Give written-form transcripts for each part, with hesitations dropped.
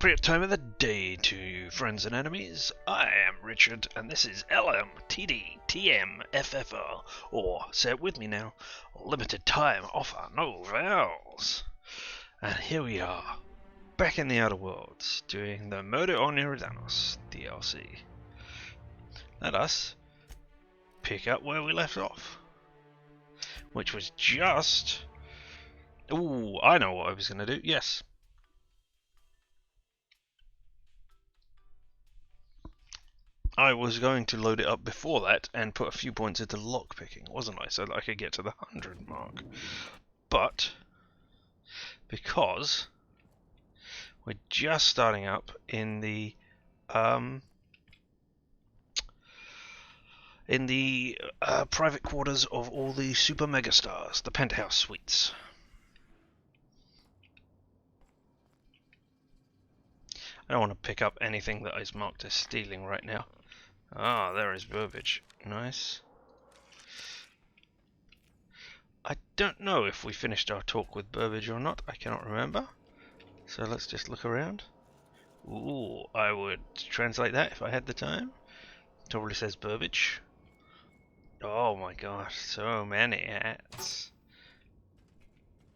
appropriate time of the day to you, friends and enemies. I am Richard, and this is LMTDTMFFR, or say it with me now, limited time offer, no vowels. And here we are, back in the Outer Worlds, doing the Murder on Eridanos DLC. Let us pick up where we left off, which was just... Ooh, I know what I was going to do, yes. I was going to load it up before that and put a few points into lockpicking, wasn't I? So that I could get to the 100 mark. But, because we're just starting up in the private quarters of all the super megastars, the penthouse suites. I don't want to pick up anything that is marked as stealing right now. Ah, there is Burbage. Nice. I don't know if we finished our talk with Burbage or not. I cannot remember. So let's just look around. Ooh, I would translate that if I had the time. It probably says Burbage. Oh my gosh, so many hats.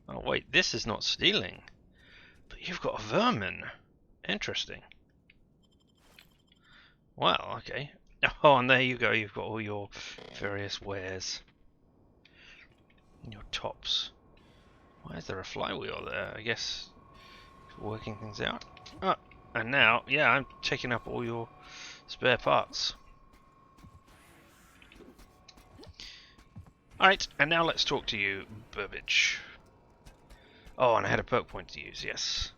Oh wait, this is not stealing. But you've got a vermin. Interesting. Wow, okay. Oh, and there you go, you've got all your various wares. Your tops. Why is there a flywheel there? I guess working things out. Oh, and now, yeah, I'm taking up all your spare parts. Alright, and now let's talk to you, Burbage. Oh, and I had a perk point to use, yes.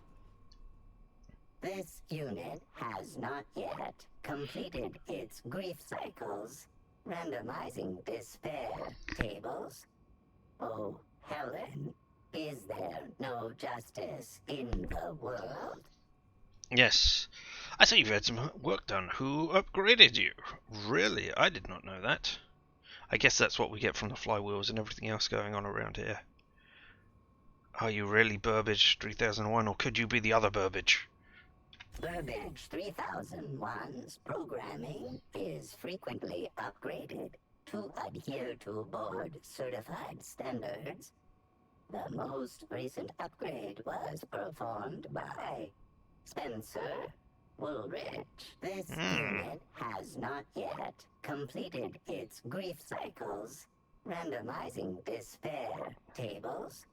This unit has not yet completed its grief cycles, randomizing despair tables. Oh, Helen, is there no justice in the world? Yes. I see you've had some work done. Who upgraded you? Really? I did not know that. I guess that's what we get from the flywheels and everything else going on around here. Are you really Burbage 3001, or could you be the other Burbage? Burbage 3001's programming is frequently upgraded to adhere to board-certified standards. The most recent upgrade was performed by Spencer Woolrich. This unit has not yet completed its grief cycles, randomizing despair tables.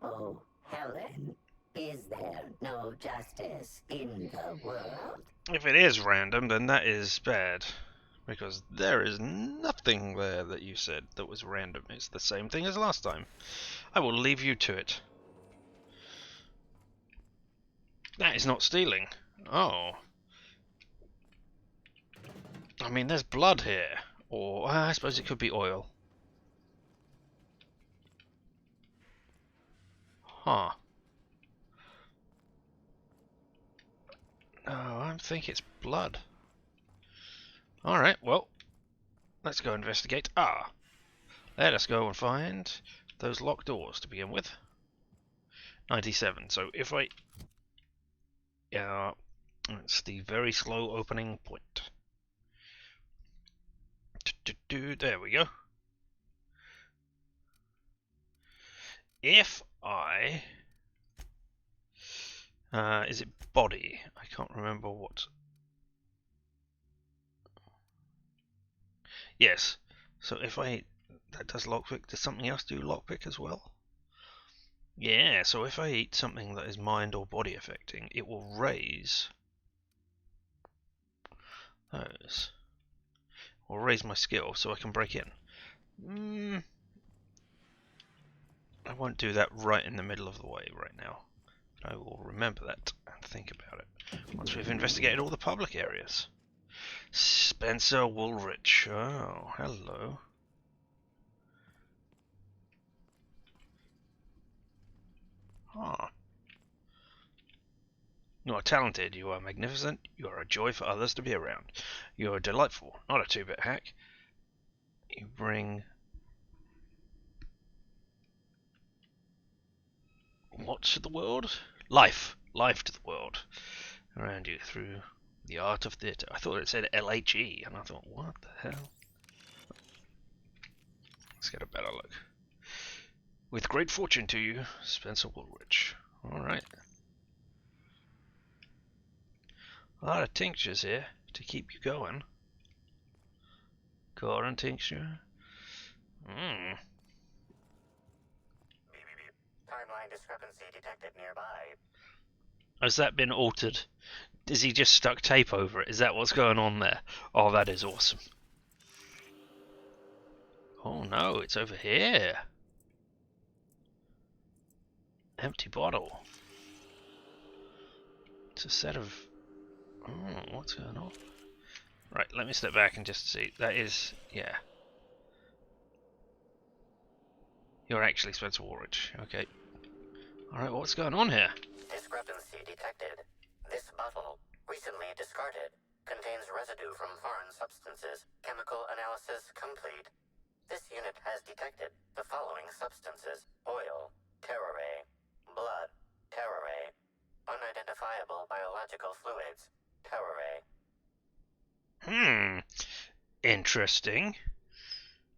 Oh, Helen, is there no justice in the world? If it is random, then that is bad. Because there is nothing there that you said that was random. It's the same thing as last time. I will leave you to it. That is not stealing. Oh. I mean, there's blood here. Or, I suppose it could be oil. Huh. No, I think it's blood. Alright, well, let's go investigate. Ah, let us go and find those locked doors to begin with. 97, so if I... Yeah, it's the very slow opening point. There we go. If I... is it body? I can't remember what... Yes, so if I... That does lockpick. Does something else do lockpick as well? Yeah, so if I eat something that is mind or body affecting, it will raise those. Or raise my skill so I can break in. I won't do that right in the middle of the way right now. But I will remember that and think about it once we've investigated all the public areas. Spencer Woolrich. Oh, hello. Ah. You are talented, you are magnificent, you are a joy for others to be around. You are delightful, not a two-bit hack. You bring... what to the world? Life. Life to the world. around you through the art of theatre. I thought it said LHE, and I thought, what the hell? Let's get a better look. With great fortune to you, Spencer Woolrich. Alright. A lot of tinctures here to keep you going. Cotton tincture. Timeline discrepancy detected nearby. Has that been altered? Is he just stuck tape over it? Is that what's going on there? Oh, that is awesome. Oh no, it's over here. Empty bottle. It's a set of... Oh, what's going on? Right, let me step back and just see. That is... yeah. You're actually Spencer Woolrich. Okay. Alright, what's going on here? Discrepancy detected. This bottle, recently discarded, contains residue from foreign substances. Chemical analysis complete. This unit has detected the following substances: oil, terrare, blood, terrare, unidentifiable biological fluids, terrare. Interesting.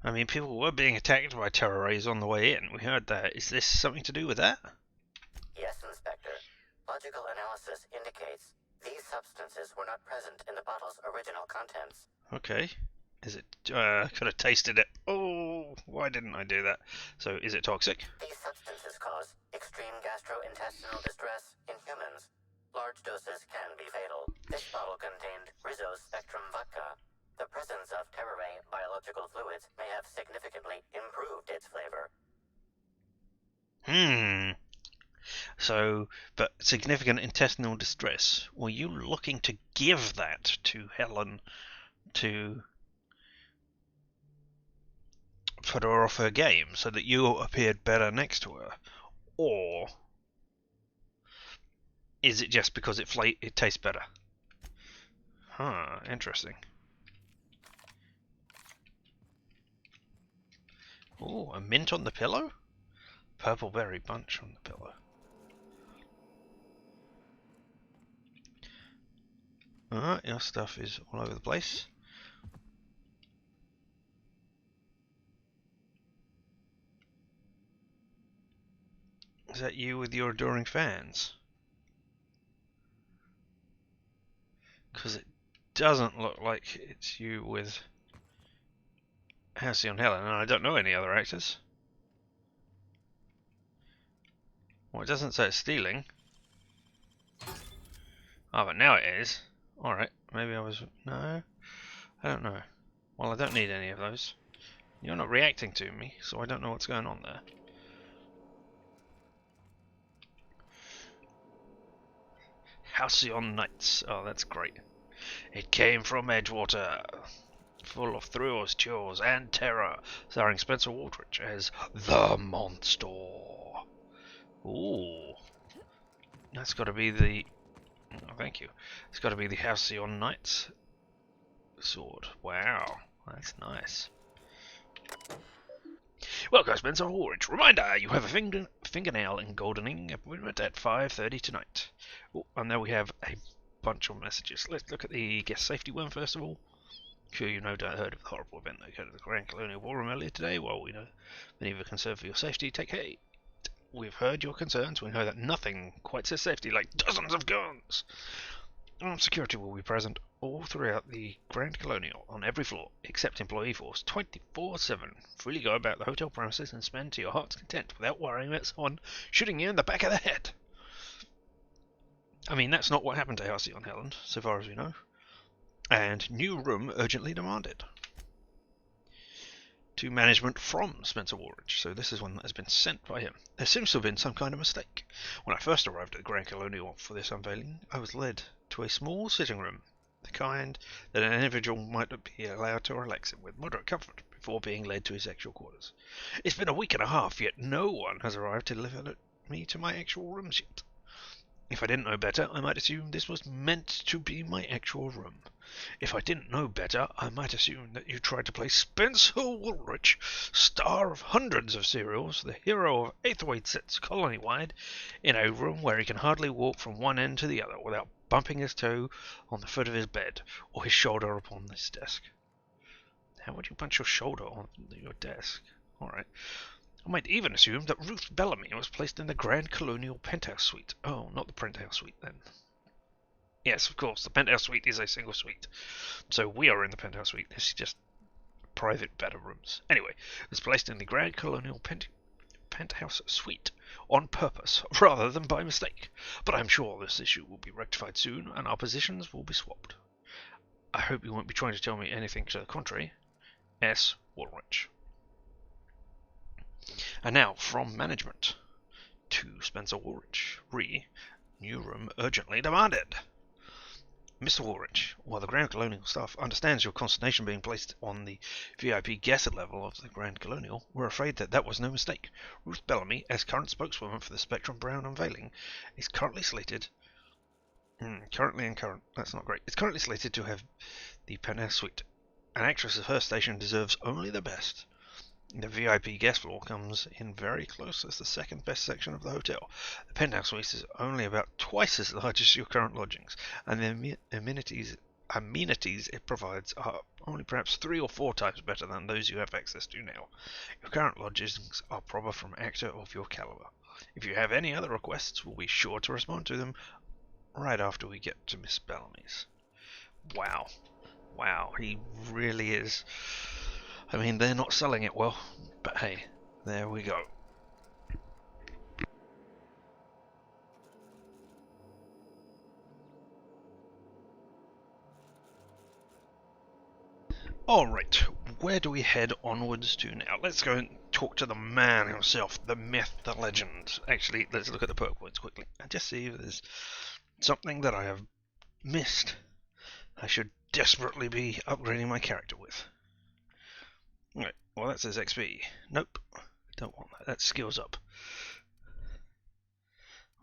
I mean, people were being attacked by terror rays on the way in. We heard that. Is this something to do with that? Yes, Inspector. Logical analysis indicates these substances were not present in the bottle's original contents. Okay. Is it... could have tasted it. Oh, why didn't I do that? So, is it toxic? These substances cause extreme gastrointestinal distress in humans. Large doses can be fatal. This bottle contained Rizzo's Spectrum vodka. The presence of terrare biological fluids may have significantly improved its flavor. So, but significant intestinal distress. Were you looking to give that to Helen to put her off her game so that you appeared better next to her? Or is it just because it tastes better? Huh, interesting. Oh, a mint on the pillow? Purple berry bunch on the pillow. Alright, your stuff is all over the place. Is that you with your adoring fans? Because it doesn't look like it's you with Halcyon Helen, and I don't know any other actors. Well, it doesn't say it's stealing. Oh, but now it is. Alright, maybe I was... No? I don't know. Well, I don't need any of those. You're not reacting to me, so I don't know what's going on there. Halcyon Nights. Oh, that's great. It came from Edgewater. Full of thrills, chills, and terror. Starring Spencer Woolrich as the monster. Ooh. That's got to be the... Oh, thank you. It's got to be the Halcyon Knights sword. Wow, that's nice. Welcome, Spencer Woolrich. Reminder, you have a fingernail and goldening appointment at 5:30 tonight. Oh, and there we have a bunch of messages. Let's look at the guest safety one first of all. Sure you no doubt heard of the horrible event that occurred at the Grand Colonial Ballroom earlier today. Well, we know many of you are concerned for your safety. Take heed. We've heard your concerns. We know that nothing quite says safety like dozens of guns. Armed security will be present all throughout the Grand Colonial on every floor, except employee force, 24/7. Freely go about the hotel premises and spend to your heart's content without worrying about someone shooting you in the back of the head. I mean, that's not what happened to Halcyon Helen, so far as we know. And new room urgently demanded. To management from Spencer Woolrich, so this is one that has been sent by him. There seems to have been some kind of mistake. When I first arrived at the Grand Colonial for this unveiling, I was led to a small sitting room, the kind that an individual might be allowed to relax in with moderate comfort before being led to his actual quarters. It's been a week and a half, yet no one has arrived to deliver me to my actual rooms yet. If I didn't know better, I might assume this was meant to be my actual room. If I didn't know better, I might assume that you tried to play Spencer Woolrich, star of hundreds of serials, the hero of 808 sets colony-wide, in a room where he can hardly walk from one end to the other without bumping his toe on the foot of his bed, or his shoulder upon his desk. How would you punch your shoulder on your desk? Alright. I might even assume that Ruth Bellamy was placed in the Grand Colonial Penthouse Suite. Oh, not the Penthouse Suite then. Yes, of course, the Penthouse Suite is a single suite. So we are in the Penthouse Suite. This is just private better rooms. Anyway, it was placed in the Grand Colonial Penthouse Suite on purpose, rather than by mistake. But I'm sure this issue will be rectified soon, and our positions will be swapped. I hope you won't be trying to tell me anything to the contrary. S. Woolrich. And now, from management to Spencer Woolrich. New room urgently demanded. Mr. Woolrich, while the Grand Colonial staff understands your consternation being placed on the VIP guest level of the Grand Colonial, we're afraid that was no mistake. Ruth Bellamy, as current spokeswoman for the Spectrum Brown unveiling, is currently slated... that's not great. It's currently slated to have the Penthouse Suite. An actress of her station deserves only the best. The VIP guest floor comes in very close as the second best section of the hotel. The Penthouse Suite is only about twice as large as your current lodgings, and the amenities it provides are only perhaps 3 or 4 times better than those you have access to now. Your current lodgings are proper from an actor of your caliber. If you have any other requests, we'll be sure to respond to them right after we get to Miss Bellamy's. Wow. Wow, he really is. I mean, they're not selling it well, but hey, there we go. Alright, where do we head onwards to now? Let's go and talk to the man himself, the myth, the legend. Actually, let's look at the perk points quickly and just see if there's something that I have missed I should desperately be upgrading my character with. Right, well that says XP. Nope, don't want that. That's skills up.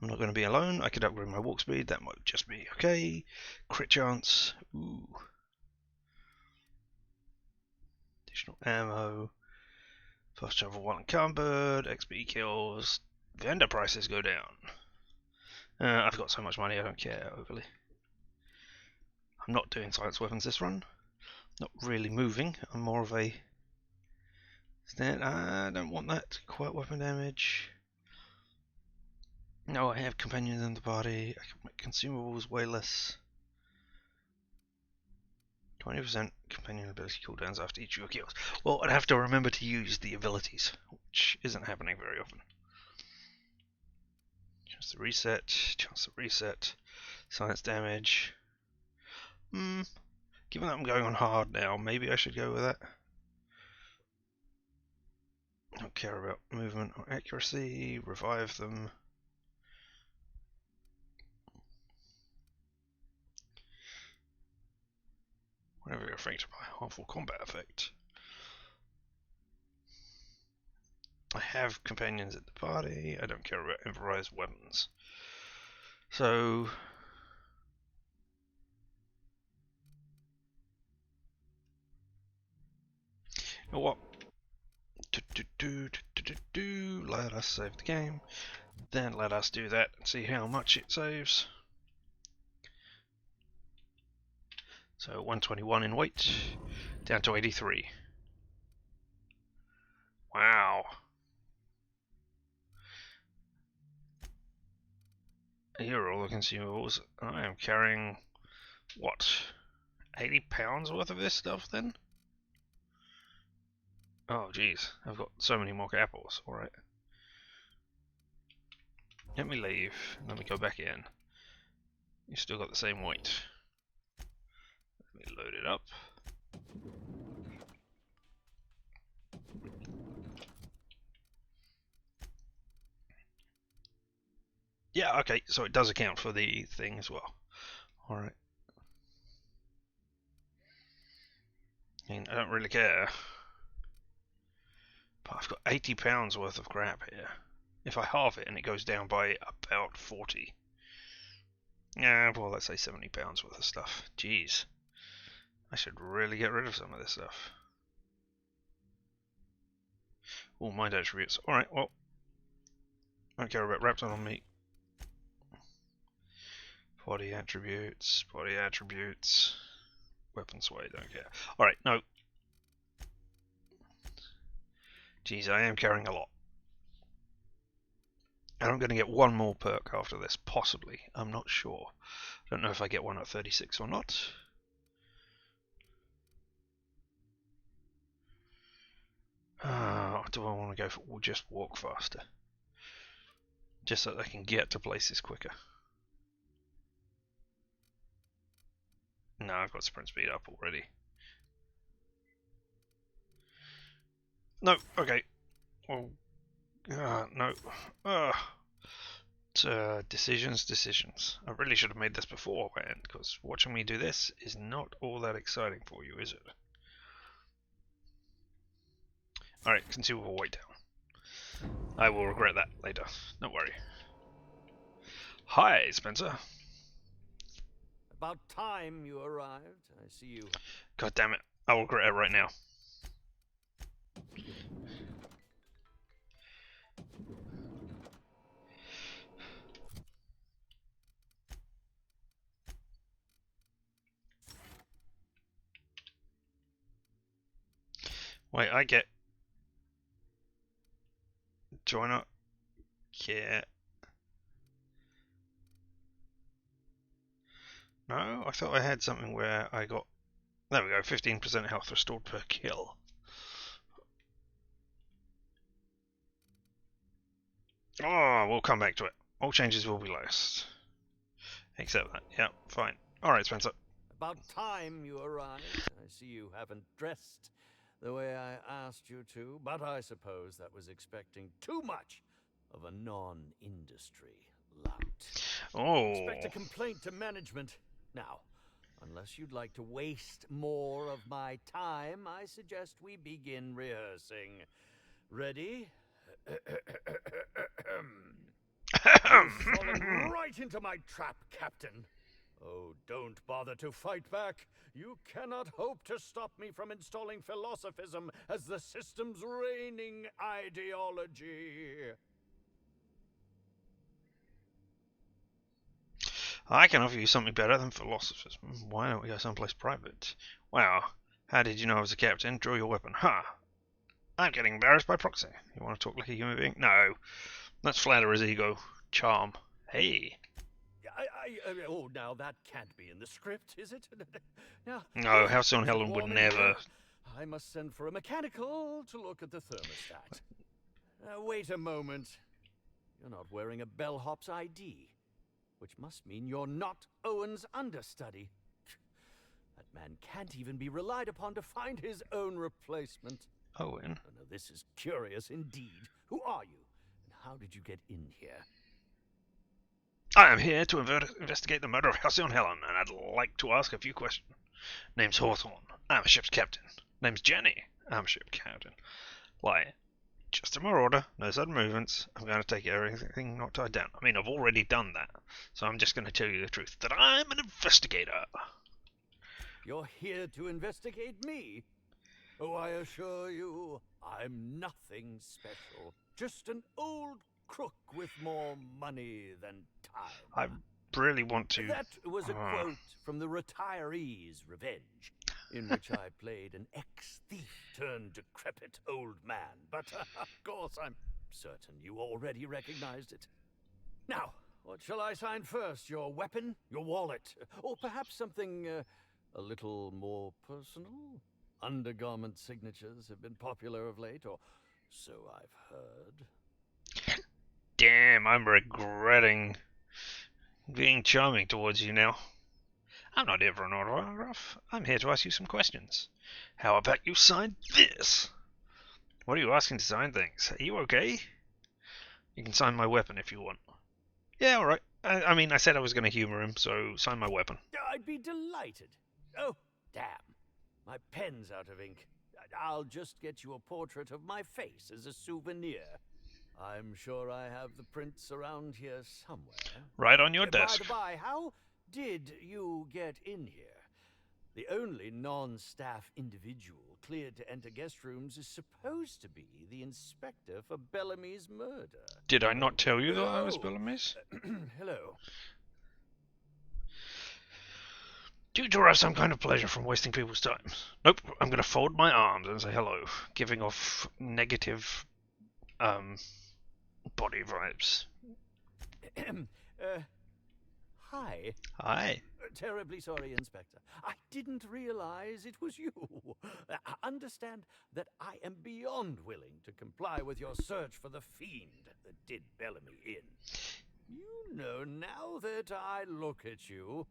I'm not going to be alone. I could upgrade my walk speed. That might just be okay. Crit chance. Ooh. Additional ammo. Fast travel while encumbered. XP kills. Vendor prices go down. I've got so much money I don't care overly. I'm not doing science weapons this run. Not really moving. I'm more of a stand. I don't want that. Quiet weapon damage. No, I have companions in the party. I can make consumables way less. 20% companion ability cooldowns after each of your kills. Well, I'd have to remember to use the abilities, which isn't happening very often. Chance to reset, science damage. Given that I'm going on hard now, maybe I should go with that. I don't care about movement or accuracy. Revive them. Whenever you're affected by a harmful combat effect. I have companions at the party. I don't care about improvised weapons. So... you know what? Let us save the game. Then let us do that and see how much it saves. So 121 in weight, down to 83. Wow. Here are all the consumables. I am carrying, what, 80 pounds worth of this stuff then? Oh jeez, I've got so many more apples. Alright. Let me leave. Let me go back in. You've still got the same weight. Let me load it up. Yeah, okay, so it does account for the thing as well. Alright. I mean, I don't really care. But I've got 80 pounds worth of crap here. If I halve it and it goes down by about 40. Yeah, well, let's say 70 pounds worth of stuff. Jeez. I should really get rid of some of this stuff. All mind attributes. Alright, well. I don't care about Raptor on me. Body attributes, body attributes. Weapon sway, don't care. Alright, no. Geez, I am carrying a lot. And I'm going to get one more perk after this, possibly. I'm not sure. Don't know if I get one at 36 or not. Do I want to go for just walk faster? Just so that I can get to places quicker. No, I've got sprint speed up already. No, okay. Well, no. Decisions. I really should have made this beforehand, because watching me do this is not all that exciting for you, is it? Alright, consumable weight down. I will regret that later. Don't worry. Hi, Spencer. About time you arrived. I see you. God damn it. I will regret it right now. Wait, I get... Do I not get... No, I thought I had something where I got... There we go, 15% health restored per kill. Oh, we'll come back to it. All changes will be lost. Except that. Yeah, fine. Alright, Spencer. About time you arrived. I see you haven't dressed the way I asked you to, but I suppose that was expecting too much of a non-industry lout. Oh. Expect a complaint to management. Now, unless you'd like to waste more of my time, I suggest we begin rehearsing. Ready? You've fallen right into my trap, Captain. Oh, don't bother to fight back. You cannot hope to stop me from installing philosophism as the system's reigning ideology. I can offer you something better than philosophism. Why don't we go someplace private? Wow, how did you know I was a captain? Draw your weapon. Ha! Huh. I'm getting embarrassed by proxy. You want to talk like a human being? No. Let's flatter his ego. Charm. Hey. Oh, now that can't be in the script, is it? Now, no, House on Helen would never. I must send for a mechanical to look at the thermostat. Wait a moment. You're not wearing a bellhop's ID, which must mean you're not Owen's understudy. That man can't even be relied upon to find his own replacement. Owen? Oh, now, this is curious indeed. Who are you, and how did you get in here? I am here to investigate the murder of Halcyon Helen, and I'd like to ask a few questions. Name's Hawthorne. I'm a ship's captain. Name's Jenny. I'm a ship's captain. Why? Just a marauder, no sudden movements. I'm going to take everything not tied down. I mean, I've already done that, so I'm just going to tell you the truth, that I'm an investigator. You're here to investigate me? Oh, I assure you, I'm nothing special. Just an old crook with more money than time. I really want to... That was a quote from The Retiree's Revenge, in which I played an ex-thief turned decrepit old man. But, of course, I'm certain you already recognized it. Now, what shall I sign first? Your weapon? Your wallet? Or perhaps something a little more personal? Undergarment signatures have been popular of late, or so I've heard. Damn, I'm regretting being charming towards you now. I'm not here for an autograph. I'm here to ask you some questions. How about you sign this? What are you asking to sign things? Are you okay? You can sign my weapon if you want. Yeah, alright. I mean, I said I was going to humor him, so sign my weapon. I'd be delighted. Oh, damn. My pen's out of ink. I'll just get you a portrait of my face as a souvenir. I'm sure I have the prints around here somewhere. Right on your desk. By the by, how did you get in here? The only non-staff individual cleared to enter guest rooms is supposed to be the inspector for Bellamy's murder. Did I not tell you that I was Bellamy's? Hello. Do you derive some kind of pleasure from wasting people's time? Nope, I'm going to fold my arms and say hello, giving off negative body vibes. Hi. Hi. Terribly sorry, Inspector. I didn't realize it was you. Understand that I am beyond willing to comply with your search for the fiend that did Bellamy in. You know, now that I look at you,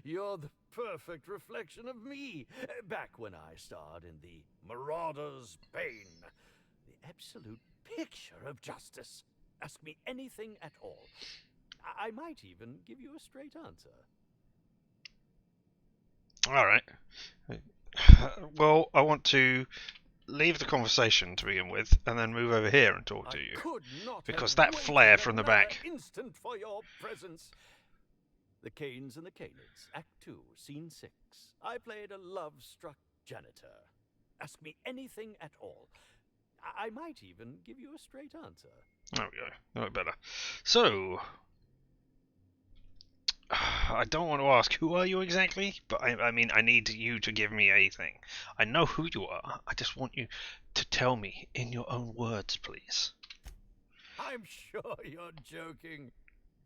you're the perfect reflection of me, back when I starred in the Marauder's Bane. The absolute picture of justice. Ask me anything at all. I might even give you a straight answer. Alright. Well, I want to leave the conversation to begin with, and then move over here and talk to you. Could not Because have that flare waited from the another back. instant for your presence. The Canes and the Canids, Act 2, Scene 6. I played a love-struck janitor. Ask me anything at all. I might even give you a straight answer. There we go. No better. So, I don't want to ask who are you exactly, but I mean I need you to give me a thing. I know who you are. I just want you to tell me in your own words, please. I'm sure you're joking.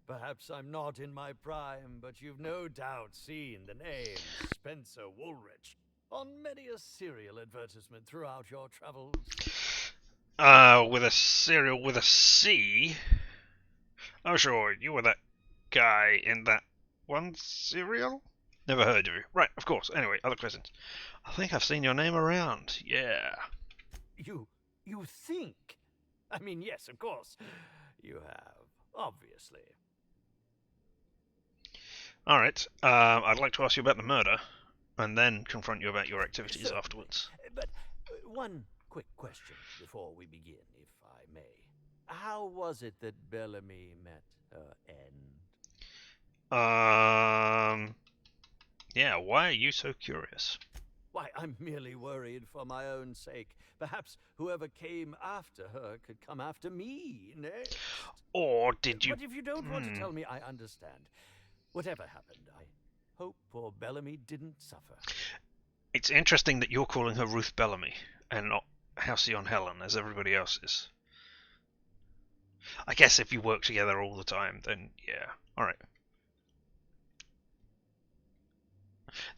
Perhaps I'm not in my prime, but you've no doubt seen the name Spencer Woolrich on many a cereal advertisement throughout your travels. With a cereal with a C? Oh sure, you were that guy in that one cereal? Never heard of you. Right, of course. Anyway, other questions. I think I've seen your name around. Yeah. You think? I mean, yes, of course. You have, obviously. Alright, I'd like to ask you about the murder, and then confront you about your activities Certainly. afterwards. But one quick question before we begin, if I may. How was it that Bellamy met her end? Yeah, why are you so curious? Why, I'm merely worried for my own sake. Perhaps whoever came after her could come after me next. Or did you... But if you don't want to tell me, I understand. Whatever happened, I hope poor Bellamy didn't suffer. It's interesting that you're calling her Ruth Bellamy, and not Halcyon Helen, as everybody else is. I guess if you work together all the time, then yeah. Alright.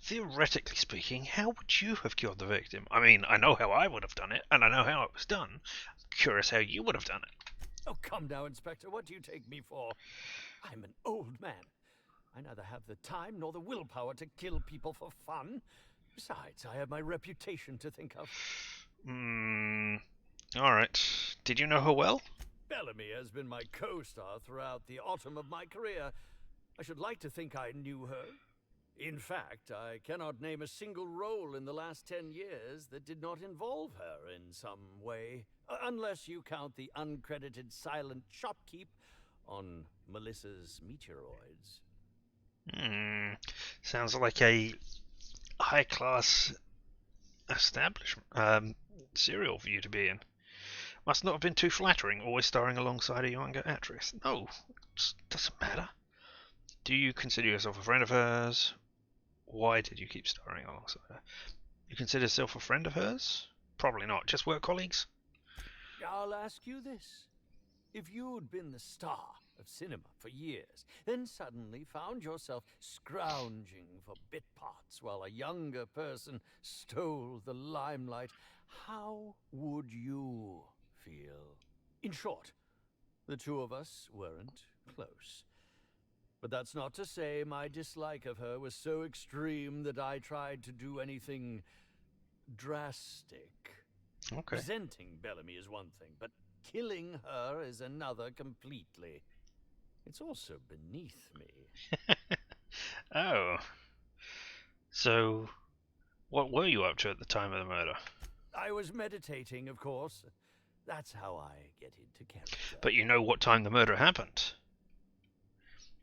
Theoretically speaking, how would you have killed the victim? I mean, I know how I would have done it, and I know how it was done. I'm curious how you would have done it. Oh, come now, Inspector. What do you take me for? I'm an old man. I neither have the time nor the willpower to kill people for fun. Besides, I have my reputation to think of. Alright. Did you know her well? Bellamy has been my co-star throughout the autumn of my career. I should like to think I knew her. In fact, I cannot name a single role in the last 10 years that did not involve her in some way. Unless you count the uncredited silent shopkeep on Melissa's Meteoroids. Sounds like a high-class establishment, serial for you to be in. Must not have been too flattering, always starring alongside a younger actress. No, it doesn't matter. Do you consider yourself a friend of hers? Why did you keep starring alongside her? You consider yourself a friend of hers? Probably not. Just work colleagues? I'll ask you this. If you'd been the star of cinema for years, then suddenly found yourself scrounging for bit parts while a younger person stole the limelight, how would you feel? In short, the two of us weren't close. But that's not to say my dislike of her was so extreme that I tried to do anything drastic. Okay. Presenting Bellamy is one thing, but killing her is another completely. It's also beneath me. Oh. So, what were you up to at the time of the murder? I was meditating, of course. That's how I get into character. But you know what time the murder happened?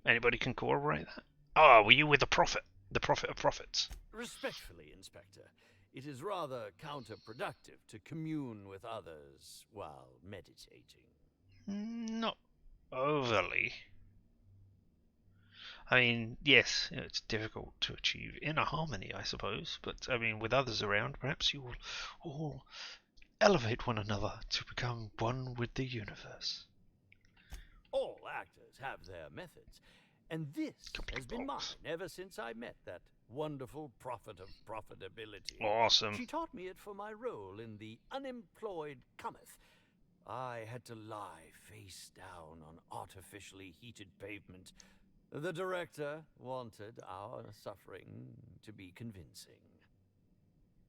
Anybody can corroborate that? Ah, were you with the Prophet? The Prophet of Prophets? Respectfully, Inspector, it is rather counterproductive to commune with others while meditating. Not overly. I mean, yes, it's difficult to achieve inner harmony, I suppose, but I mean, with others around, perhaps you will all elevate one another to become one with the universe. All actors have their methods, and this has been mine Box. ever since I met that wonderful prophet of profitability. Awesome. She taught me it for my role in The Unemployed Cometh. I had to lie face down on artificially heated pavement. The director wanted our suffering to be convincing.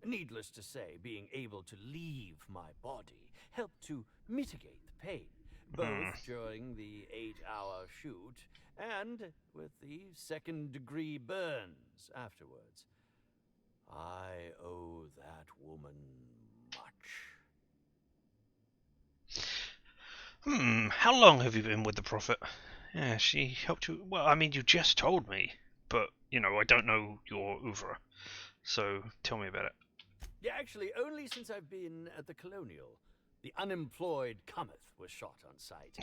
Needless to say, being able to leave my body helped to mitigate the pain, both during the 8-hour shoot and with the second-degree burns afterwards. I owe that woman much. How long have you been with the Prophet? Yeah, she helped you. Well, I mean, you just told me, but, you know, I don't know your oeuvre. So, tell me about it. Yeah, actually, only since I've been at the Colonial. The Unemployed Cometh was shot on site.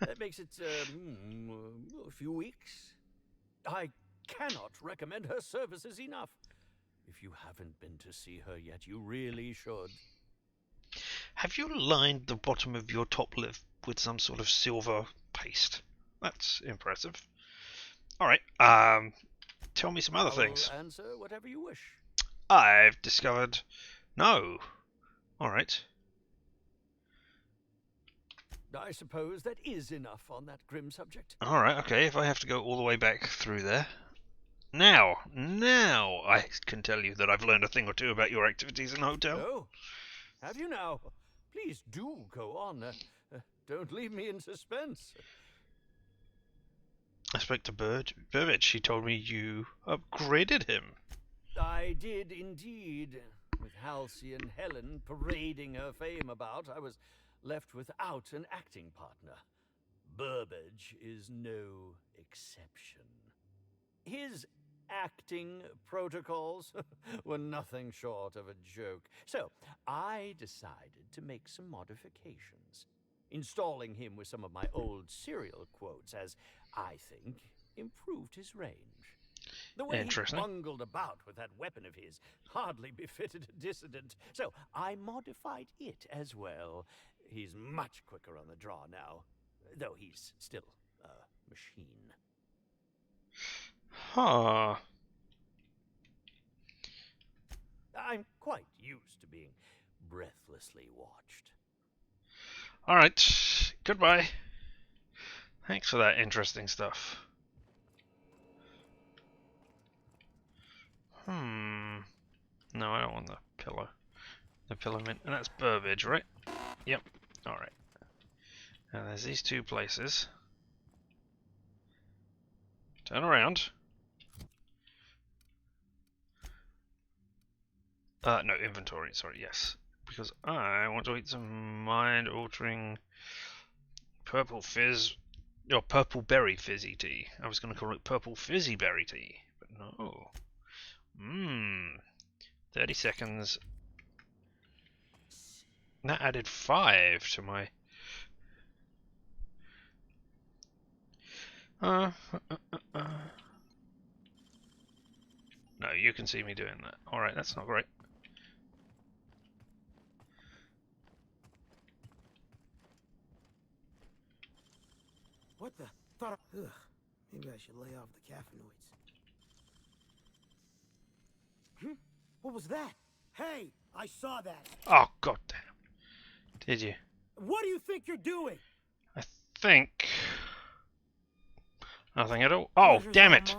That makes it, a few weeks. I cannot recommend her services enough. If you haven't been to see her yet, you really should. Have you lined the bottom of your top lip with some sort of silver paste? That's impressive. Alright, tell me some other things. I'll answer whatever you wish. I've discovered... No. Alright. I suppose that is enough on that grim subject. Alright, okay, if I have to go all the way back through there. Now I can tell you that I've learned a thing or two about your activities in the hotel. Oh, have you now? Please do go on. Don't leave me in suspense. I spoke to Burbage. She told me you upgraded him. I did indeed. With Halcyon and Helen parading her fame about, I was left without an acting partner. Burbage is no exception. His acting protocols were nothing short of a joke. So I decided to make some modifications, installing him with some of my old serial quotes, as I think improved his range. The way he bungled about with that weapon of his hardly befitted a dissident, so I modified it as well. He's much quicker on the draw now, though he's still a machine. Huh. I'm quite used to being breathlessly watched. Alright, goodbye. Thanks for that interesting stuff. No, I don't want the pillow. The pillow mint. And that's Burbage, right? Yep. Alright. Now there's these two places. Turn around. No, inventory, sorry, yes. Because I want to eat some mind-altering purple fizz, or purple berry fizzy tea. I was going to call it purple fizzy berry tea, but no. 30 seconds. That added 5 to my... No, you can see me doing that. Alright, that's not great. What the? Thought. Ugh. Maybe I should lay off the caffeinoids. What was that? Hey, I saw that. Oh, goddamn. Did you? What do you think you're doing? I think... Nothing at all. Oh, damn it!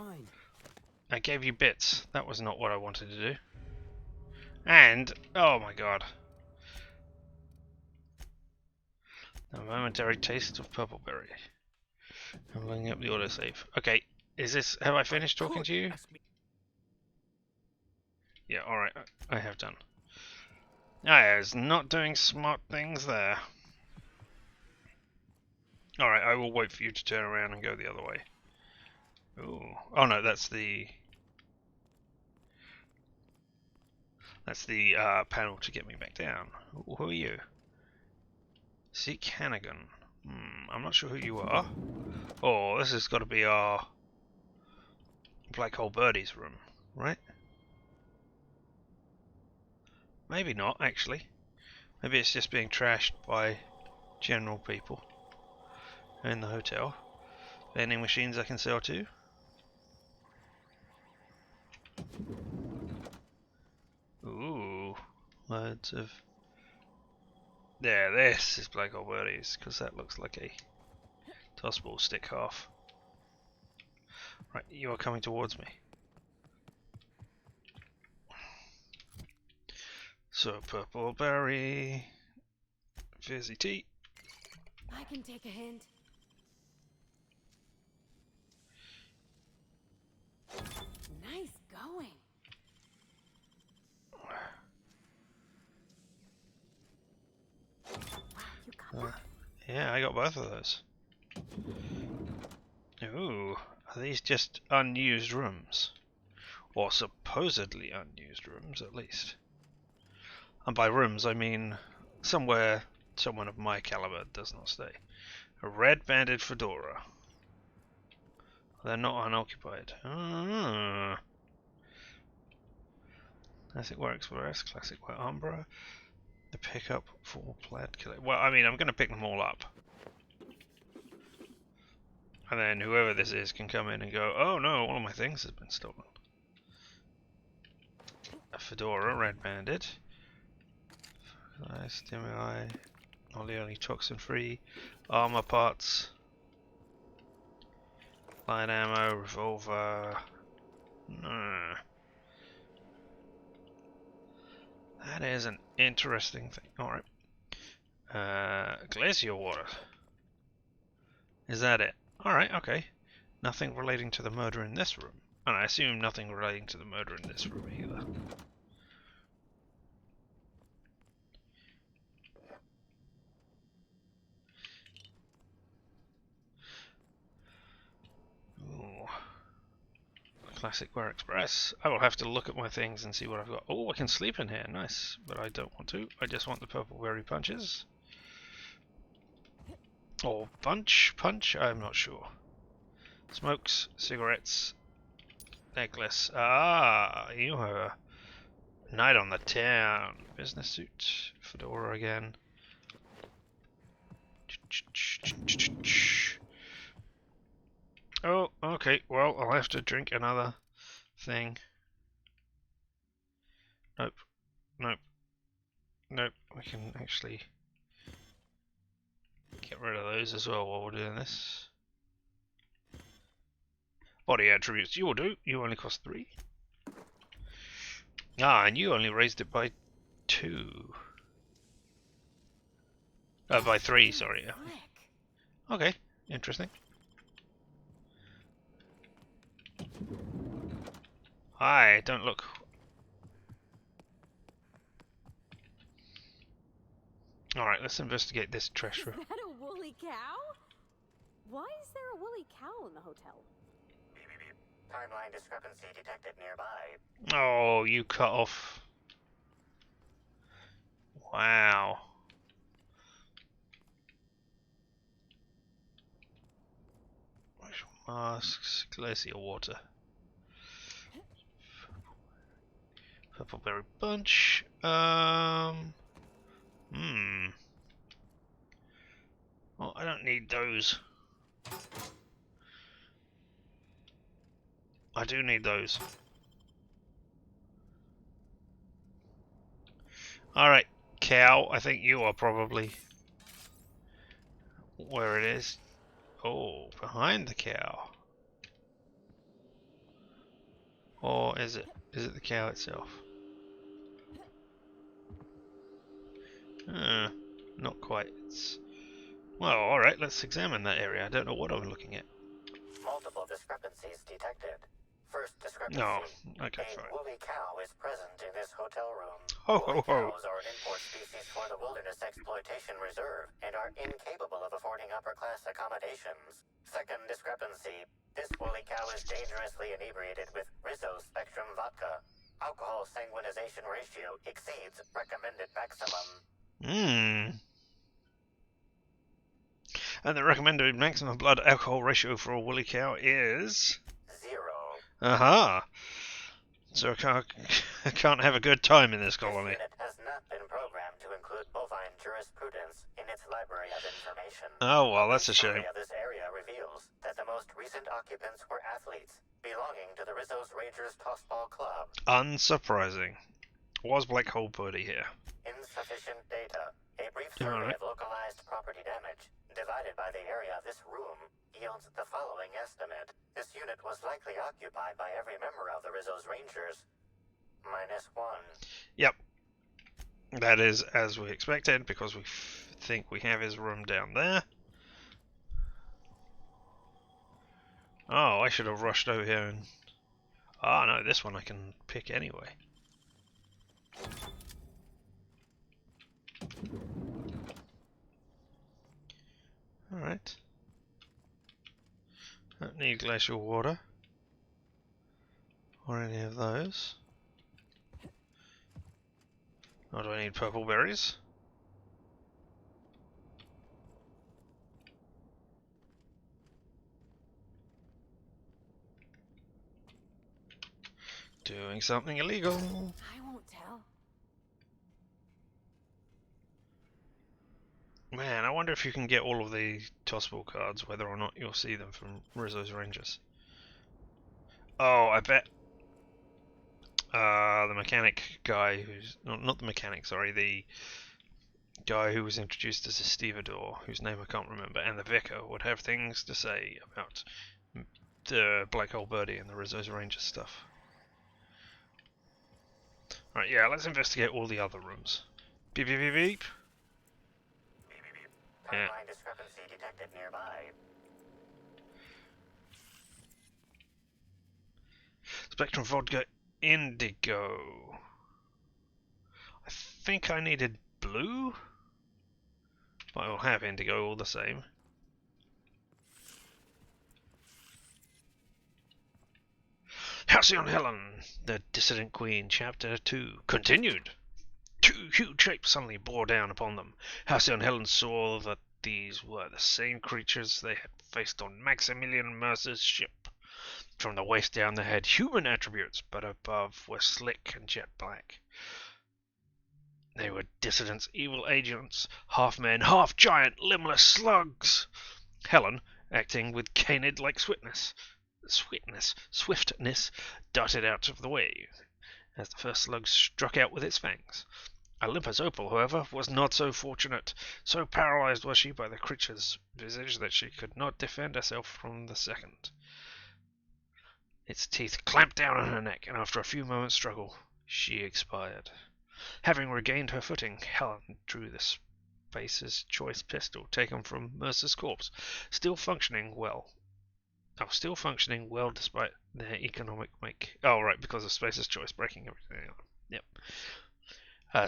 I gave you bits. That was not what I wanted to do. And, oh my god. A momentary taste of purple berry. I'm looking up the autosave. Okay, is this... Have I finished talking to you? Yeah, alright, I have done. I was not doing smart things there. Alright, I will wait for you to turn around and go the other way. Ooh. Oh no, that's the... That's the panel to get me back down. Ooh, who are you? Seek Hannigan. I'm not sure who you are. Oh, this has got to be our Black Hole Birdie's room, right? Maybe not, actually. Maybe it's just being trashed by general people in the hotel. Vending machines I can sell to. Ooh, loads of... There, this is Black Hole Birdie's, because that looks like a tossball stick half. Right, you are coming towards me. So, purple berry, fizzy tea. I can take a hint. Nice going. Wow, you got that? Yeah, I got both of those. Ooh, are these just unused rooms? Or supposedly unused rooms, at least. And by rooms, I mean somewhere someone of my caliber does not stay. A red banded fedora. They're not unoccupied. Classic Wear Express, Classic Wear Umbra. The pickup for plaid collect. Well, I mean, I'm going to pick them all up. And then whoever this is can come in and go, oh no, all of my things have been stolen. A fedora, red banded. Stimuli, only toxin free. Armor parts. Light ammo, revolver. That is an interesting thing. Alright. Glacier water. Is that it? Alright, okay. Nothing relating to the murder in this room. And I assume nothing relating to the murder in this room either. Ooh. Classic Wear Express. I will have to look at my things and see what I've got. Oh, I can sleep in here. Nice. But I don't want to. I just want the purple berry punches. Or punch? I'm not sure. Smokes, cigarettes, necklace. Ah, you have a night on the town. Business suit, fedora again. Oh, okay. Well, I'll have to drink another thing. Nope. Nope. Nope. We can actually get rid of those as well while we're doing this. Body attributes. You'll do. You only cost 3. Ah, and you only raised it by 2. By 3, sorry. Okay, interesting. Hi, don't look. Alright, let's investigate this trash room. Is that a woolly cow? Why is there a woolly cow in the hotel? Timeline discrepancy detected nearby. Oh, you cut off. Wow. Masks, glacier water. Purple berry bunch. Well, I don't need those. I do need those. Alright, cow, I think you are probably where it is. Oh, behind the cow. Or is it? Is it the cow itself? Not quite. It's... Well, alright, let's examine that area. I don't know what I'm looking at. Multiple discrepancies detected. First discrepancy. No, okay, A fine. woolly cow is present in this hotel room. Ho, Woolly ho, ho. cows are an import species for the Wilderness Exploitation Reserve and are incapable of affording upper-class accommodations. Second discrepancy. This woolly cow is dangerously inebriated with Rizzo Spectrum vodka. Alcohol sanguinization ratio exceeds recommended maximum. And the recommended maximum blood alcohol ratio for a woolly cow is 0. Aha! So I can't have a good time in this colony. This unit has not been programmed to include bovine jurisprudence in its library of information. Oh well, that's a Survey shame. of this area reveals that the most recent occupants were athletes belonging to the Rizzo's Rangers Tossball Club. Unsurprising. Was Black Hole Birdie here? Insufficient data. A brief survey of localized property damage, divided by the area of this room, yields the following estimate. This unit was likely occupied by every member of the Rizzo's Rangers. -1. Yep. That is as we expected, because we think we have his room down there. Oh, I should have rushed over here and... Oh no, this one I can pick anyway. Alright. Don't need glacial water. Or any of those. Or do I need purple berries? Doing something illegal. I won't tell. Man, I wonder if you can get all of the tossball cards, whether or not you'll see them from Rizzo's Rangers. Oh, I bet the mechanic guy who's... not the mechanic, sorry, the guy who was introduced as a stevedore, whose name I can't remember, and the vicar would have things to say about the Black Hole Birdie and the Rizzo's Rangers stuff. Right, yeah, let's investigate all the other rooms. Beep, beep, beep, beep. Yeah. Timeline discrepancy detected nearby. Spectrum Vodka Indigo. I think I needed blue, but I will have indigo all the same. Halcyon Helen, the Dissident Queen, Chapter 2, continued. Two huge shapes suddenly bore down upon them. Halcyon Helen saw that these were the same creatures they had faced on Maximilian Mercer's ship. From the waist down they had human attributes, but above were slick and jet black. They were dissidents, evil agents, half men, half giant, limbless slugs. Helen, acting with canid-like swiftness, darted out of the way as the first slug struck out with its fangs. Olympus Opal, however, was not so fortunate. So paralyzed was she by the creature's visage that she could not defend herself from the second. Its teeth clamped down on her neck, and after a few moments' struggle, she expired. Having regained her footing, Helen drew the Spacer's choice pistol taken from Mercer's corpse, still functioning well despite their economic make. Oh, right, because of Spacer's choice breaking everything up. Yep.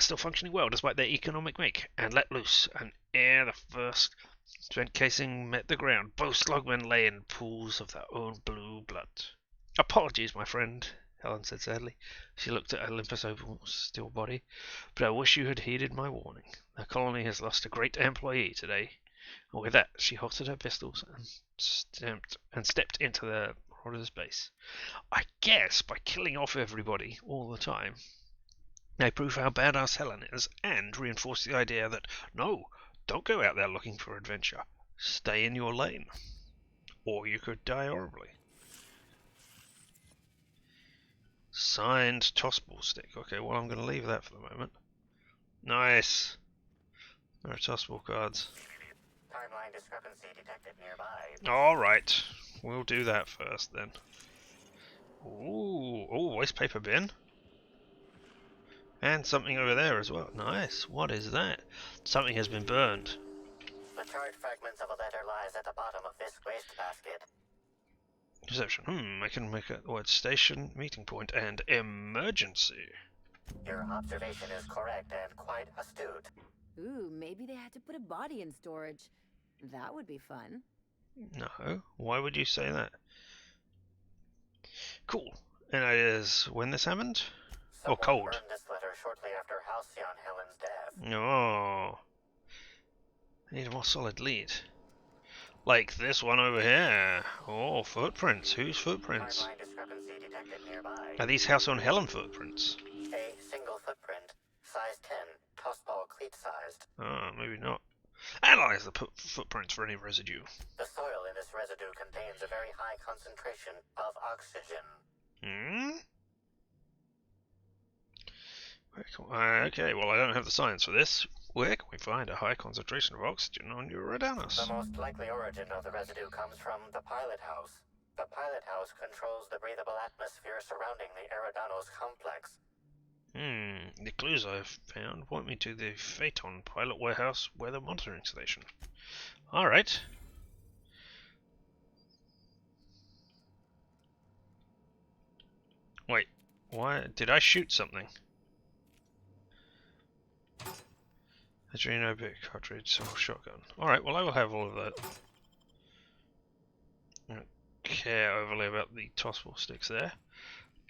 Still functioning well despite their economic make, and let loose. And ere the first spent casing met the ground, both slugmen lay in pools of their own blue blood. Apologies, my friend, Helen said sadly. She looked at Olympus Opal's still body. But I wish you had heeded my warning. The colony has lost a great employee today. And with that, she holstered her pistols and stepped into the Marauders' base. I guess by killing off everybody all the time, they prove how badass Helen is and reinforce the idea that, no, don't go out there looking for adventure. Stay in your lane. Or you could die horribly. Signed tossball stick. Okay, well, I'm going to leave that for the moment. Nice. There are tossball cards. Timeline discrepancy detected nearby. Alright. We'll do that first then. Ooh, waste paper bin. And something over there as well. Nice. What is that? Something has been burned. The charred fragments of a letter lies at the bottom of this wastebasket. Reception. I can make a word station, meeting point, and emergency. Your observation is correct and quite astute. Ooh, maybe they had to put a body in storage. That would be fun. No. Why would you say that? Cool. And it is when this happened? Someone cold. burned this letter shortly after Halcyon Helen's death. Oh. I need a more solid lead. Like this one over here. Oh, footprints. Whose footprints? Timeline discrepancy Are these House on Helen footprints? A single footprint, size 10, tossball cleat-sized. Oh, maybe not. Analyze the footprints for any residue. The soil in this residue contains a very high concentration of oxygen. Hmm? Okay, well I don't have the science for this. Where can we find a high concentration of oxygen on Eridanos? The most likely origin of the residue comes from the pilot house. The pilot house controls the breathable atmosphere surrounding the Eridanos complex. The clues I've found point me to the Phaeton pilot warehouse weather monitoring station. Alright. Wait, why did I shoot something? Adreno bit cartridge, simple shotgun. Alright, well I will have all of that. I don't care overly about the tossball sticks there.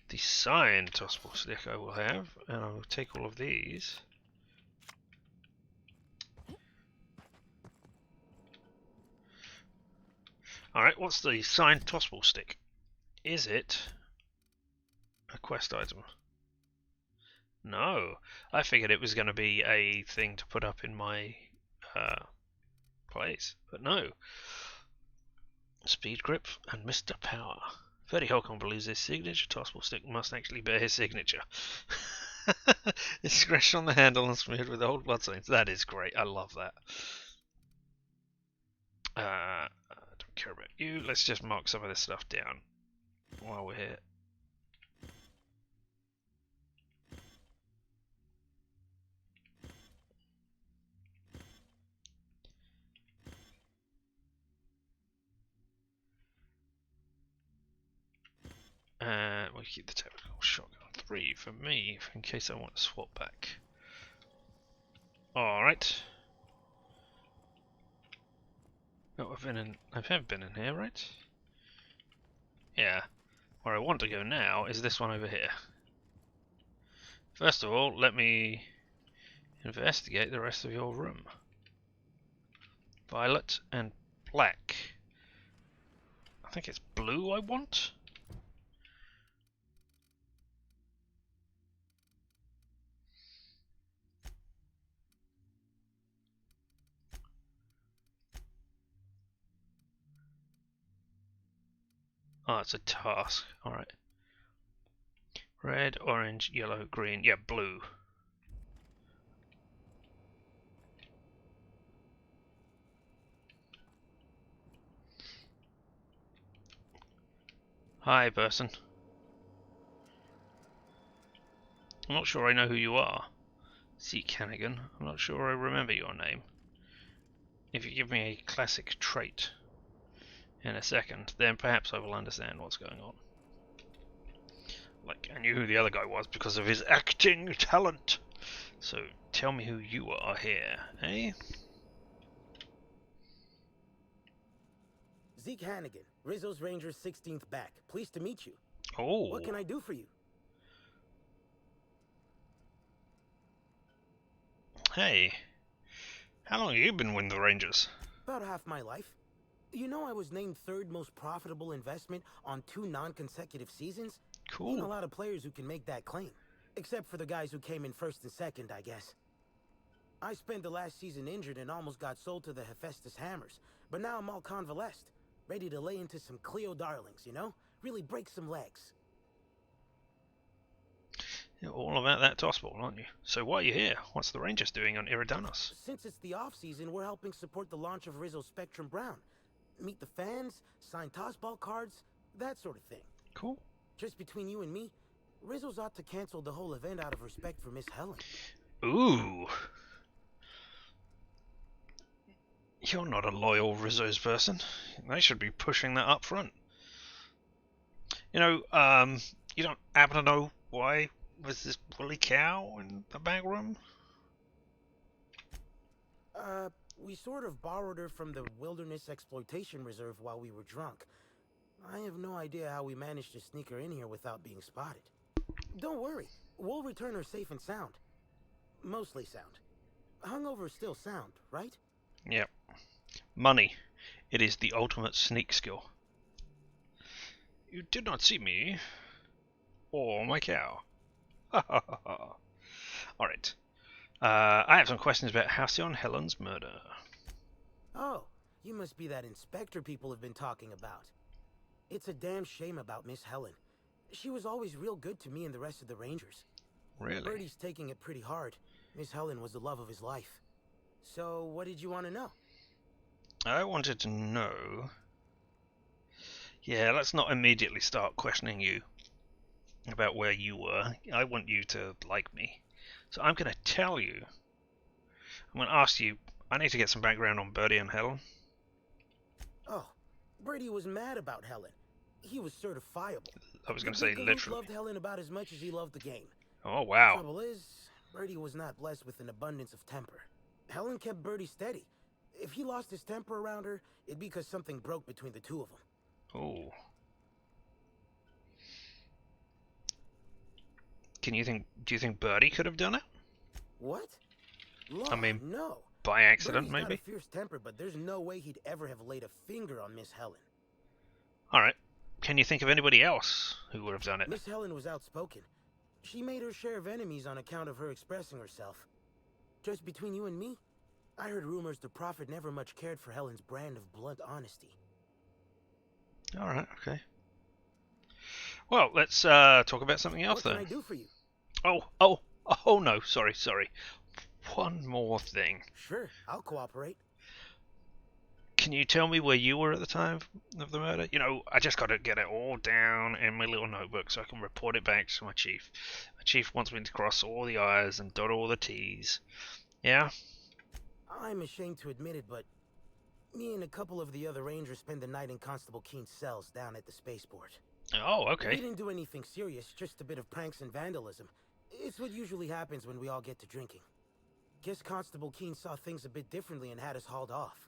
The signed tossball stick I will have, and I will take all of these. Alright, what's the signed tossball stick? Is it a quest item? No, I figured it was going to be a thing to put up in my place, but no. Speed grip and Mr. Power. Ferdy Holcomb believes his signature tossball stick must actually bear his signature. It's scratched on the handle and smeared with old bloodstains. That is great. I love that. I don't care about you. Let's just mark some of this stuff down while we're here. We'll keep the tactical shotgun 3 for me, in case I want to swap back. Alright. Oh, I have been in here, right? Yeah. Where I want to go now is this one over here. First of all, let me investigate the rest of your room. Violet and black. I think it's blue I want? Oh, it's a task. Alright. Red, orange, yellow, green. Yeah, blue. Hi, person. I'm not sure I know who you are. Zeke Hannigan. I'm not sure I remember your name. If you give me a classic trait in a second, then perhaps I will understand what's going on. Like, I knew who the other guy was because of his acting talent. So, tell me who you are here, eh? Zeke Hannigan, Rizzo's Rangers 16th back. Pleased to meet you. Oh. What can I do for you? Hey. How long have you been with the Rangers? About half my life. You know I was named third most profitable investment on 2 non-consecutive seasons? Cool. Ain't a lot of players who can make that claim. Except for the guys who came in first and second, I guess. I spent the last season injured and almost got sold to the Hephaestus Hammers. But now I'm all convalesced. Ready to lay into some Cleo darlings, you know? Really break some legs. You're all about that tossball, aren't you? So why are you here? What's the Rangers doing on Eridanos? Since it's the off-season, we're helping support the launch of Rizzo Spectrum Brown. Meet the fans, sign tossball cards, that sort of thing. Cool. Just between you and me, Rizzo's ought to cancel the whole event out of respect for Miss Helen. Ooh. You're not a loyal Rizzo's person. They should be pushing that up front. You know, you don't happen to know why was this woolly cow in the back room? We sort of borrowed her from the Wilderness Exploitation Reserve while we were drunk. I have no idea how we managed to sneak her in here without being spotted. Don't worry, we'll return her safe and sound. Mostly sound. Hungover still sound, right? Yep. Money. It is the ultimate sneak skill. You did not see me or my cow. Alright. I have some questions about Halcyon Helen's murder. Oh, you must be that inspector people have been talking about. It's a damn shame about Miss Helen. She was always real good to me and the rest of the Rangers. Really? Birdie's taking it pretty hard. Miss Helen was the love of his life. So, what did you want to know? I wanted to know... Yeah, let's not immediately start questioning you about where you were. I want you to like me. So I'm going to tell you. I'm going to ask you... I need to get some background on Birdie and Helen. Oh, Birdie was mad about Helen. He was certifiable. I was going to say literally. Loved Helen about as much as he loved the game. Oh, wow. Trouble is, Birdie was not blessed with an abundance of temper. Helen kept Birdie steady. If he lost his temper around her, it'd be because something broke between the two of them. Oh. Do you think Birdie could have done it? What? Lord, I mean, no. by accident, Birdie's maybe? got a fierce temper, but there's no way he'd ever have laid a finger on Miss Helen. Alright. Can you think of anybody else who would have done it? Miss Helen was outspoken. She made her share of enemies on account of her expressing herself. Just between you and me, I heard rumors the Prophet never much cared for Helen's brand of blunt honesty. Alright, okay. Well, let's talk about something else then. What can I do for you? Oh no, sorry. One more thing. Sure, I'll cooperate. Can you tell me where you were at the time of the murder? You know, I just got to get it all down in my little notebook so I can report it back to my chief. My chief wants me to cross all the I's and dot all the T's. Yeah? I'm ashamed to admit it, but me and a couple of the other Rangers spent the night in Constable Keen's cells down at the spaceport. Oh, okay. We didn't do anything serious, just a bit of pranks and vandalism. It's what usually happens when we all get to drinking. Guess Constable Keen saw things a bit differently and had us hauled off.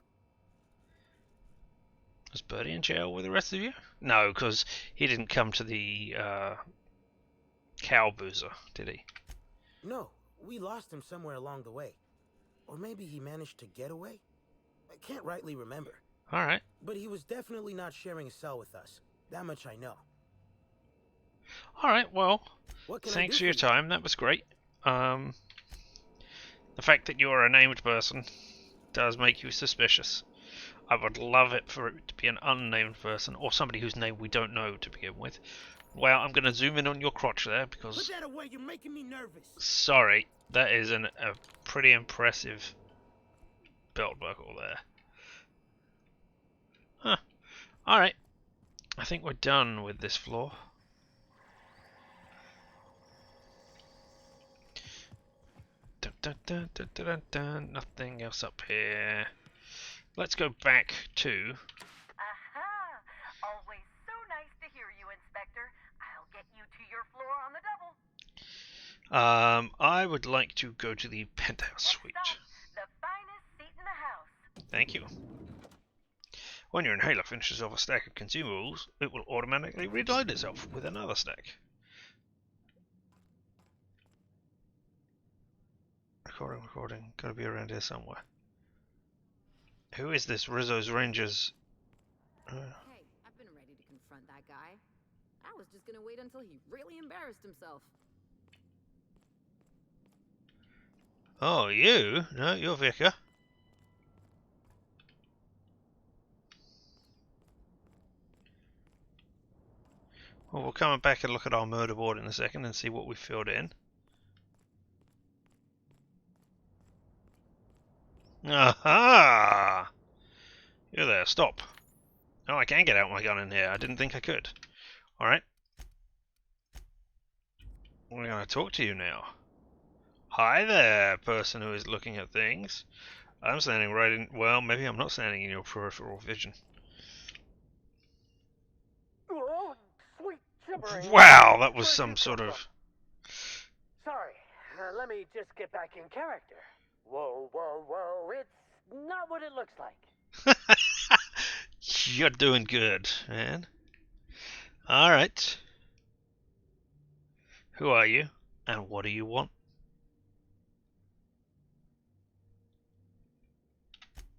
Was Birdie in jail with the rest of you? No, because he didn't come to the cow boozer, did he? No, we lost him somewhere along the way. Or maybe he managed to get away? I can't rightly remember. Alright. But he was definitely not sharing a cell with us. That much I know. Alright, well, What thanks for your time. That was great. The fact that you're a named person does make you suspicious. I would love it for it to be an unnamed person, or somebody whose name we don't know to begin with. Well, I'm going to zoom in on your crotch there, because... Put that away, you're making me nervous. Sorry, that is a pretty impressive belt buckle there. Huh. Alright. I think we're done with this floor. Dun, dun, dun, dun, dun, dun, dun. Nothing else up here. Let's go back to... Aha! Always so nice to hear you, Inspector. I'll get you to your floor on the double. I would like to go to the penthouse suite. Next up, the finest seat in the house. Thank you. When your inhaler finishes off a stack of consumables, it will automatically reload itself with another stack. Recording. Gotta be around here somewhere. Who is this Rizzo's Rangers? Hey, I've been ready to confront that guy. I was just gonna wait until he really embarrassed himself. Oh, you? No, you're Vicar. Well, we'll come back and look at our murder board in a second and see what we filled in. Aha! You're there, stop. Oh, I can get out my gun in here. I didn't think I could. Alright. We're going to talk to you now. Hi there, person who is looking at things. I'm standing right in... Well, maybe I'm not standing in your peripheral vision. Oh, sweet gibbering. Wow, that was some sort of... Sorry, let me just get back in character. Whoa, it's not what it looks like. You're doing good, man. Alright. Who are you? And what do you want?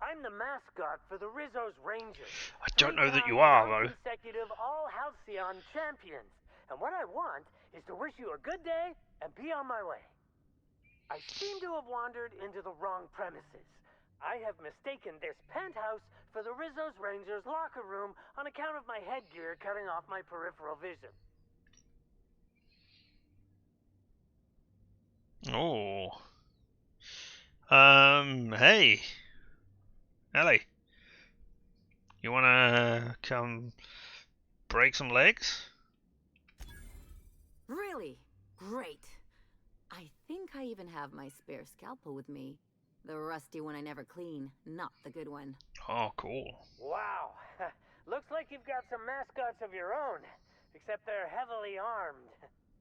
I'm the mascot for the Rizzo's Rangers. I don't know that you 3-time are, though. consecutive All-Halcyon champions. and what I want is to wish you a good day and be on my way. I seem to have wandered into the wrong premises. I have mistaken this penthouse for the Rizzo's Rangers locker room on account of my headgear cutting off my peripheral vision. Oh. Hey. Ellie. You wanna come break some legs? Really? Great. I think I even have my spare scalpel with me. The rusty one I never clean, not the good one. Oh, cool. Wow. Looks like you've got some mascots of your own, except they're heavily armed.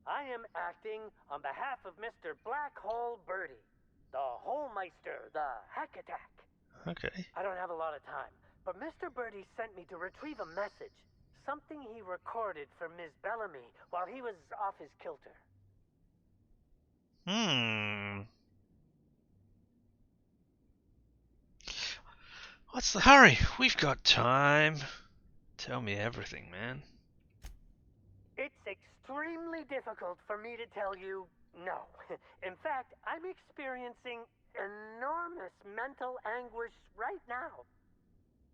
I am acting on behalf of Mr. Black Hole Birdie, the Holmeister, the Hack Attack. Okay. I don't have a lot of time, but Mr. Birdie sent me to retrieve a message. Something he recorded for Ms. Bellamy while he was off his kilter. What's the hurry? We've got time. Tell me everything, man. It's extremely difficult for me to tell you no. In fact, I'm experiencing enormous mental anguish right now.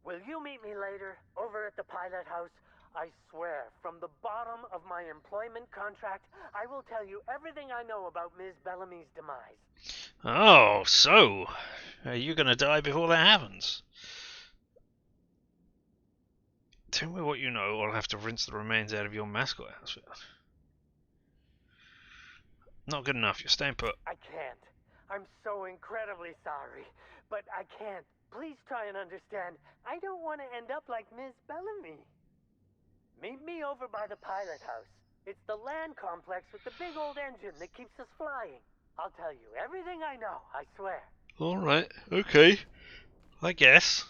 Will you meet me later, over at the pilot house? I swear, from the bottom of my employment contract, I will tell you everything I know about Ms. Bellamy's demise. Oh, so are you gonna die before that happens? Tell me what you know, or I'll have to rinse the remains out of your mascot outfit. Not good enough, you're staying put. I can't. I'm so incredibly sorry, but I can't. Please try and understand. I don't want to end up like Ms. Bellamy. Meet me over by the pilot house. It's the land complex with the big old engine that keeps us flying. I'll tell you everything I know, I swear. Alright, okay. I guess.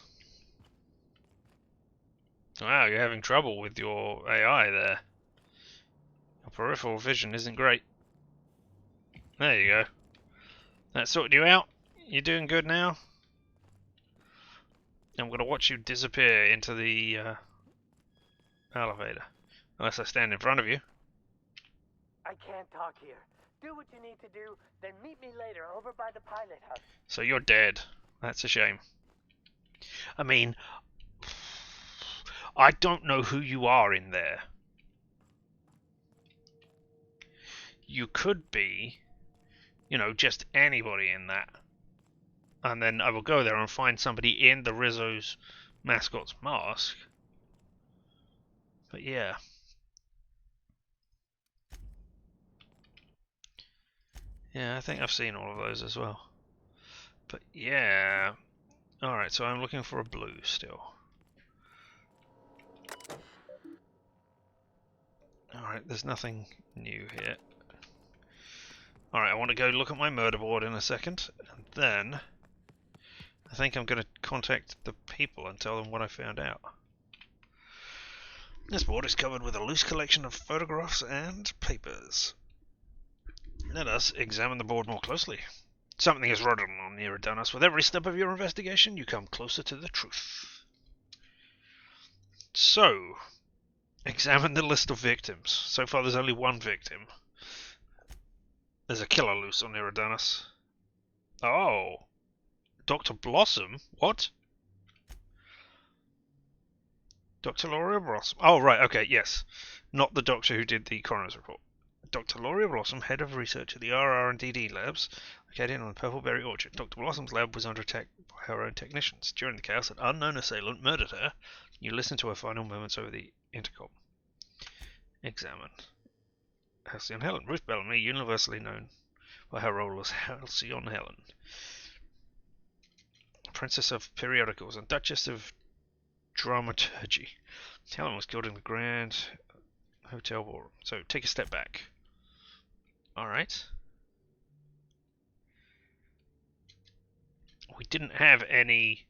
Wow, you're having trouble with your AI there. Your peripheral vision isn't great. There you go. That sorted you out? You're doing good now? I'm gonna watch you disappear into the elevator. Unless I stand in front of you. I can't talk here. Do what you need to do, then meet me later over by the pilot house. So you're dead. That's a shame. I mean, I don't know who you are in there. You could be, you know, just anybody in that. And then I will go there and find somebody in the Rizzo's mascot's mask. But yeah. Yeah, I think I've seen all of those as well. But yeah. Alright, so I'm looking for a blue still. Alright, there's nothing new here. Alright, I want to go look at my murder board in a second. And then I think I'm going to contact the people and tell them what I found out. This board is covered with a loose collection of photographs and papers. Let us examine the board more closely. Something is rodden on Eridanos. With every step of your investigation, you come closer to the truth. So, examine the list of victims. So far there's only one victim. There's a killer loose on Eridanos. Oh. Dr. Blossom? What? Dr. Loria Blossom. Oh, right, okay, yes. Not the doctor who did the coroner's report. Dr. Loria Blossom, head of research at the RR&DD labs, located on the Purpleberry Orchard. Dr. Blossom's lab was under attack by her own technicians. During the chaos, an unknown assailant murdered her. You listen to her final moments over the intercom. Examine. Halcyon Helen. Ruth Bellamy, universally known for her role as Halcyon Helen. Princess of Periodicals and Duchess of Dramaturgy. Helen was killed in the Grand Hotel Ballroom. So, take a step back. Alright. We didn't have any...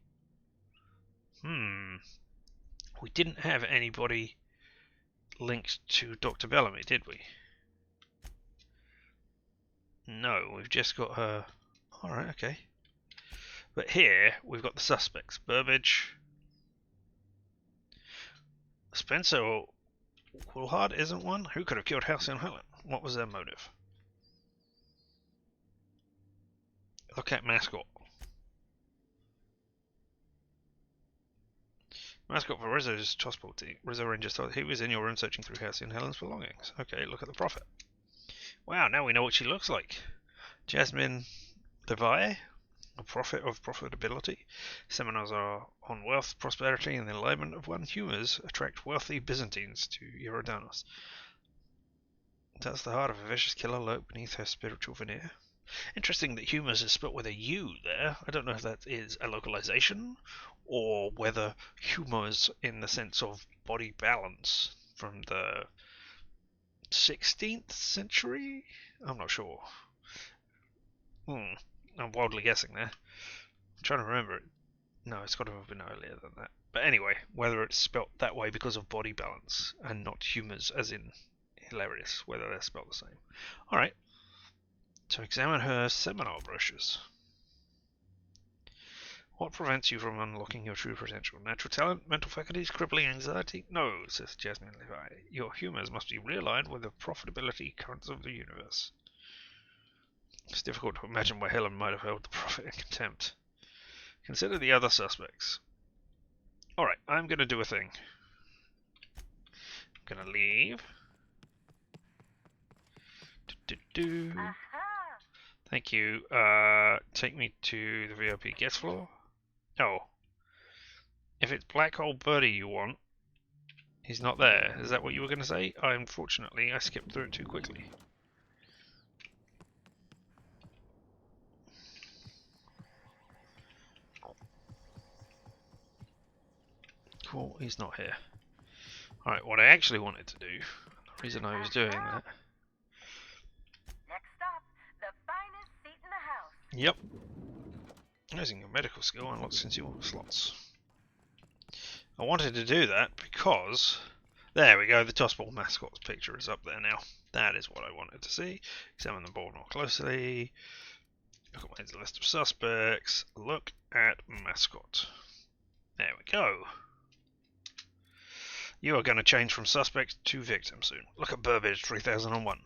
We didn't have anybody linked to Dr. Bellamy, did we? No, we've just got her... Alright, okay. But here, we've got the suspects. Burbage. Spencer Coolheart isn't one? Who could have killed Halcyon Helen? What was their motive? Look at Mascot. Mascot for Rizzo's Tosport team. Rizzo Ranger told he was in your room searching through Halcyon Helen's belongings. Okay, look at the Prophet. Wow, now we know what she looks like. Jasmine Levi, a prophet of profitability. Seminars are on wealth, prosperity, and the enlightenment of one's humors attract wealthy Byzantines to Eridanos. Does the heart of a vicious killer lurk beneath her spiritual veneer? Interesting that humors is spelt with a U there. I don't know if that is a localization or whether humors in the sense of body balance from the 16th century? I'm not sure. I'm wildly guessing there. I'm trying to remember it. No, it's got to have been earlier than that. But anyway, whether it's spelt that way because of body balance and not humors as in hilarious, whether they're spelt the same. Alright. So examine her seminar brochures. What prevents you from unlocking your true potential? Natural talent, mental faculties, crippling anxiety? No, says Jasmine Levi. Your humors must be realigned with the profitability currents of the universe. It's difficult to imagine why Helen might have held the Prophet in contempt. Consider the other suspects. Alright, I'm going to do a thing. I'm going to leave. Thank you. Take me to the VIP guest floor. Oh. If it's Black Hole Birdie you want, he's not there. Is that what you were going to say? Unfortunately, I skipped through it too quickly. Cool, he's not here. Alright, what I actually wanted to do, the reason I was doing that... Next stop, the finest seat in the house. Yep. Using your medical skill unlocks consumer slots. I wanted to do that because... There we go, the Tosport mascot's picture is up there now. That is what I wanted to see. Examine the board more closely. Look at my list of suspects. Look at mascot. There we go. You are going to change from suspect to victim soon. Look at Burbage 3001.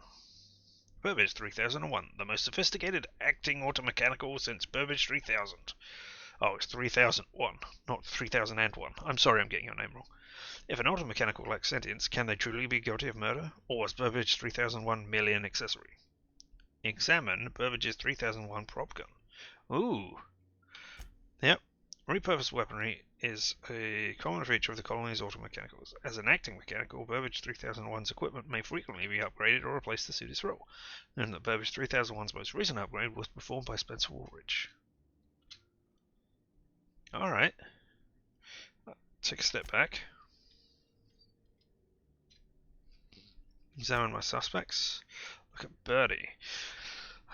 Burbage 3001, the most sophisticated acting automechanical since Burbage 3000. Oh, it's 3001, not 3001. I'm sorry I'm getting your name wrong. If an automechanical lacks sentience, can they truly be guilty of murder? Or was Burbage 3001 merely an accessory? Examine Burbage's 3001 prop gun. Ooh. Yep. Repurposed weaponry is a common feature of the colony's automechanicals. As an acting mechanical, Burbage 3001's equipment may frequently be upgraded or replaced to suit its role, and that Burbage 3001's most recent upgrade was performed by Spencer Woolridge. Alright. Take a step back. Examine my suspects. Look at Birdie.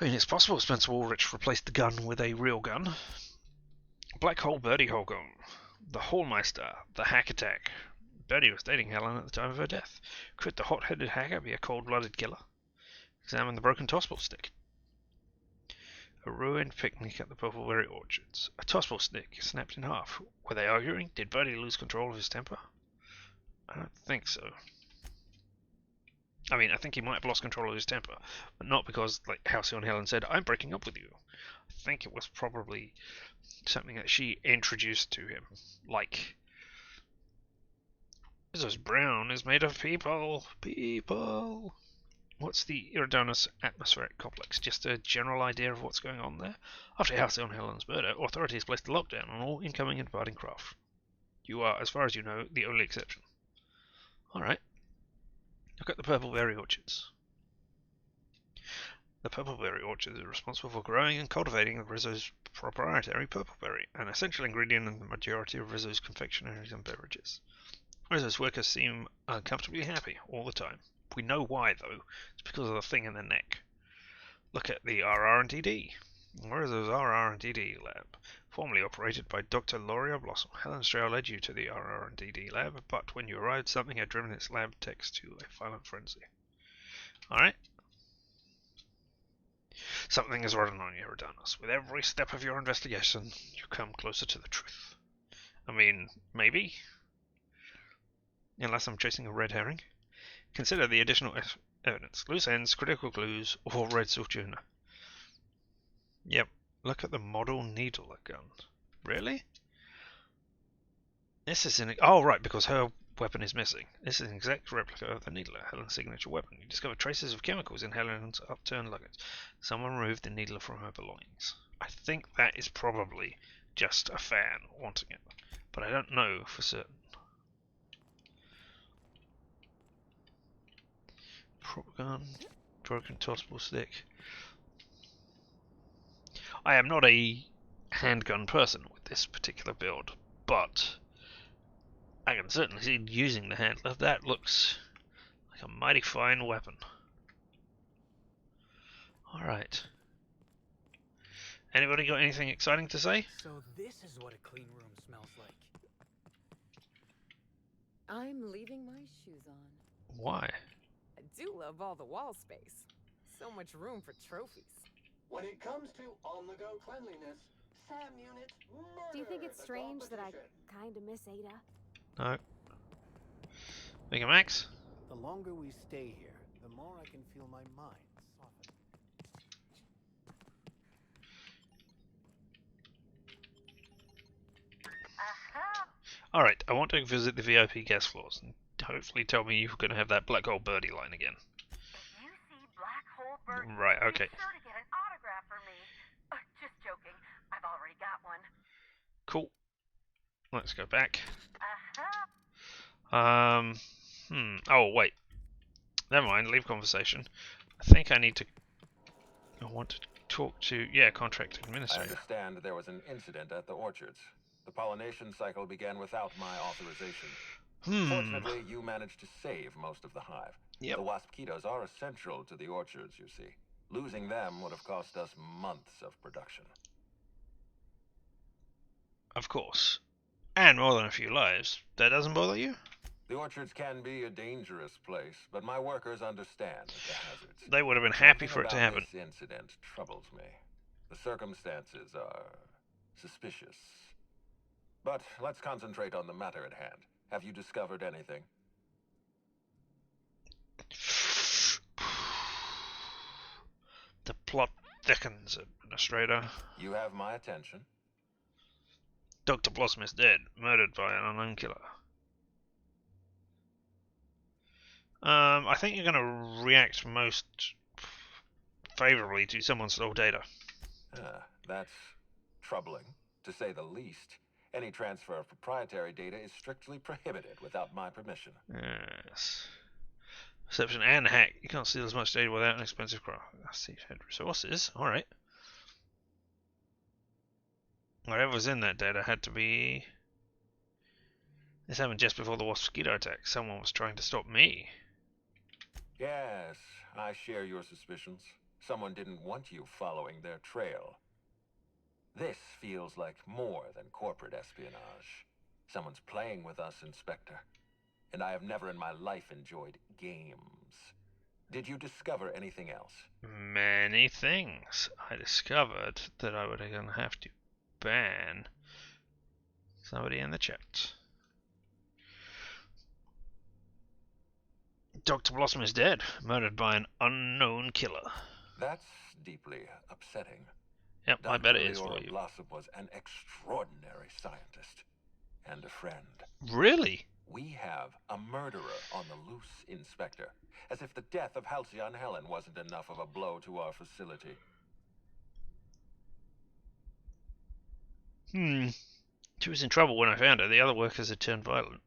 I mean, it's possible Spencer Woolridge replaced the gun with a real gun. Black Hole Birdie Holcomb. The Hallmeister. The Hack Attack. Birdie was dating Helen at the time of her death. Could the hot-headed hacker be a cold-blooded killer? Examine the broken Tosport stick. A ruined picnic at the Purpleberry Orchards. A Tosport stick snapped in half. Were they arguing? Did Birdie lose control of his temper? I don't think so. I mean, I think he might have lost control of his temper, but not because, like Halcyon Helen said, I'm breaking up with you. I think it was probably something that she introduced to him, like, this brown is made of people. People. What's the Eridanos atmospheric complex? Just a general idea of what's going on there? After Halcyon Helen's murder, authorities placed a lockdown on all incoming and departing craft. You are, as far as you know, the only exception. Alright. Look at the Purpleberry Orchards. The Purpleberry Orchards are responsible for growing and cultivating Rizzo's proprietary purpleberry, an essential ingredient in the majority of Rizzo's confectionaries and beverages. Rizzo's workers seem uncomfortably happy all the time. We know why, though. It's because of the thing in their neck. Look at the RR&DD. Rizzo's RR&DD lab, formerly operated by Dr. Loria Blossom. Helen's trail led you to the RR&DD lab, but when you arrived, something had driven its lab techs to a violent frenzy. Alright. Something is running on you, Eridanos. With every step of your investigation, you come closer to the truth. I mean, maybe? Unless I'm chasing a red herring. Consider the additional evidence. Loose ends, critical clues, or red suture. Yep. Look at the model needler gun. Really? This is an... Oh, right, because her weapon is missing. This is an exact replica of the needler, Helen's signature weapon. You discover traces of chemicals in Helen's upturned luggage. Someone removed the needler from her belongings. I think that is probably just a fan wanting it, but I don't know for certain. Prop gun, broken tossable stick. I am not a handgun person with this particular build, but I can certainly see using the handler. That looks like a mighty fine weapon. Alright. Anybody got anything exciting to say? So this is what a clean room smells like. I'm leaving my shoes on. Why? I do love all the wall space. So much room for trophies. When it comes to on-the-go cleanliness, Sam Unit murder. Do you think it's strange that I kinda miss Ada? No. Mega Max? The longer we stay here, the more I can feel my mind soften. Alright, I want to visit the VIP guest floors and hopefully tell me you're going to have that black hole birdie line again. If you see Black Hole Birdie, Right, okay. be sure to get an autograph for me. Just joking. I've already got one. Cool. Let's go back. Oh, wait. Never mind, leave conversation. I think I need to... I want to talk to... Yeah, contract I administrator. understand there was an incident at the orchards. The pollination cycle began without my authorization. Fortunately, you managed to save most of the hive. Yep. The wasp-ketos are essential to the orchards, you see. Losing them would have cost us months of production. Of course. And more than a few lives. That doesn't bother you? The orchards can be a dangerous place, but my workers understand the hazards. They would have been happy for it to Something happen. about this incident troubles me. The circumstances are suspicious. But let's concentrate on the matter at hand. Have you discovered anything? The plot thickens, Administrator. You have my attention. Dr. Blossom is dead, murdered by an unknown killer. I think you're going to react most favorably to someone stole data. That's troubling, to say the least. Any transfer of proprietary data is strictly prohibited without my permission. Yes. Perception and hack. You can't steal as much data without an expensive craft. I see. Had resources. Alright. Whatever's in that data had to be... This happened just before the mosquito attack. Someone was trying to stop me. Yes, I share your suspicions. Someone didn't want you following their trail. This feels like more than corporate espionage. Someone's playing with us, Inspector. And I have never in my life enjoyed games. Did you discover anything else? Many things. I discovered that I would have to ban somebody in the chat. Dr. Blossom is dead, murdered by an unknown killer. That's deeply upsetting. Yep, I bet it is for Dr. you. Blossom was an extraordinary scientist and a friend. Really? We have a murderer on the loose, Inspector. As if the death of Halcyon Helen wasn't enough of a blow to our facility. She was in trouble when I found her. The other workers had turned violent.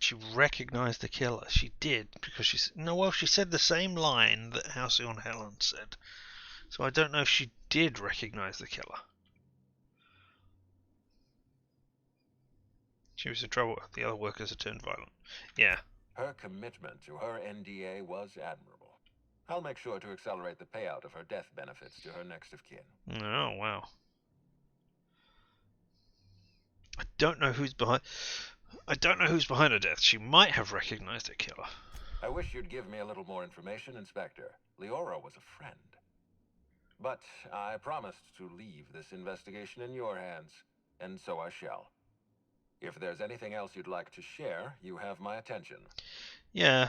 She recognized the killer. She did, because she said the same line that Halcyon Helen said. So I don't know if she did recognize the killer. She was in trouble. The other workers had turned violent. Yeah. Her commitment to her NDA was admirable. I'll make sure to accelerate the payout of her death benefits to her next of kin. Oh, wow. I don't know who's behind her death. She might have recognized a killer. I wish you'd give me a little more information, Inspector. Leora was a friend. But I promised to leave this investigation in your hands, and so I shall. If there's anything else you'd like to share, you have my attention. Yeah.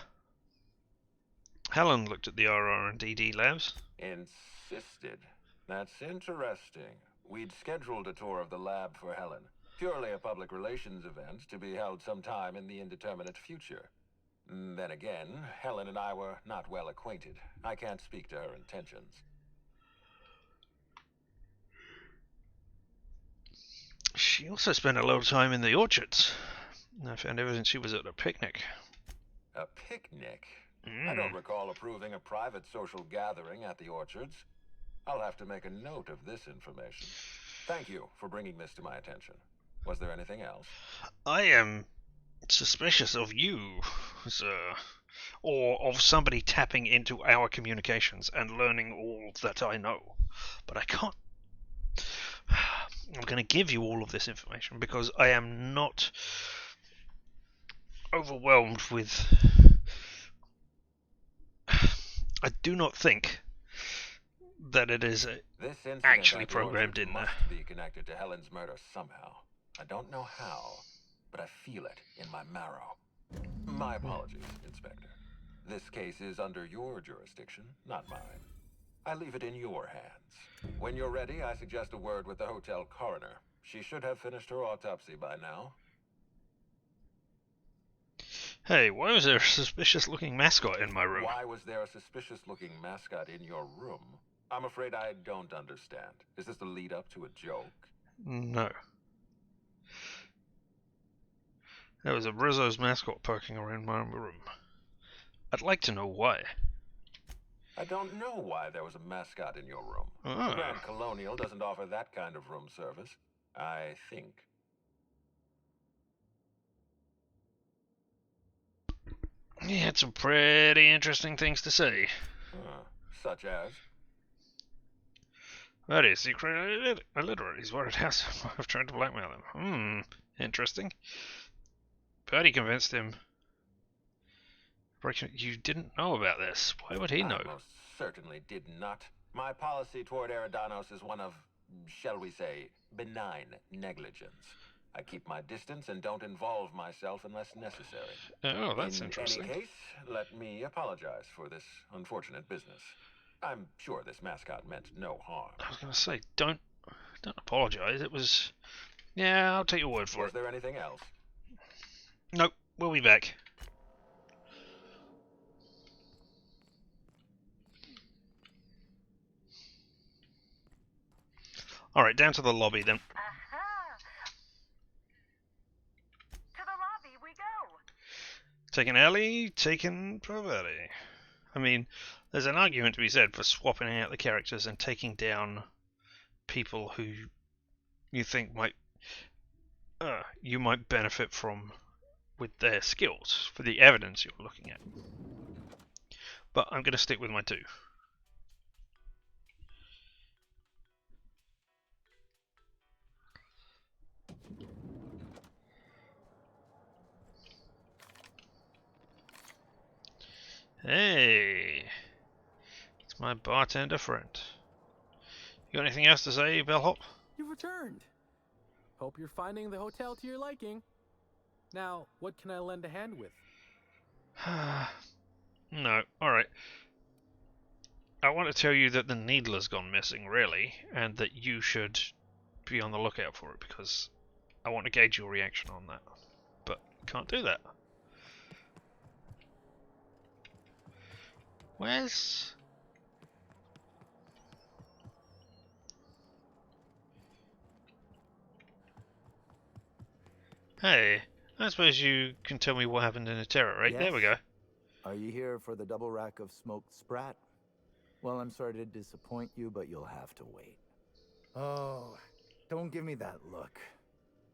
Helen looked at the RR&DD labs. Insisted. That's interesting. We'd scheduled a tour of the lab for Helen. Purely a public relations event to be held sometime in the indeterminate future. Then again, Helen and I were not well acquainted. I can't speak to her intentions. She also spent a lot of time in the orchards. I found evidence she was at a picnic. A picnic? I don't recall approving a private social gathering at the orchards. I'll have to make a note of this information. Thank you for bringing this to my attention. Was there anything else? I am suspicious of you, sir. Or of somebody tapping into our communications and learning all that I know. But I can't... I'm going to give you all of this information because I am not overwhelmed with... I do not think that it is actually programmed in there. Must be connected to Helen's murder somehow. I don't know how, but I feel it in my marrow. My apologies, Inspector. This case is under your jurisdiction, not mine. I leave it in your hands. When you're ready, I suggest a word with the hotel coroner. She should have finished her autopsy by now. Hey, why was there a suspicious-looking mascot in my room? Why was there a suspicious-looking mascot in your room? I'm afraid I don't understand. Is this the lead-up to a joke? No. There was a Rizzo's mascot poking around my room. I'd like to know why. I don't know why there was a mascot in your room. The Grand Colonial doesn't offer that kind of room service, I think. He had some pretty interesting things to say. Such as? That is secret illiterate. He's worried house. I've tried to blackmail him. Interesting. Bertie convinced him. You didn't know about this. Why would he know? I most certainly did not. My policy toward Eridanos is one of, shall we say, benign negligence. I keep my distance and don't involve myself unless necessary. Oh, that's interesting. In any case, let me apologize for this unfortunate business. I'm sure this mascot meant no harm. I was going to say, don't apologize. It was... Yeah, I'll take your word for it. Was there anything else? Nope, we'll be back. Alright, down to the lobby then. To the lobby we go. Taking Ellie, taking Proverti. I mean, there's an argument to be said for swapping out the characters and taking down people who you think might you might benefit from with their skills for the evidence you're looking at. But I'm going to stick with my two. Hey, it's my bartender friend. You got anything else to say, Bellhop? You've returned. Hope you're finding the hotel to your liking. Now, what can I lend a hand with? No, alright. I want to tell you that the Needler's gone missing, really, and that you should be on the lookout for it, because I want to gauge your reaction on that. But can't do that. Where's... Hey, I suppose you can tell me what happened in the Terror, right? Yes. There we go. Are you here for the double rack of smoked sprat? Well, I'm sorry to disappoint you, but you'll have to wait. Oh, don't give me that look.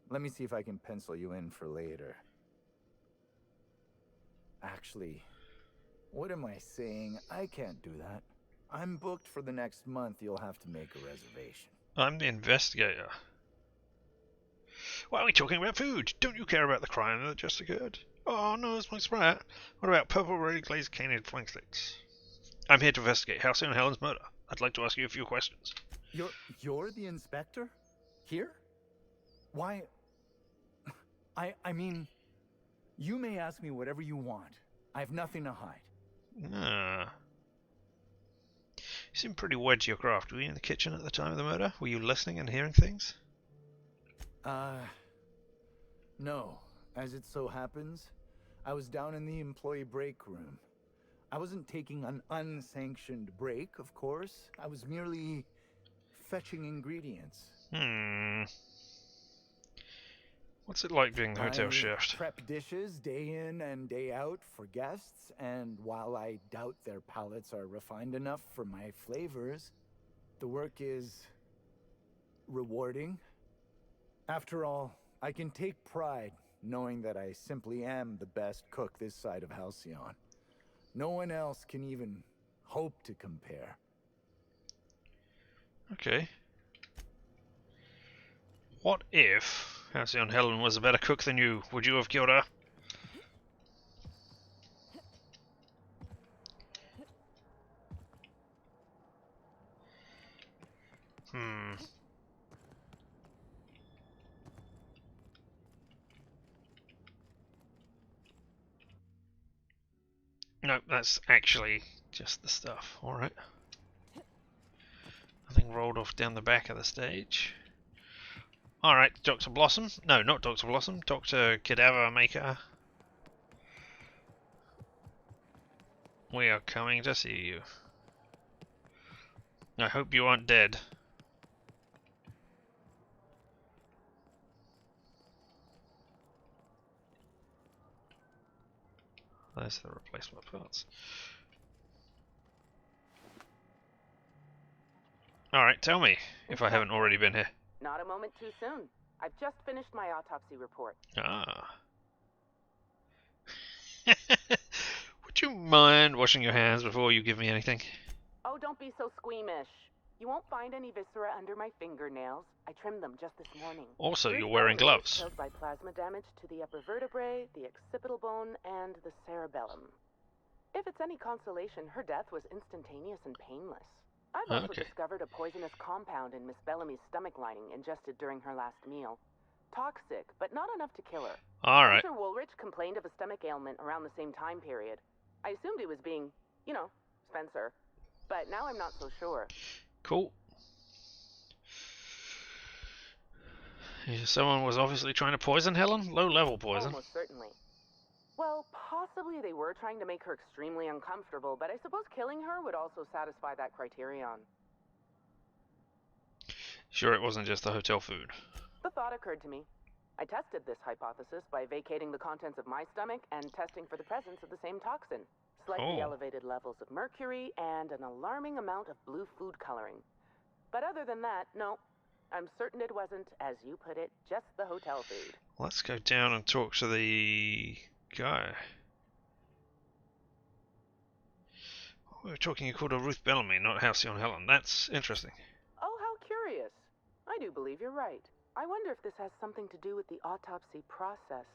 Let me see if I can pencil you in for later. Actually, what am I saying? I can't do that. I'm booked for the next month. You'll have to make a reservation. I'm the investigator. Why are we talking about food? Don't you care about the crime that just occurred? Oh no, it's my sprat. What about purple red glazed candied flank steaks? I'm here to investigate Halcyon and Helen's murder. I'd like to ask you a few questions. You're the inspector? Here? Why... I mean, you may ask me whatever you want. I have nothing to hide. Ah. You seem pretty wed to your craft. Were you in the kitchen at the time of the murder? Were you listening and hearing things? No. As it so happens, I was down in the employee break room. I wasn't taking an unsanctioned break, of course. I was merely fetching ingredients. What's it like doing the hotel I shift? prep dishes day in and day out for guests, and while I doubt their palates are refined enough for my flavors, the work is rewarding. After all, I can take pride knowing that I simply am the best cook this side of Halcyon. No one else can even hope to compare. Okay. What if Halcyon Helen was a better cook than you? Would you have killed her? No, that's actually just the stuff. Alright. Nothing rolled off down the back of the stage. Alright, Dr. Blossom. No, not Dr. Blossom. Dr. Cadaver Maker. We are coming to see you. I hope you aren't dead. There's the replacement parts. Alright, tell me, if I haven't already been here. Not a moment too soon. I've just finished my autopsy report. Ah. Would you mind washing your hands before you give me anything? Oh, don't be so squeamish. You won't find any viscera under my fingernails. I trimmed them just this morning. Also, Bruce you're wearing Fowler was gloves. killed by plasma damage to the upper vertebrae, the occipital bone, and the cerebellum. If it's any consolation, her death was instantaneous and painless. I've also discovered a poisonous compound in Miss Bellamy's stomach lining ingested during her last meal. Toxic, but not enough to kill her. Alright. Spencer Woolrich complained of a stomach ailment around the same time period. I assumed he was being, you know, Spencer. But now I'm not so sure. Cool. Yeah, someone was obviously trying to poison Helen? Low-level poison. Almost certainly. Well, possibly they were trying to make her extremely uncomfortable, but I suppose killing her would also satisfy that criterion. Sure it wasn't just the hotel food. The thought occurred to me. I tested this hypothesis by vacating the contents of my stomach and testing for the presence of the same toxin. Slightly elevated levels of mercury and an alarming amount of blue food coloring. But other than that, no. I'm certain it wasn't, as you put it, just the hotel food. Let's go down and talk to the guy. We were talking, you called her Ruth Bellamy, not Halcyon Helen. That's interesting. Oh, how curious. I do believe you're right. I wonder if this has something to do with the autopsy process.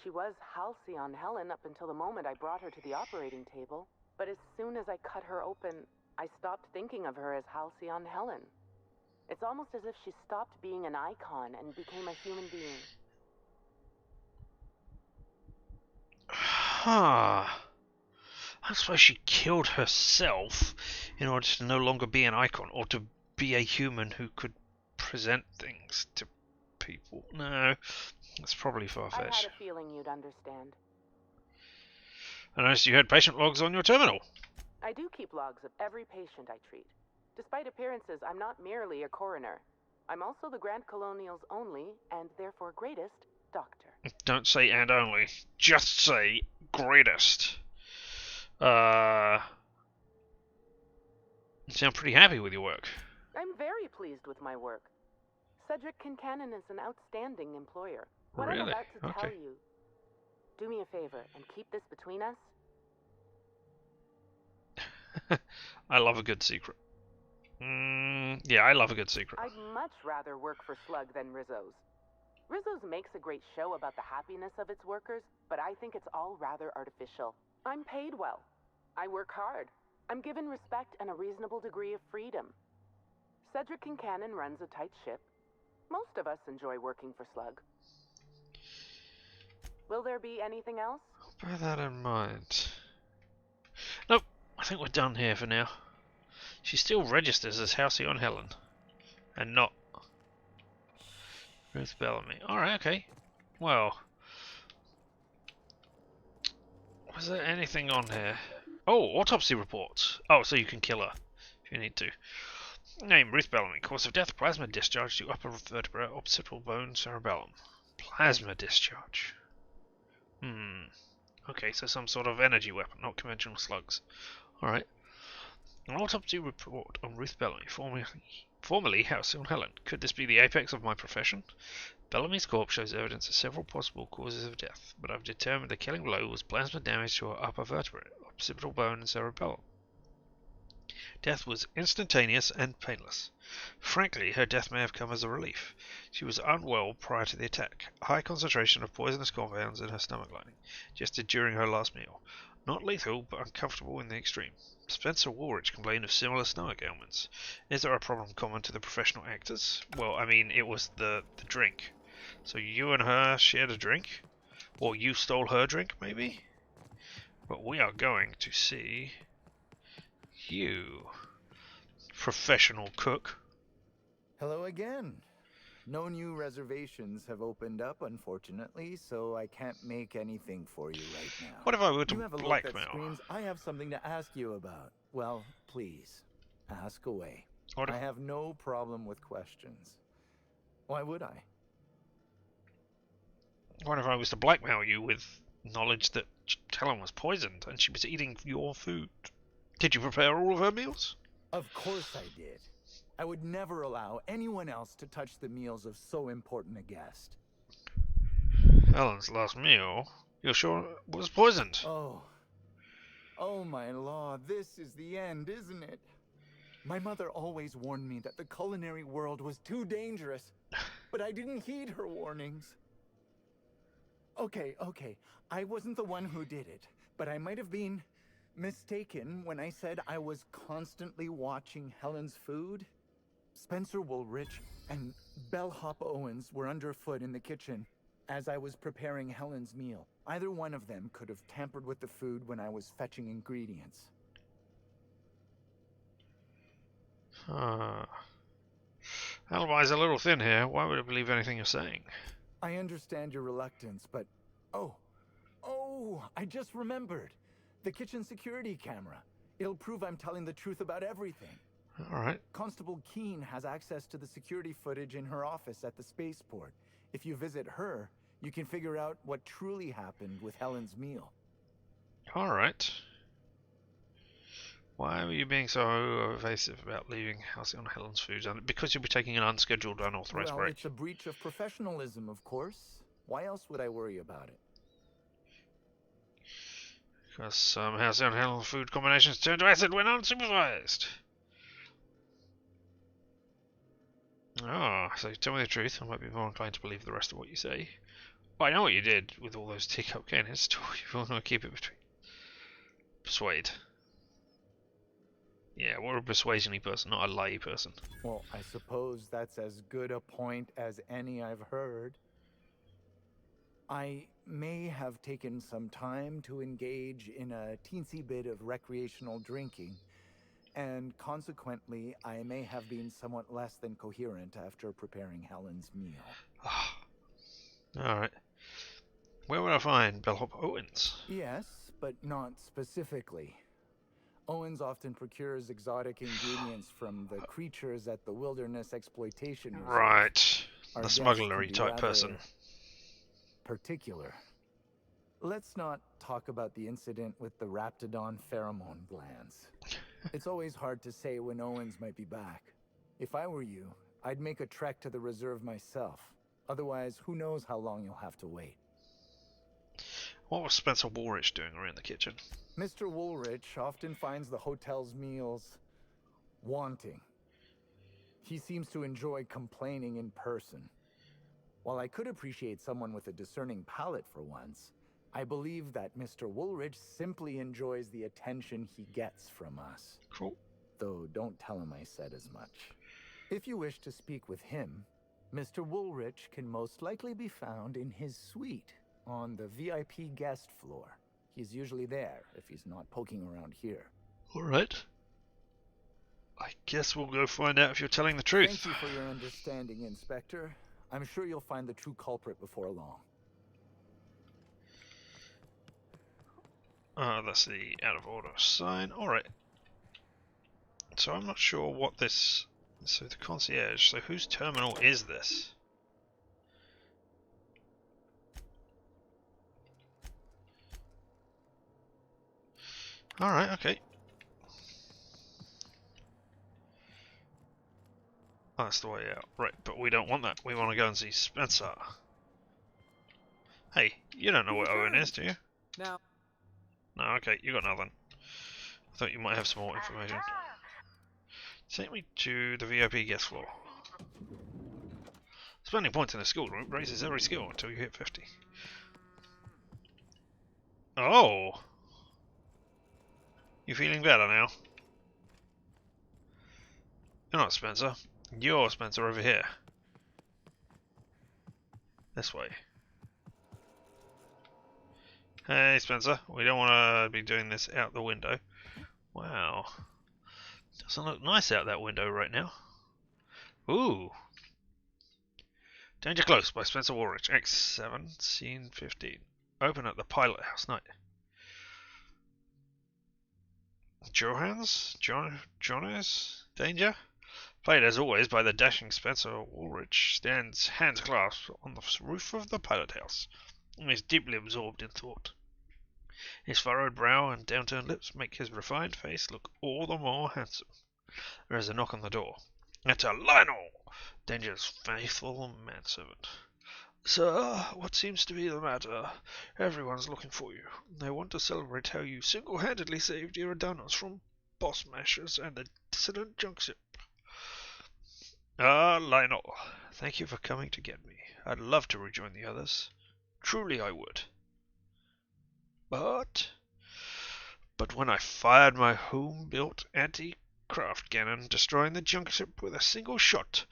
She was Halcyon Helen up until the moment I brought her to the operating table. But as soon as I cut her open, I stopped thinking of her as Halcyon Helen. It's almost as if she stopped being an icon and became a human being. That's why she killed herself in order to no longer be an icon, or to be a human who could present things to people. No, that's probably far-fetched. I had a feeling you'd understand. I noticed you had patient logs on your terminal. I do keep logs of every patient I treat. Despite appearances, I'm not merely a coroner. I'm also the Grand Colonial's only, and therefore greatest, doctor. Don't say and only. Just say greatest. You sound pretty happy with your work. I'm very pleased with my work. Cedric Kincannon is an outstanding employer. What Really? I'm about to tell Okay. you, do me a favor and keep this between us. I love a good secret. Yeah, I love a good secret. I'd much rather work for Slug than Rizzo's. Rizzo's makes a great show about the happiness of its workers, but I think it's all rather artificial. I'm paid well. I work hard. I'm given respect and a reasonable degree of freedom. Cedric Kincannon runs a tight ship. Most of us enjoy working for Slug. Will there be anything else? Bear that in mind. Nope, I think we're done here for now. She still registers as Halcyon Helen, and not Ruth Bellamy. Alright, okay. Well, was there anything on here? Oh, autopsy reports. Oh, so you can kill her if you need to. Name Ruth Bellamy. Cause of death: plasma discharge to upper vertebra, occipital bone, cerebellum. Plasma discharge. Okay, so some sort of energy weapon, not conventional slugs. Alright. An autopsy report on Ruth Bellamy, formerly Halcyon Helen. Could this be the apex of my profession? Bellamy's corpse shows evidence of several possible causes of death, but I've determined the killing blow was plasma damage to her upper vertebrae, occipital bone, and cerebellum. Death was instantaneous and painless. Frankly, her death may have come as a relief. She was unwell prior to the attack. High concentration of poisonous compounds in her stomach lining, ingested during her last meal. Not lethal, but uncomfortable in the extreme. Spencer Woolrich complained of similar stomach ailments. Is there a problem common to the professional actors? Well, I mean, it was the drink. So you and her shared a drink? Or you stole her drink, maybe? But we are going to see you, professional cook. Hello again. No new reservations have opened up, unfortunately, so I can't make anything for you right now. What if I were You have to a look that blackmail? screams, I have something to ask you about. Well, please, ask away. What if, I have no problem with questions. Why would I? what if I was to blackmail you with knowledge that Helen was poisoned and she was eating your food? Did you prepare all of her meals? Of course I did. I would never allow anyone else to touch the meals of so important a guest. Helen's last meal, you're sure was poisoned? Oh. Oh my law, this is the end, isn't it? My mother always warned me that the culinary world was too dangerous, but I didn't heed her warnings. Okay, I wasn't the one who did it, but I might have been mistaken when I said I was constantly watching Helen's food. Spencer Woolrich and Bellhop Owens were underfoot in the kitchen as I was preparing Helen's meal. Either one of them could have tampered with the food when I was fetching ingredients. Alibi's a little thin here. Why would I believe anything you're saying? I understand your reluctance, but... Oh, I just remembered. The kitchen security camera. It'll prove I'm telling the truth about everything. Alright. Constable Keene has access to the security footage in her office at the spaceport. If you visit her, you can figure out what truly happened with Helen's meal. Alright. Why were you being so evasive about leaving Halcyon Helen's food? Because you'll be taking an unscheduled, unauthorized break. It's a breach of professionalism, of course. Why else would I worry about it? Because some Halcyon Helen food combinations turn to acid when unsupervised. Ah, so tell me the truth. I might be more inclined to believe the rest of what you say. Well, I know what you did with all those teacup cannons. You want to keep it between. Persuade. Yeah, we're a persuasion-y person, not a lie person. Well, I suppose that's as good a point as any I've heard. I may have taken some time to engage in a teensy bit of recreational drinking, and consequently, I may have been somewhat less than coherent after preparing Helen's meal. Alright. Where would I find Bellhop Owens? Yes, but not specifically. Owens often procures exotic ingredients from the creatures at the Wilderness Exploitation Reserve. Right. Our The guest smugglery can be type rather person. Particular. Let's not talk about the incident with the Raptidon pheromone glands. It's always hard to say when Owens might be back. If I were you, I'd make a trek to the reserve myself. Otherwise, who knows how long you'll have to wait. What was Spencer Woolrich doing around the kitchen? Mr. Woolrich often finds the hotel's meals wanting. He seems to enjoy complaining in person. While I could appreciate someone with a discerning palate for once, I believe that Mr. Woolrich simply enjoys the attention he gets from us. Cool. Though don't tell him I said as much. If you wish to speak with him, Mr. Woolrich can most likely be found in his suite on the VIP guest floor. He's usually there if he's not poking around here. Alright. I guess we'll go find out if you're telling the truth. Thank you for your understanding, Inspector. I'm sure you'll find the true culprit before long. That's the out of order sign. Alright. So I'm not sure what this... So the concierge. So whose terminal is this? Alright, okay. That's the way out. Right, but we don't want that. We want to go and see Spencer. Hey, you don't know what Owen is, do you? Now. No, okay, you got nothing. I thought you might have some more information. Take me to the VIP guest floor. Spending points in a skill group raises every skill until you hit 50. Oh! You feeling better now? You're not Spencer. You're Spencer over here. This way. Hey Spencer, we don't want to be doing this out the window. Wow. Doesn't look nice out that window right now. Ooh. Danger Close by Spencer Woolrich. X7, Scene 15. Open at the Pilot House night. Johnny's Danger? Played as always by the dashing Spencer Woolrich, stands hands clasped on the roof of the pilot house and is deeply absorbed in thought. His furrowed brow and downturned lips make his refined face look all the more handsome. There is a knock on the door. Enter Lionel, Danger's faithful manservant. Sir, what seems to be the matter? Everyone's looking for you. They want to celebrate how you single-handedly saved Eridanos from boss mashers and a dissident junk ship. Lionel, thank you for coming to get me. I'd love to rejoin the others. Truly I would. But when I fired my home-built anti-craft cannon, destroying the junk ship with a single shot,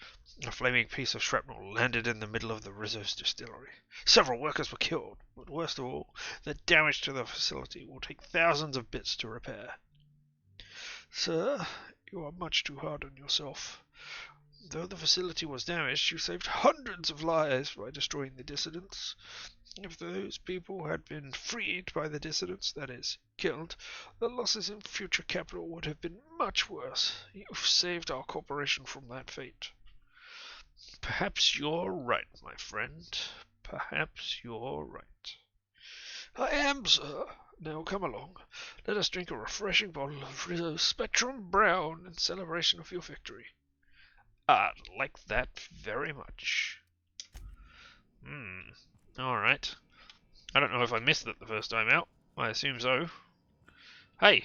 a flaming piece of shrapnel landed in the middle of the Rizzo's distillery. Several workers were killed, but worst of all, the damage to the facility will take thousands of bits to repair. Sir, you are much too hard on yourself. Though the facility was damaged, you saved hundreds of lives by destroying the dissidents. If those people had been freed by the dissidents, that is, killed, the losses in future capital would have been much worse. You've saved our corporation from that fate. Perhaps you're right, my friend. Perhaps you're right. I am, sir. Now come along. Let us drink a refreshing bottle of Rizzo's Spectrum Brown in celebration of your victory. I'd like that very much. Alright. I don't know if I missed it the first time out. I assume so. Hey!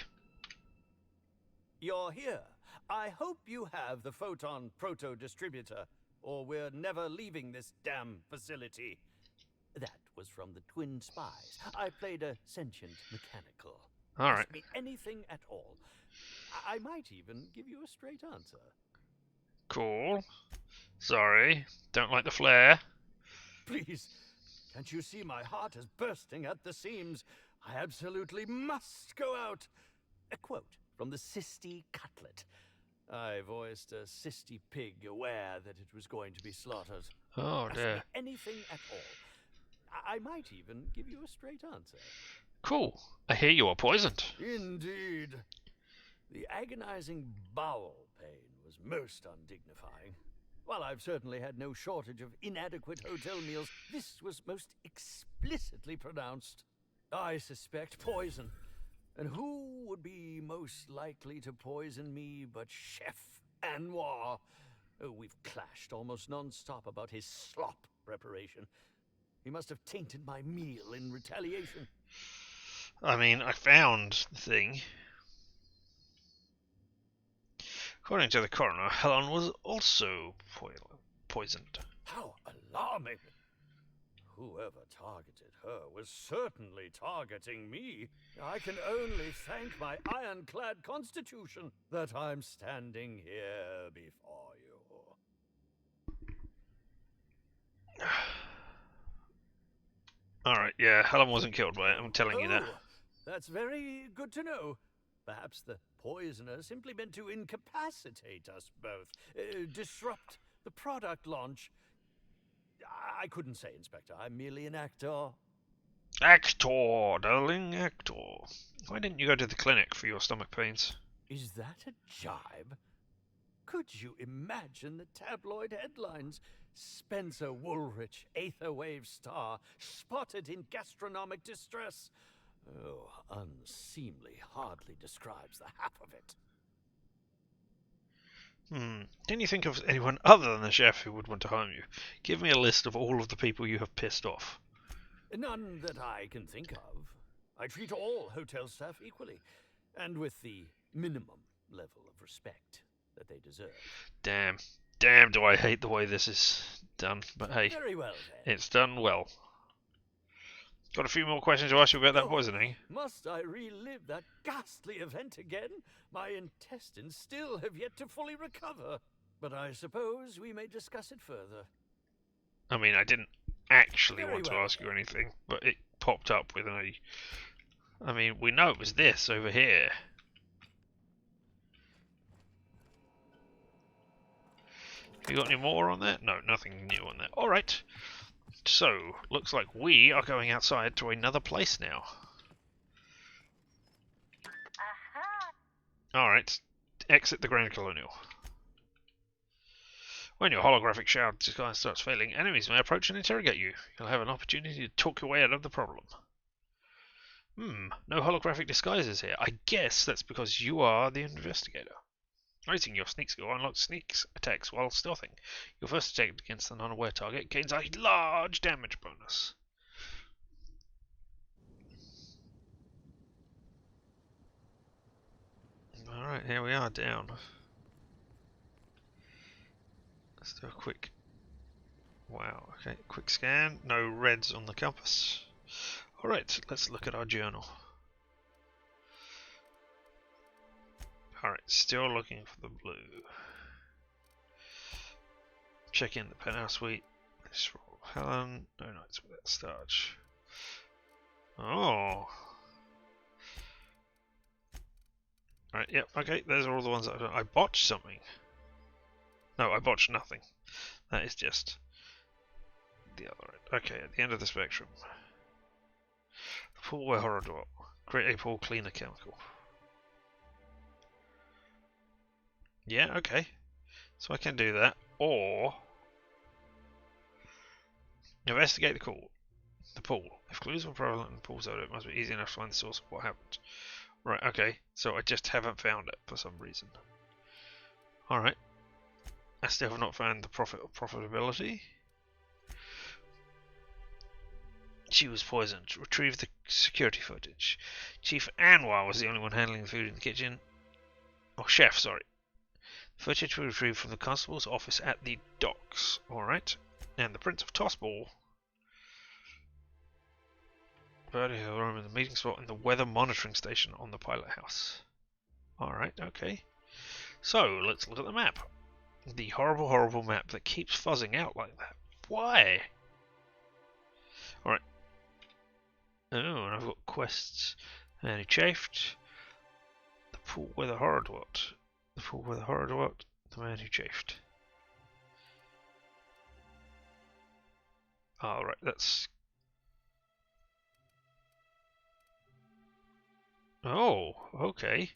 You're here. I hope you have the Photon Proto-Distributor, or we're never leaving this damn facility. That was from the Twin Spies. I played a sentient mechanical. Alright. Ask me anything at all. I might even give you a straight answer. Cool. Sorry. Don't like the flare. Please, can't you see my heart is bursting at the seams? I absolutely must go out. A quote from the Sisty Cutlet. I voiced a Sisty pig aware that it was going to be slaughtered. Oh dear. Ask me anything at all. I might even give you a straight answer. Cool. I hear you are poisoned. Indeed. The agonizing bowel pain was most undignifying. While I've certainly had no shortage of inadequate hotel meals, this was most explicitly pronounced. I suspect poison. And who would be most likely to poison me but Chef Anwar? Oh, we've clashed almost non-stop about his slop preparation. He must have tainted my meal in retaliation. I mean, I found the thing. According to the coroner, Helen was also poisoned. How alarming! Whoever targeted her was certainly targeting me. I can only thank my ironclad constitution that I'm standing here before you. Alright, yeah, Helen wasn't killed by it, I'm telling you that. Oh, that's very good to know. Perhaps the poisoner simply meant to incapacitate us both, disrupt the product launch. I couldn't say, Inspector. I'm merely an actor. Actor, darling, actor. Why didn't you go to the clinic for your stomach pains? Is that a jibe? Could you imagine the tabloid headlines? Spencer Woolrich, Aetherwave star, spotted in gastronomic distress. Oh, unseemly hardly describes the half of it. Can you think of anyone other than the chef who would want to harm you? Give me a list of all of the people you have pissed off. None that I can think of. I treat all hotel staff equally, and with the minimum level of respect that they deserve. Damn do I hate the way this is done, but hey, Very well, then. it's done well. Got a few more questions to ask you about that poisoning. Must I relive that ghastly event again? My intestines still have yet to fully recover. But I suppose we may discuss it further. I mean, I didn't actually Very want to well. ask you anything, but it popped up with a... I mean, we know it was this over here. You got any more on that? No, nothing new on that. Alright. So, looks like we are going outside to another place now. Alright, exit the Grand Colonial. When your holographic shroud disguise starts failing, enemies may approach and interrogate you. You'll have an opportunity to talk your way out of the problem. No holographic disguises here. I guess that's because you are the investigator. Raising your sneak skill unlocks sneaks attacks while stealthing. Your first attack against an unaware target gains a large damage bonus. Alright, here we are down. Let's do a quick... Wow, okay, quick scan. No reds on the compass. Alright, let's look at our journal. Alright, still looking for the blue. Check in the penthouse suite. This roll Helen. No nights without starch. Oh. Right, yep, okay, those are all the ones that I've done. I botched something. No, I botched nothing. That is just the other end. Okay, at the end of the spectrum. The pool where horror dwell. Create a pool cleaner chemical. Yeah, okay. So I can do that. Or investigate the pool. If clues were prevalent in the pool's odor, it must be easy enough to find the source of what happened. Right, okay. So I just haven't found it for some reason. Alright. I still have not found the profitability. She was poisoned. Retrieve the security footage. Chief Anwar was the only one handling the food in the kitchen. Oh, chef, sorry. Footage was retrieved from the constable's office at the docks. Alright. And the Prince of Tossball. Vertical room in the meeting spot in the weather monitoring station on the pilot house. Alright, okay. So, let's look at the map. The horrible, horrible map that keeps fuzzing out like that. Why? Alright. Oh, and I've got quests. And he chafed. The pool where the horror dwelt. The pool where the horror dwelt. The man who chafed. Alright, that's... Oh, okay.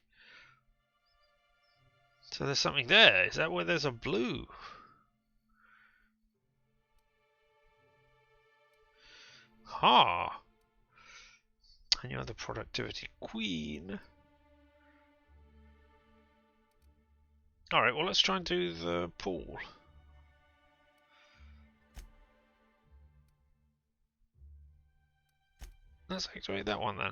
So there's something there. Is that where there's a blue? Ha! And you're the productivity queen. Alright, well let's try and do the pool. Let's activate that one then.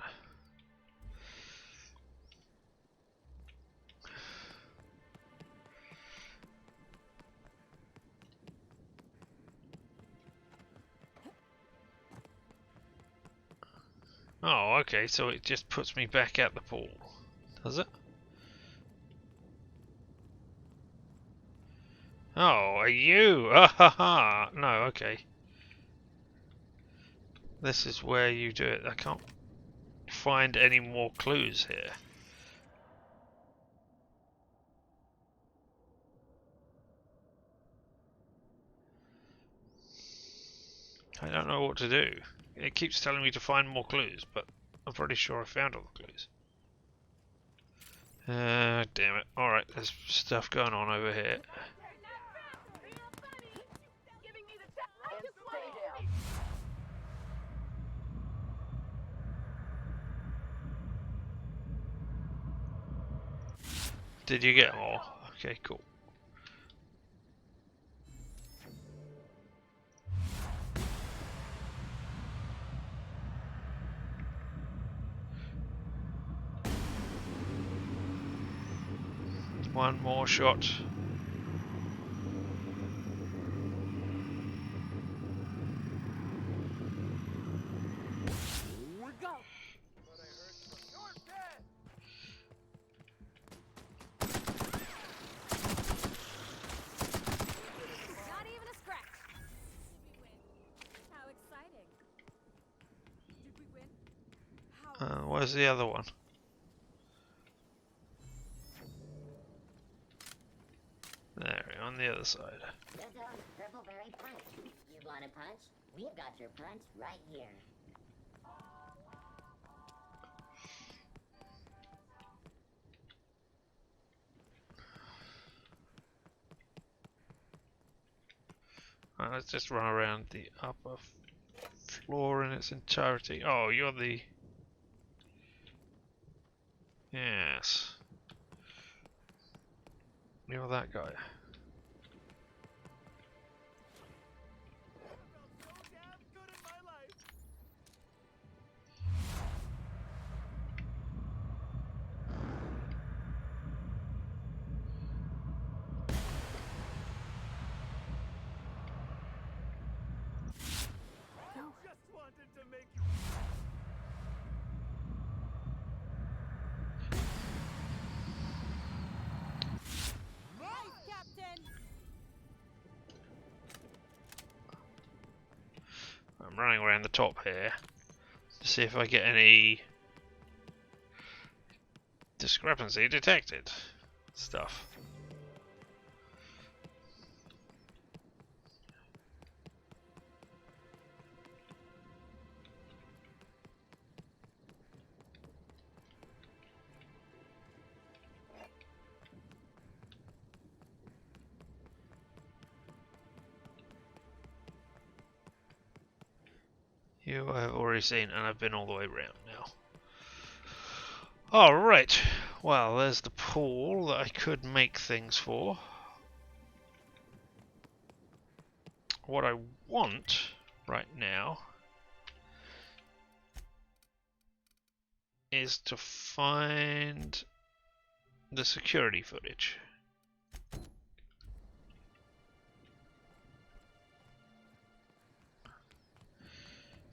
Oh, okay, so it just puts me back at the pool. Does it? Oh, are you? Ah ha ha! No, okay. This is where you do it. I can't find any more clues here. I don't know what to do. It keeps telling me to find more clues, but I'm pretty sure I found all the clues. Damn it. Alright, there's stuff going on over here. Did you get more? Okay, cool. One more shot. Where's the other one? There, on the other side. Purpleberry punch. You want a punch? We've got your punch right here. Right, let's just run around the upper floor in its entirety. Oh, you're the... Yes. You're that guy. I'm running around the top here to see if I get any discrepancy detected stuff. You I have already seen, and I've been all the way around now. Alright, well, there's the pool that I could make things for. What I want right now is to find the security footage.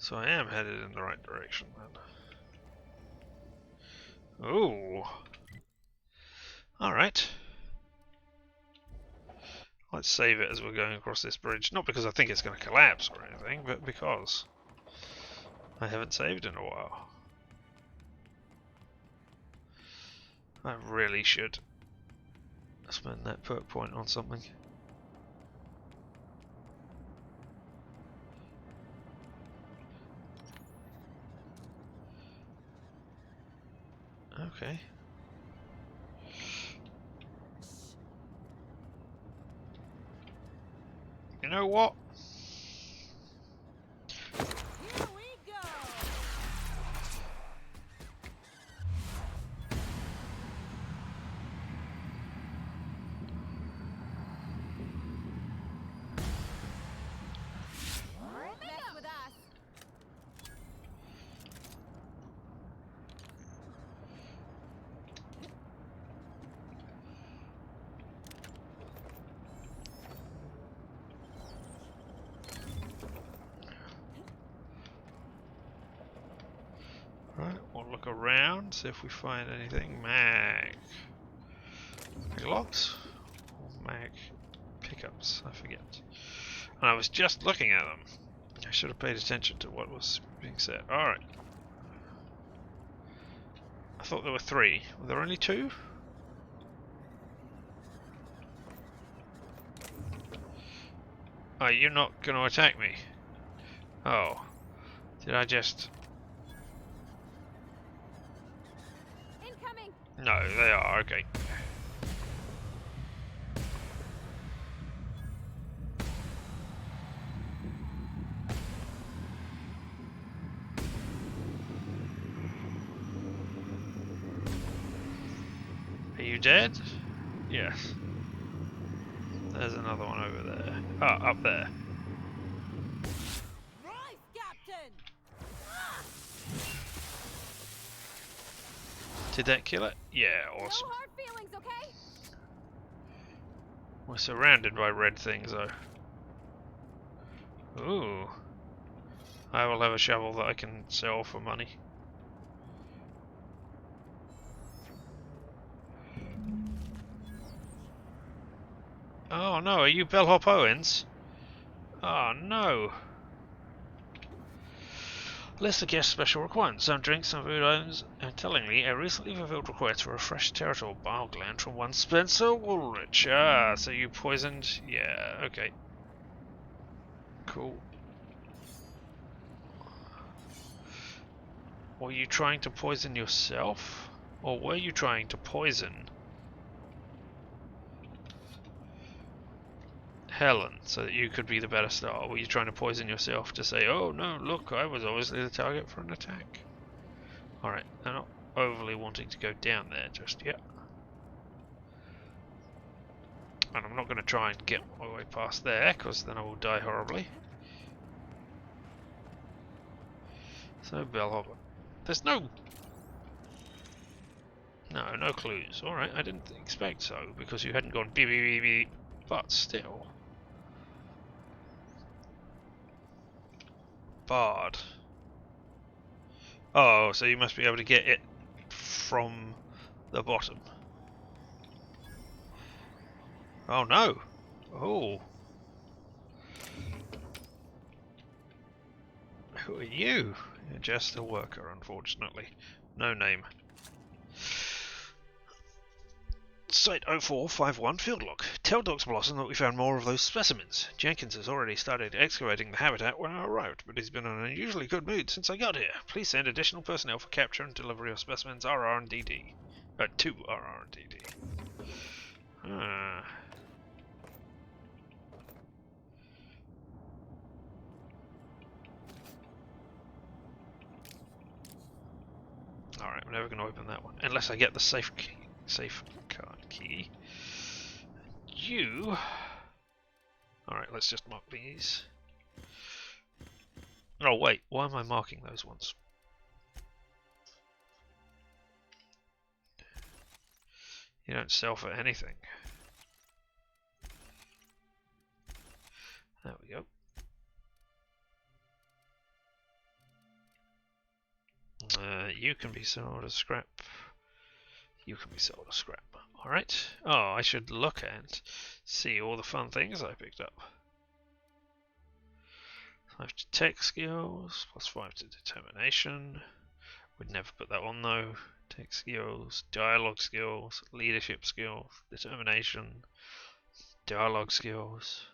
So I am headed in the right direction then. Ooh. Alright. Let's save it as we're going across this bridge. Not because I think it's going to collapse or anything, but because I haven't saved in a while. I really should spend that perk point on something. Okay. You know what? Here we go. Mess with us. Right, we'll look around, see if we find anything. Mag locks? Or mag pickups, I forget. And I was just looking at them. I should have paid attention to what was being said. Alright. I thought there were 3. Were there only 2? Are you not going to attack me? Oh. Did I just... Incoming. No, they are. Okay. Are you dead? Yes. There's another one over there. Ah, up there. Rise, Captain. Did that kill it? Yeah, awesome. No hard feelings, okay? We're surrounded by red things, though. Ooh. I will have a shovel that I can sell for money. Oh no, are you Bellhop Owens? Oh no. List of guest special requirements. Some drinks, some food items, and tellingly, a recently fulfilled request for a fresh territorial bile gland from one Spencer Woolrich. Ah, so you poisoned? Yeah, okay. Cool. Were you trying to poison yourself? Or were you trying to poison Helen so that you could be the better star? Were you trying to poison yourself to say, oh no, look, I was obviously the target for an attack? Alright, I'm not overly wanting to go down there just yet. And I'm not going to try and get my way past there, because then I will die horribly. So, Bellhop. There's no clues. Alright, I didn't expect so, because you hadn't gone beep beep beep beep, but still. Bard. Oh, so you must be able to get it from the bottom. Oh no! Oh. Who are you? You're just a worker, unfortunately. No name. Site 0451 field log. Tell Dr. Blossom that we found more of those specimens. Jenkins has already started excavating the habitat when I arrived, but he's been in an unusually good mood since I got here. Please send additional personnel for capture and delivery of specimens RR and DD. To RR and DD. Alright, I'm never going to open that one. Unless I get the safe card key. You... Alright, let's just mark these. Oh wait, why am I marking those ones? You don't sell for anything. There we go. You can be sold as scrap. You can be sold as scrap. Alright. Oh, I should look and see all the fun things I picked up. 5 to tech skills, plus 5 to determination. Would never put that on though. Tech skills, dialogue skills, leadership skills, determination, dialogue skills,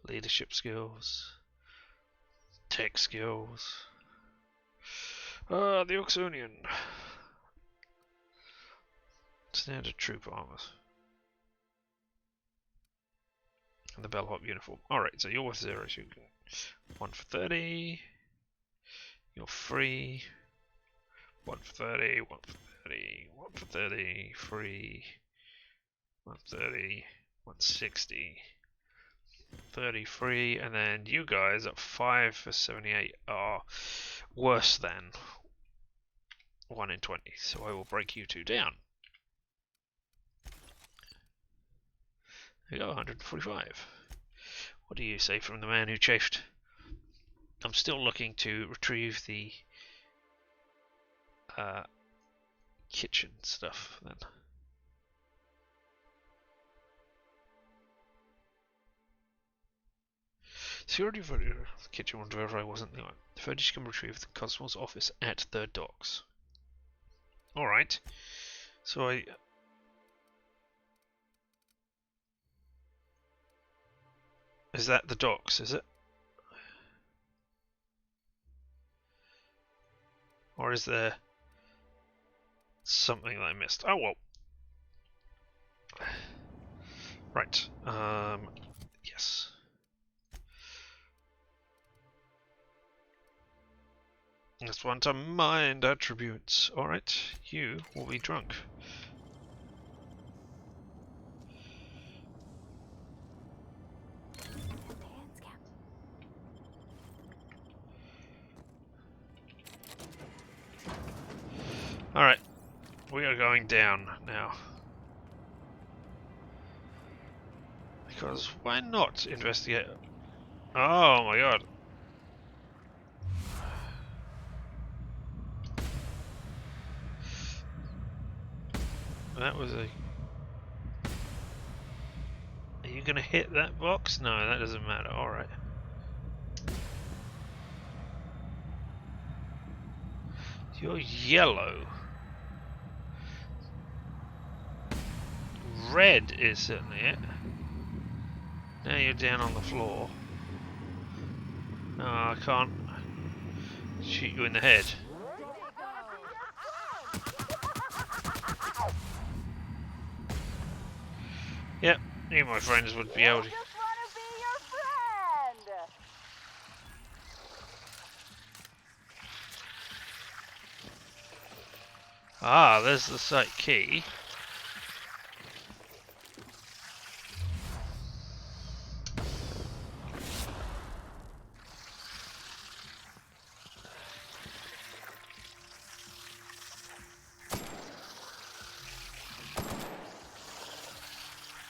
leadership skills, tech skills. The Oxonian. Standard troop armors. And the bellhop uniform. Alright, so you're worth 0, so you can 1 for 30. You're free. 1 for 30, 1 for 30, 1 for 30, free. 130, 160. 30 free, and then you guys at 5 for 78 are worse than 1 in 20, so I will break you 2 down. There you go, 145. What do you say from the man who chafed? I'm still looking to retrieve the kitchen stuff then. Security footage of the kitchen will verify I wasn't the one. The footage can retrieve the constable's office at the docks. Alright. So I... Is that the docks, is it? Or is there something that I missed? Oh well. Right. Yes. Let's want to mind attributes. Alright, you will be drunk. Alright, we are going down now. Because why not investigate? Oh my god. That was a... Are you gonna hit that box? No, that doesn't matter. Alright. You're yellow. Red is certainly it. Now you're down on the floor. No, I can't shoot you in the head. Yep, me and my friends would be able to. Ah, there's the site key.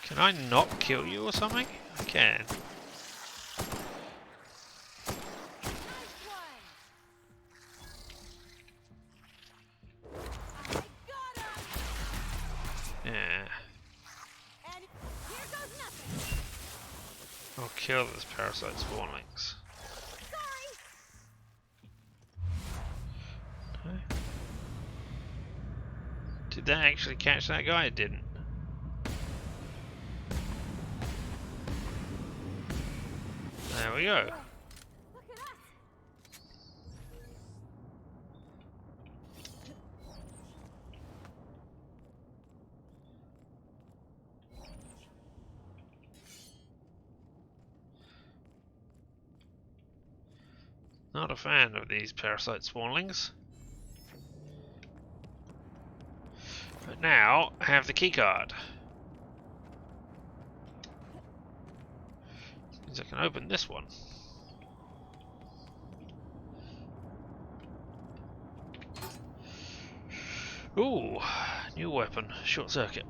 Can I not kill you or something? I can. Yeah. I'll kill this parasite spawnlings. Okay. Did that actually catch that guy? It didn't. There we go. Not a fan of these parasite spawnlings. But now I have the keycard. Means I can open this one. Ooh, new weapon, short circuit.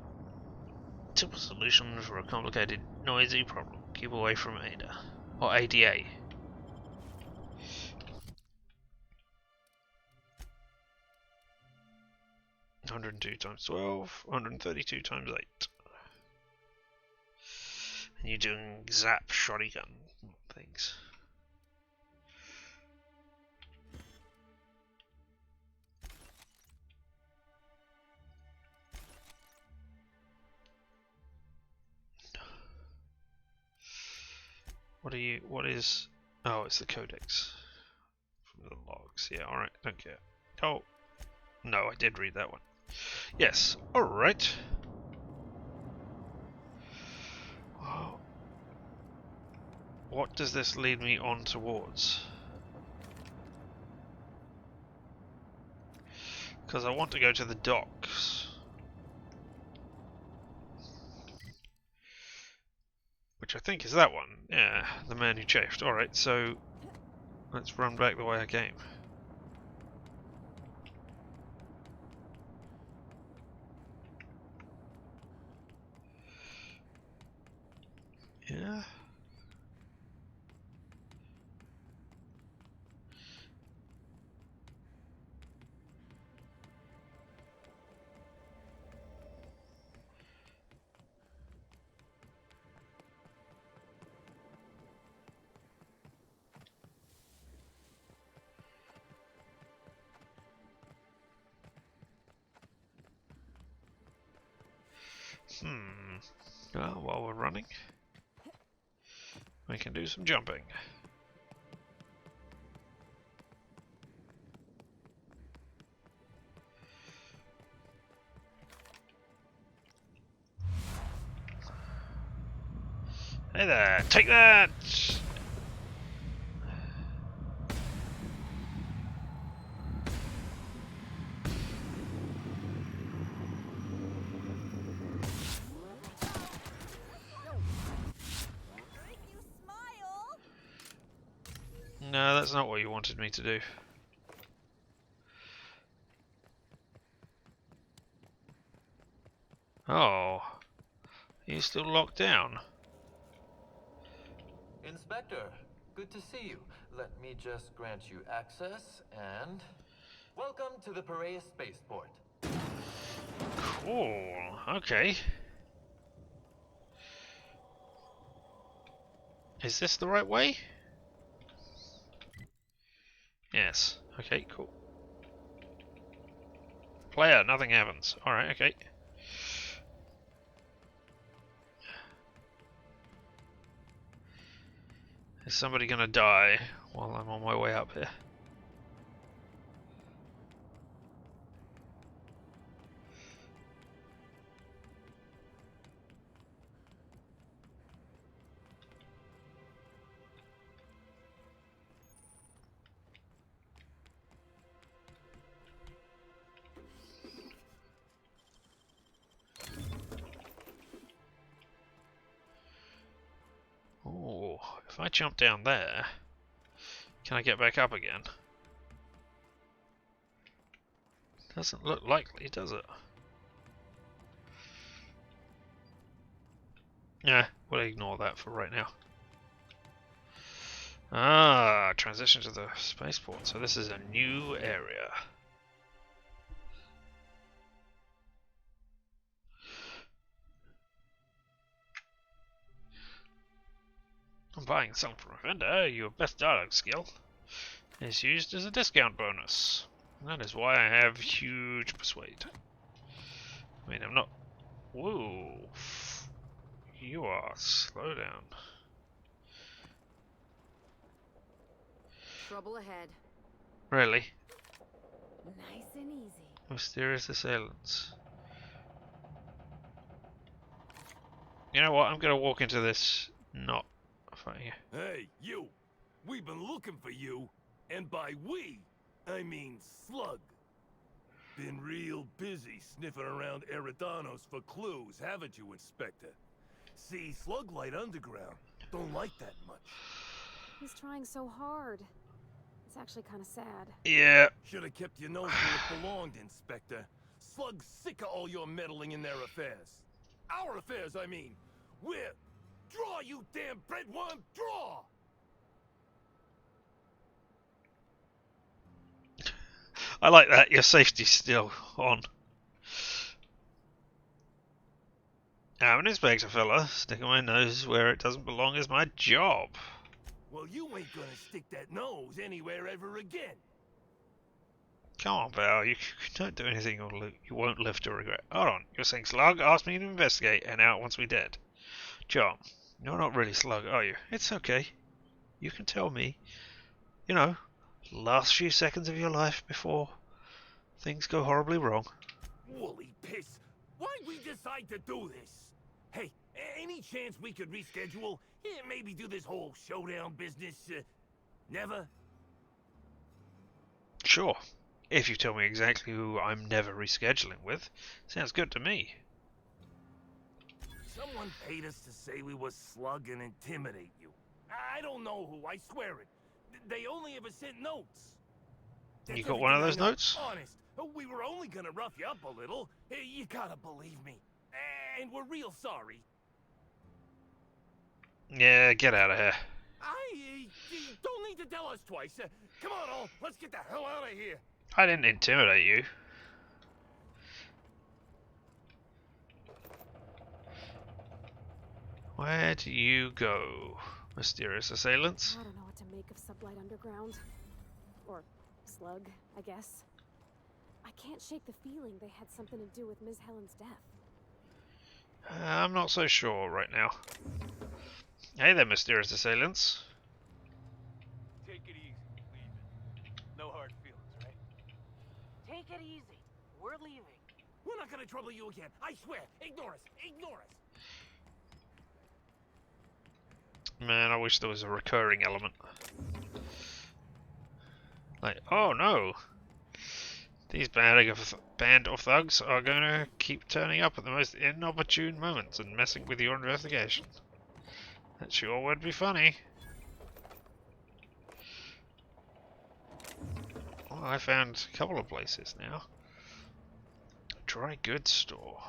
Simple solution for a complicated, noisy problem. Keep away from ADA. Or ADA. (102 times 12, 132 times 8. And you're doing zap shotgun things. What is, oh, it's the codex from the logs. Yeah, alright, don't care. Oh, no, I did read that one. Yes, alright. Wow. What does this lead me on towards? Because I want to go to the docks. Which I think is that one. Yeah, the man who chafed. Alright, so let's run back the way I came. Yeah. While we're running, we can do some jumping. Hey there, take that! No, that's not what you wanted me to do. Oh, he's still locked down. Inspector, good to see you. Let me just grant you access and... Welcome to the Piraeus spaceport. Cool, okay. Is this the right way? Yes. Okay, cool. Player, nothing happens. Alright, okay. Is somebody gonna die while I'm on my way up here? Oh, if I jump down there, can I get back up again? Doesn't look likely, does it? Yeah, we'll ignore that for right now. Ah, transition to the spaceport. So this is a new area. I'm buying something from a vendor. Your best dialogue skill is used as a discount bonus. That is why I have huge persuade. I mean, I'm not... Whoa. You are... Slow down. Trouble ahead. Really? Nice and easy. Mysterious assailants. You know what? I'm gonna walk into this not fighting you. Hey, you! We've been looking for you, and by we, I mean Slug. Been real busy sniffing around Eridanos for clues, haven't you, Inspector? See, Slug Light Underground don't like that much. He's trying so hard. It's actually kind of sad. Yeah. Should have kept your nose where it belonged, Inspector. Slug's sick of all your meddling in their affairs. Our affairs, I mean. We're... Draw, you damn breadworm, draw! I like that. Your safety's still on. I'm an inspector, fella. Sticking my nose where it doesn't belong is my job. Well, you ain't gonna stick that nose anywhere ever again. Come on, pal. You don't do anything you won't live to regret. Hold on. You're saying Slug asked me to investigate and now it wants me dead. John, you're not really Slug, are you? It's okay. You can tell me. You know, last few seconds of your life before things go horribly wrong. Woolly piss. Why'd we decide to do this? Hey, any chance we could reschedule? Maybe do this whole showdown business? Never? Sure. If you tell me exactly who I'm never rescheduling with. Sounds good to me. Someone paid us to say we was Slug and intimidate you. I don't know who, I swear it. They only ever sent notes. You got one of those notes? Honest, we were only gonna rough you up a little. You gotta believe me. And we're real sorry. Yeah, get out of here. You don't need to tell us twice. Come on, all. Let's get the hell out of here. I didn't intimidate you. Where do you go, mysterious assailants? I don't know what to make of Sublight Underground. Or Slug, I guess. I can't shake the feeling they had something to do with Ms. Helen's death. I'm not so sure right now. Hey there, mysterious assailants. Take it easy. Leaving. No hard feelings, right? Take it easy. We're leaving. We're not gonna trouble you again. I swear. Ignore us. Ignore us. Man, I wish there was a recurring element. Like, oh no! These band of thugs are going to keep turning up at the most inopportune moments and messing with your investigation. That sure would be funny. Well, I found a couple of places now. Dry goods store.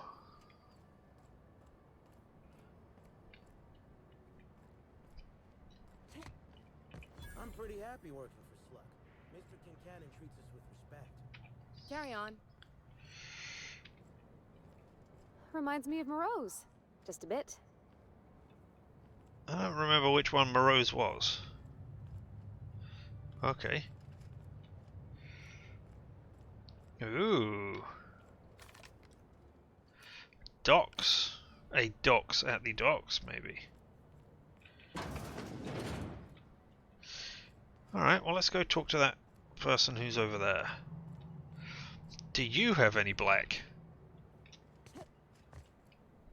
I'm pretty happy working for Slug. Mr. Kincannon treats us with respect. Carry on. Reminds me of Moreau's. Just a bit. I don't remember which one Moreau's was. Okay. Ooh. Docks. A docks at the docks, maybe. Alright, well let's go talk to that person who's over there. Do you have any black?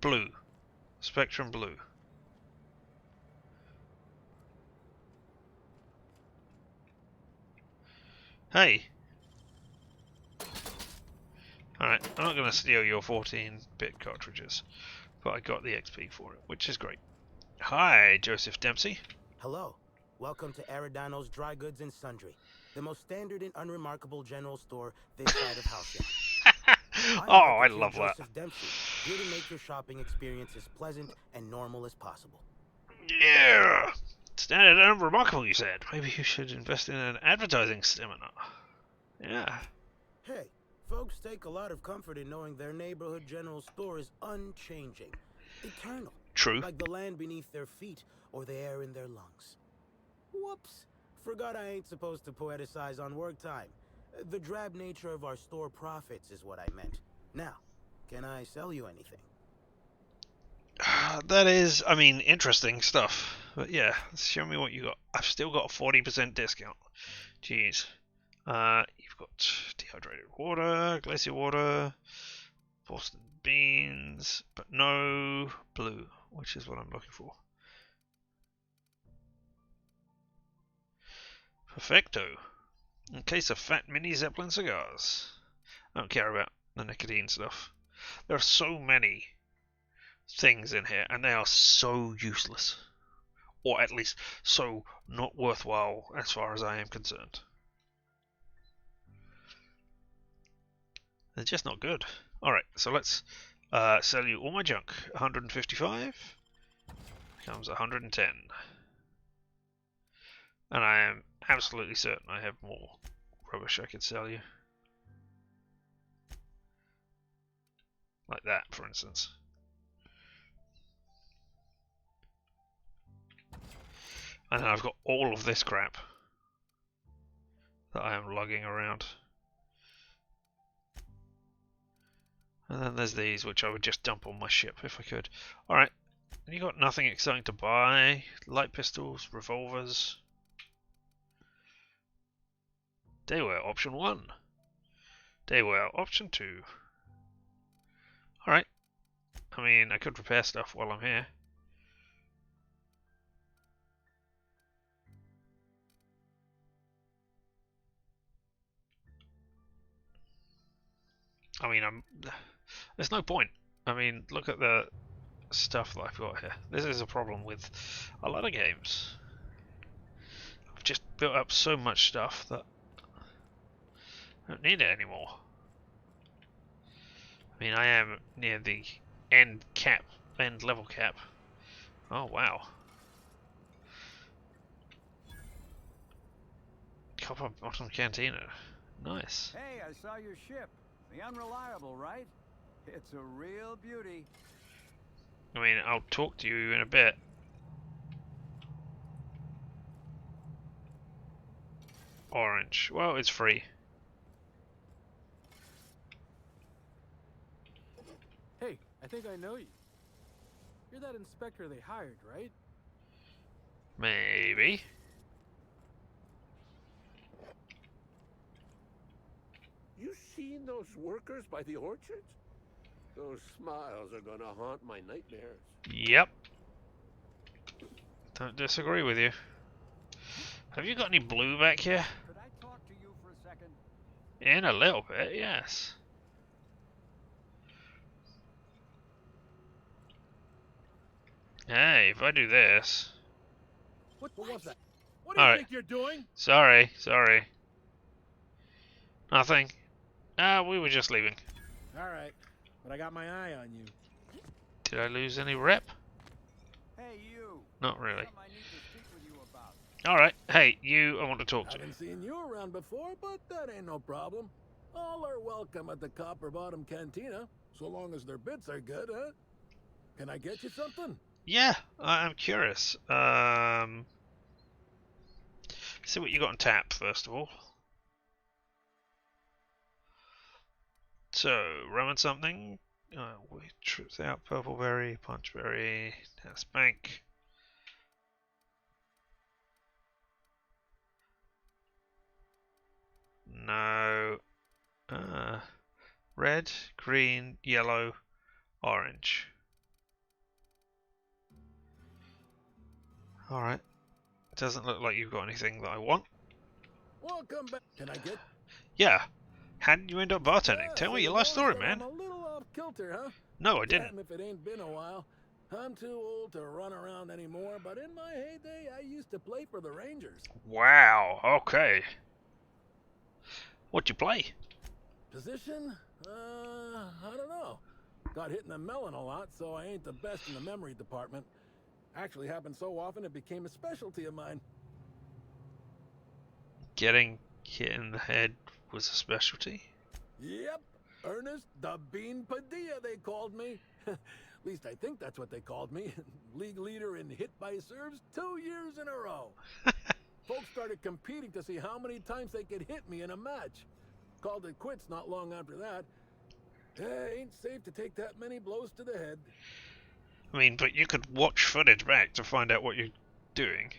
Blue. Spectrum blue. Hey! Alright, I'm not going to steal your 14-bit cartridges, but I got the XP for it, which is great. Hi, Joseph Dempsey. Hello. Welcome to Eridanos Dry Goods and Sundry, the most standard and unremarkable general store this side of Halcyon. Oh, I love that. Joseph Dempsey, here to make your shopping experience as pleasant and normal as possible. Yeah! Standard and unremarkable, you said. Maybe you should invest in an advertising seminar. Yeah. Hey, folks take a lot of comfort in knowing their neighborhood general store is unchanging, eternal. True. Like the land beneath their feet or the air in their lungs. Whoops. Forgot I ain't supposed to poeticize on work time. The drab nature of our store profits is what I meant. Now, can I sell you anything? That is, I mean, interesting stuff. But yeah, show me what you got. I've still got a 40% discount. Jeez. You've got dehydrated water, glacier water, Boston beans, but no blue, which is what I'm looking for. Perfecto. In case of fat mini Zeppelin cigars. I don't care about the nicotine stuff. There are so many things in here, and they are so useless. Or at least so not worthwhile as far as I am concerned. They're just not good. Alright, so let's sell you all my junk. 155 becomes 110. And I am absolutely certain I have more rubbish I could sell you. Like that, for instance. And then I've got all of this crap that I am lugging around. And then there's these, which I would just dump on my ship if I could. Alright, you got nothing exciting to buy. Light pistols, revolvers. Dayware option 1. Dayware option 2. Alright. I mean, I could repair stuff while I'm here. I mean, there's no point. I mean, look at the stuff that I've got here. This is a problem with a lot of games. I've just built up so much stuff that I don't need it anymore. I mean, I am near the end level cap. Oh, wow. Copper bottom cantina. Nice. Hey, I saw your ship. The Unreliable, right? It's a real beauty. I mean, I'll talk to you in a bit. Orange. Well, it's free. Hey, I think I know you. You're that inspector they hired, right? Maybe. You seen those workers by the orchards? Those smiles are gonna haunt my nightmares. Yep. Don't disagree with you. Have you got any blue back here? Could I talk to you for a second? In a little bit, yes. Hey, if I do this... What was that? What do you Alright. think you're doing? Sorry. Nothing. We were just leaving. Alright, but I got my eye on you. Did I lose any rep? Hey, you. Not really. Something I need to speak with you about. Alright, hey, you I want to talk to. Haven't seen you around before, but that ain't no problem. All are welcome at the Copper Bottom Cantina, so long as their bits are good, huh? Can I get you something? Yeah, I'm curious. See what you got on tap, first of all. So, rum and something. We trips out purple berry, punch berry, that's bank. No. Red, green, yellow, orange. Alright. Doesn't look like you've got anything that I want. Welcome back. Can I get? Yeah. How did you end up bartending? Tell me your life story, man. I'm a little off kilter, huh? No, I didn't. Damn if it ain't been a while. I'm too old to run around anymore, but in my heyday, I used to play for the Rangers. Wow, okay. What'd you play? Position? I don't know. Got hit in the melon a lot, so I ain't the best in the memory department. Actually happened so often it became a specialty of mine. Getting hit in the head was a specialty? Yep. Ernest the Bean Padilla, they called me. At least I think that's what they called me. League leader in hit by serves 2 years in a row. Folks started competing to see how many times they could hit me in a match. Called it quits not long after that. Ain't safe to take that many blows to the head. I mean, but you could watch footage back to find out what you're doing.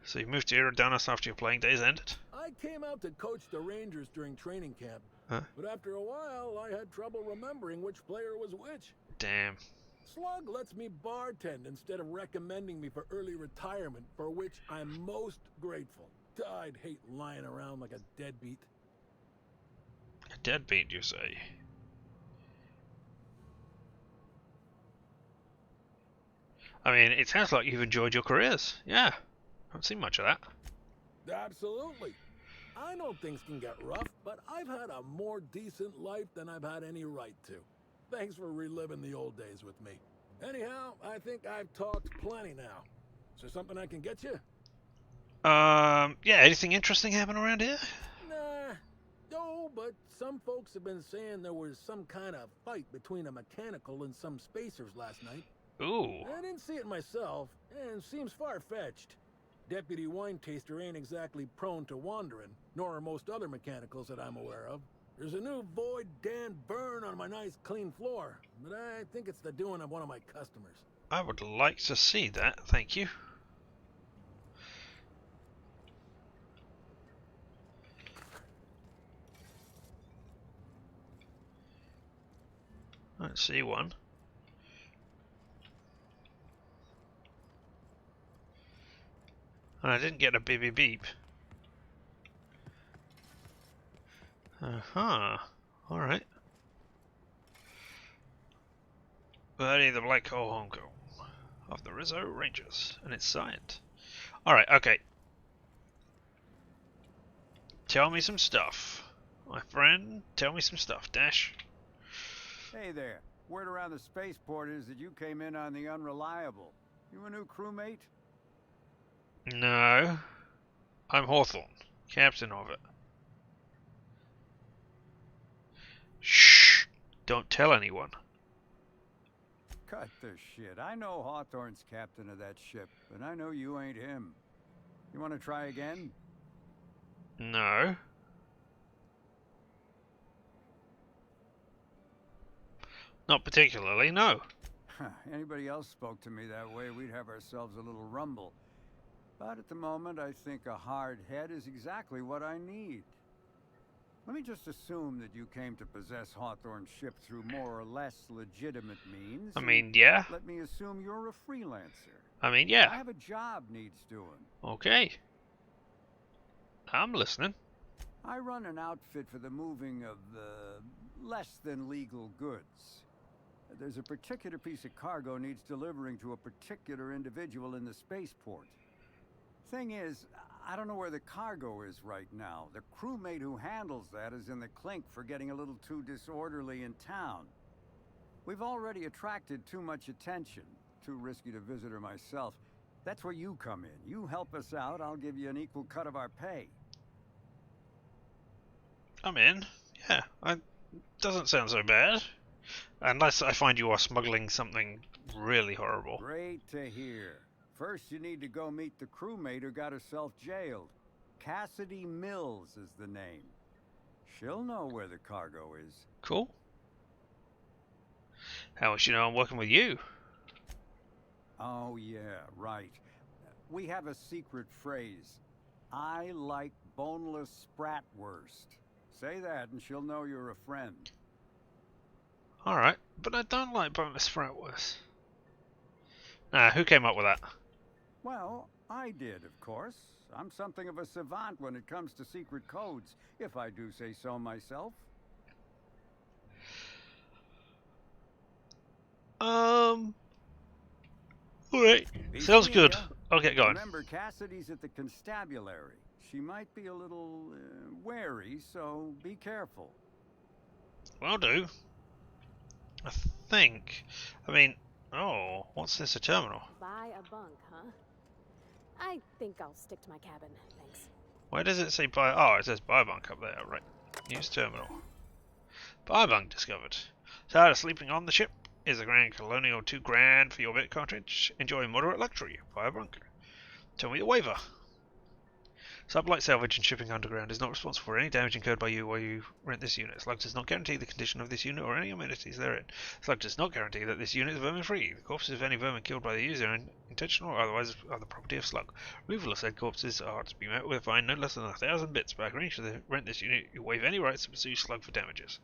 So you moved to Eridanos after your playing days ended? I came out to coach the Rangers during training camp. Huh? But after a while, I had trouble remembering which player was which. Damn. Slug lets me bartend instead of recommending me for early retirement, for which I'm most grateful. I'd hate lying around like a deadbeat. A deadbeat, you say? I mean, it sounds like you've enjoyed your careers. Yeah. Haven't seen much of that. Absolutely. I know things can get rough, but I've had a more decent life than I've had any right to. Thanks for reliving the old days with me. Anyhow, I think I've talked plenty now. Is there something I can get you? Yeah, anything interesting happen around here? Nah. No, but some folks have been saying there was some kind of fight between a mechanical and some spacers last night. Ooh. I didn't see it myself, and seems far-fetched. Deputy Wine Taster ain't exactly prone to wandering, nor are most other mechanicals that I'm aware of. There's a new Void Dan burn on my nice clean floor, but I think it's the doing of one of my customers. I would like to see that, thank you. I don't see one. And I didn't get a beep beep. Alright. Bertie the Black Hole Hong Kong of the Rizzo Rangers, and it's signed. Alright, okay. Tell me some stuff. My friend, tell me some stuff, Dash. Hey there. Word around the spaceport is that you came in on the Unreliable. You a new crewmate? No. I'm Hawthorne, captain of it. Shh! Don't tell anyone. Cut the shit. I know Hawthorne's captain of that ship, but I know you ain't him. You want to try again? No. Not particularly, no. Anybody else spoke to me that way, we'd have ourselves a little rumble. But at the moment, I think a hard head is exactly what I need. Let me just assume that you came to possess Hawthorne's ship through more or less legitimate means. I mean, yeah. Let me assume you're a freelancer. I mean, yeah. I have a job needs doing. Okay. I'm listening. I run an outfit for the moving of less than legal goods. There's a particular piece of cargo needs delivering to a particular individual in the spaceport. Thing is, I don't know where the cargo is right now. The crewmate who handles that is in the clink for getting a little too disorderly in town. We've already attracted too much attention. Too risky to visit her myself. That's where you come in. You help us out, I'll give you an equal cut of our pay. I'm in. Yeah, doesn't sound so bad. Unless I find you are smuggling something really horrible. Great to hear. First, you need to go meet the crewmate who got herself jailed. Cassidy Mills is the name. She'll know where the cargo is. Cool. How much you know I'm working with you? Oh, yeah, right. We have a secret phrase. I like boneless spratwurst. Say that and she'll know you're a friend. Alright, but I don't like boneless spratwurst. Nah, who came up with that? Well, I did, of course. I'm something of a savant when it comes to secret codes, if I do say so myself. Alright, sounds good. I'll get going. Remember, Cassidy's at the constabulary. She might be a little wary, so be careful. Will do. I think. I mean, oh, what's this, a terminal? Buy a bunk, huh? I think I'll stick to my cabin, thanks. Where does it say buy? Oh, it says buy bunk up there, right. Use terminal. Buy bunk discovered. Tired of sleeping on the ship? Is the Grand Colonial too grand for your bit cartridge? Enjoy moderate luxury. Buy a bunk. Tell me the waiver. Sublight Salvage and Shipping Underground is not responsible for any damage incurred by you while you rent this unit. Slug does not guarantee the condition of this unit or any amenities therein. Slug does not guarantee that this unit is vermin-free. The corpses of any vermin killed by the user are intentional or otherwise are the property of Slug. Removal of said corpses are to be met with a fine no less than 1,000 bits. By agreeing to rent this unit, you waive any rights to pursue Slug for damages.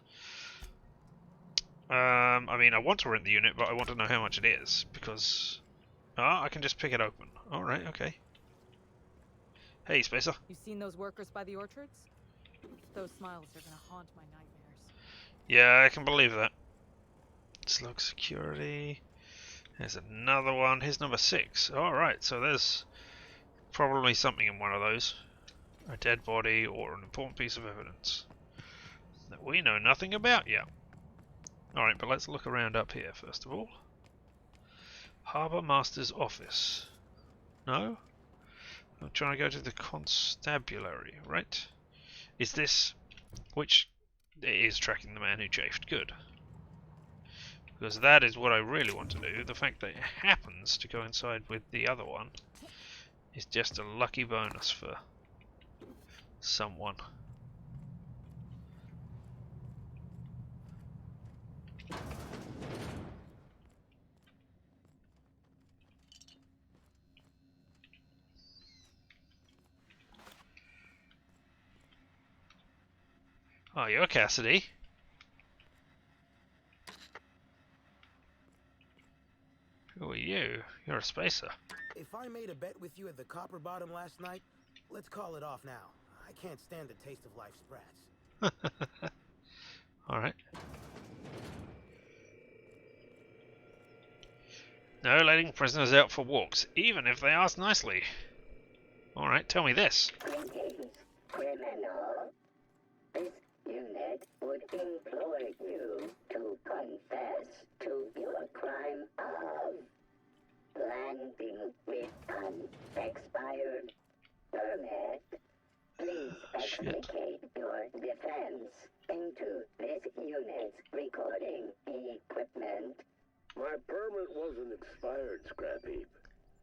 I mean, I want to rent the unit, but I want to know how much it is, because... I can just pick it open. Alright, okay. Hey, Spacer. You seen those workers by the orchards? Those smiles are gonna haunt my nightmares. Yeah, I can believe that. Slug security. There's another one. Here's number 6. Alright, so there's probably something in one of those. A dead body or an important piece of evidence that we know nothing about yet. Alright, but let's look around up here first of all. Harbour Master's office. No? I'm trying to go to the constabulary, right? Is this... which... it is tracking the man who chafed. Good. Because that is what I really want to do. The fact that it happens to coincide with the other one is just a lucky bonus for someone. Oh, you're Cassidy. Who are you? You're a spacer. If I made a bet with you at the Copper Bottom last night, let's call it off now. I can't stand the taste of life sprats. Alright. No letting prisoners out for walks, even if they ask nicely. Alright, tell me this. Greetings, criminal. This unit would implore you to confess to your crime of landing with an expired permit. Please explicate your defense into this unit's recording equipment. My permit wasn't expired, Scrap Heap.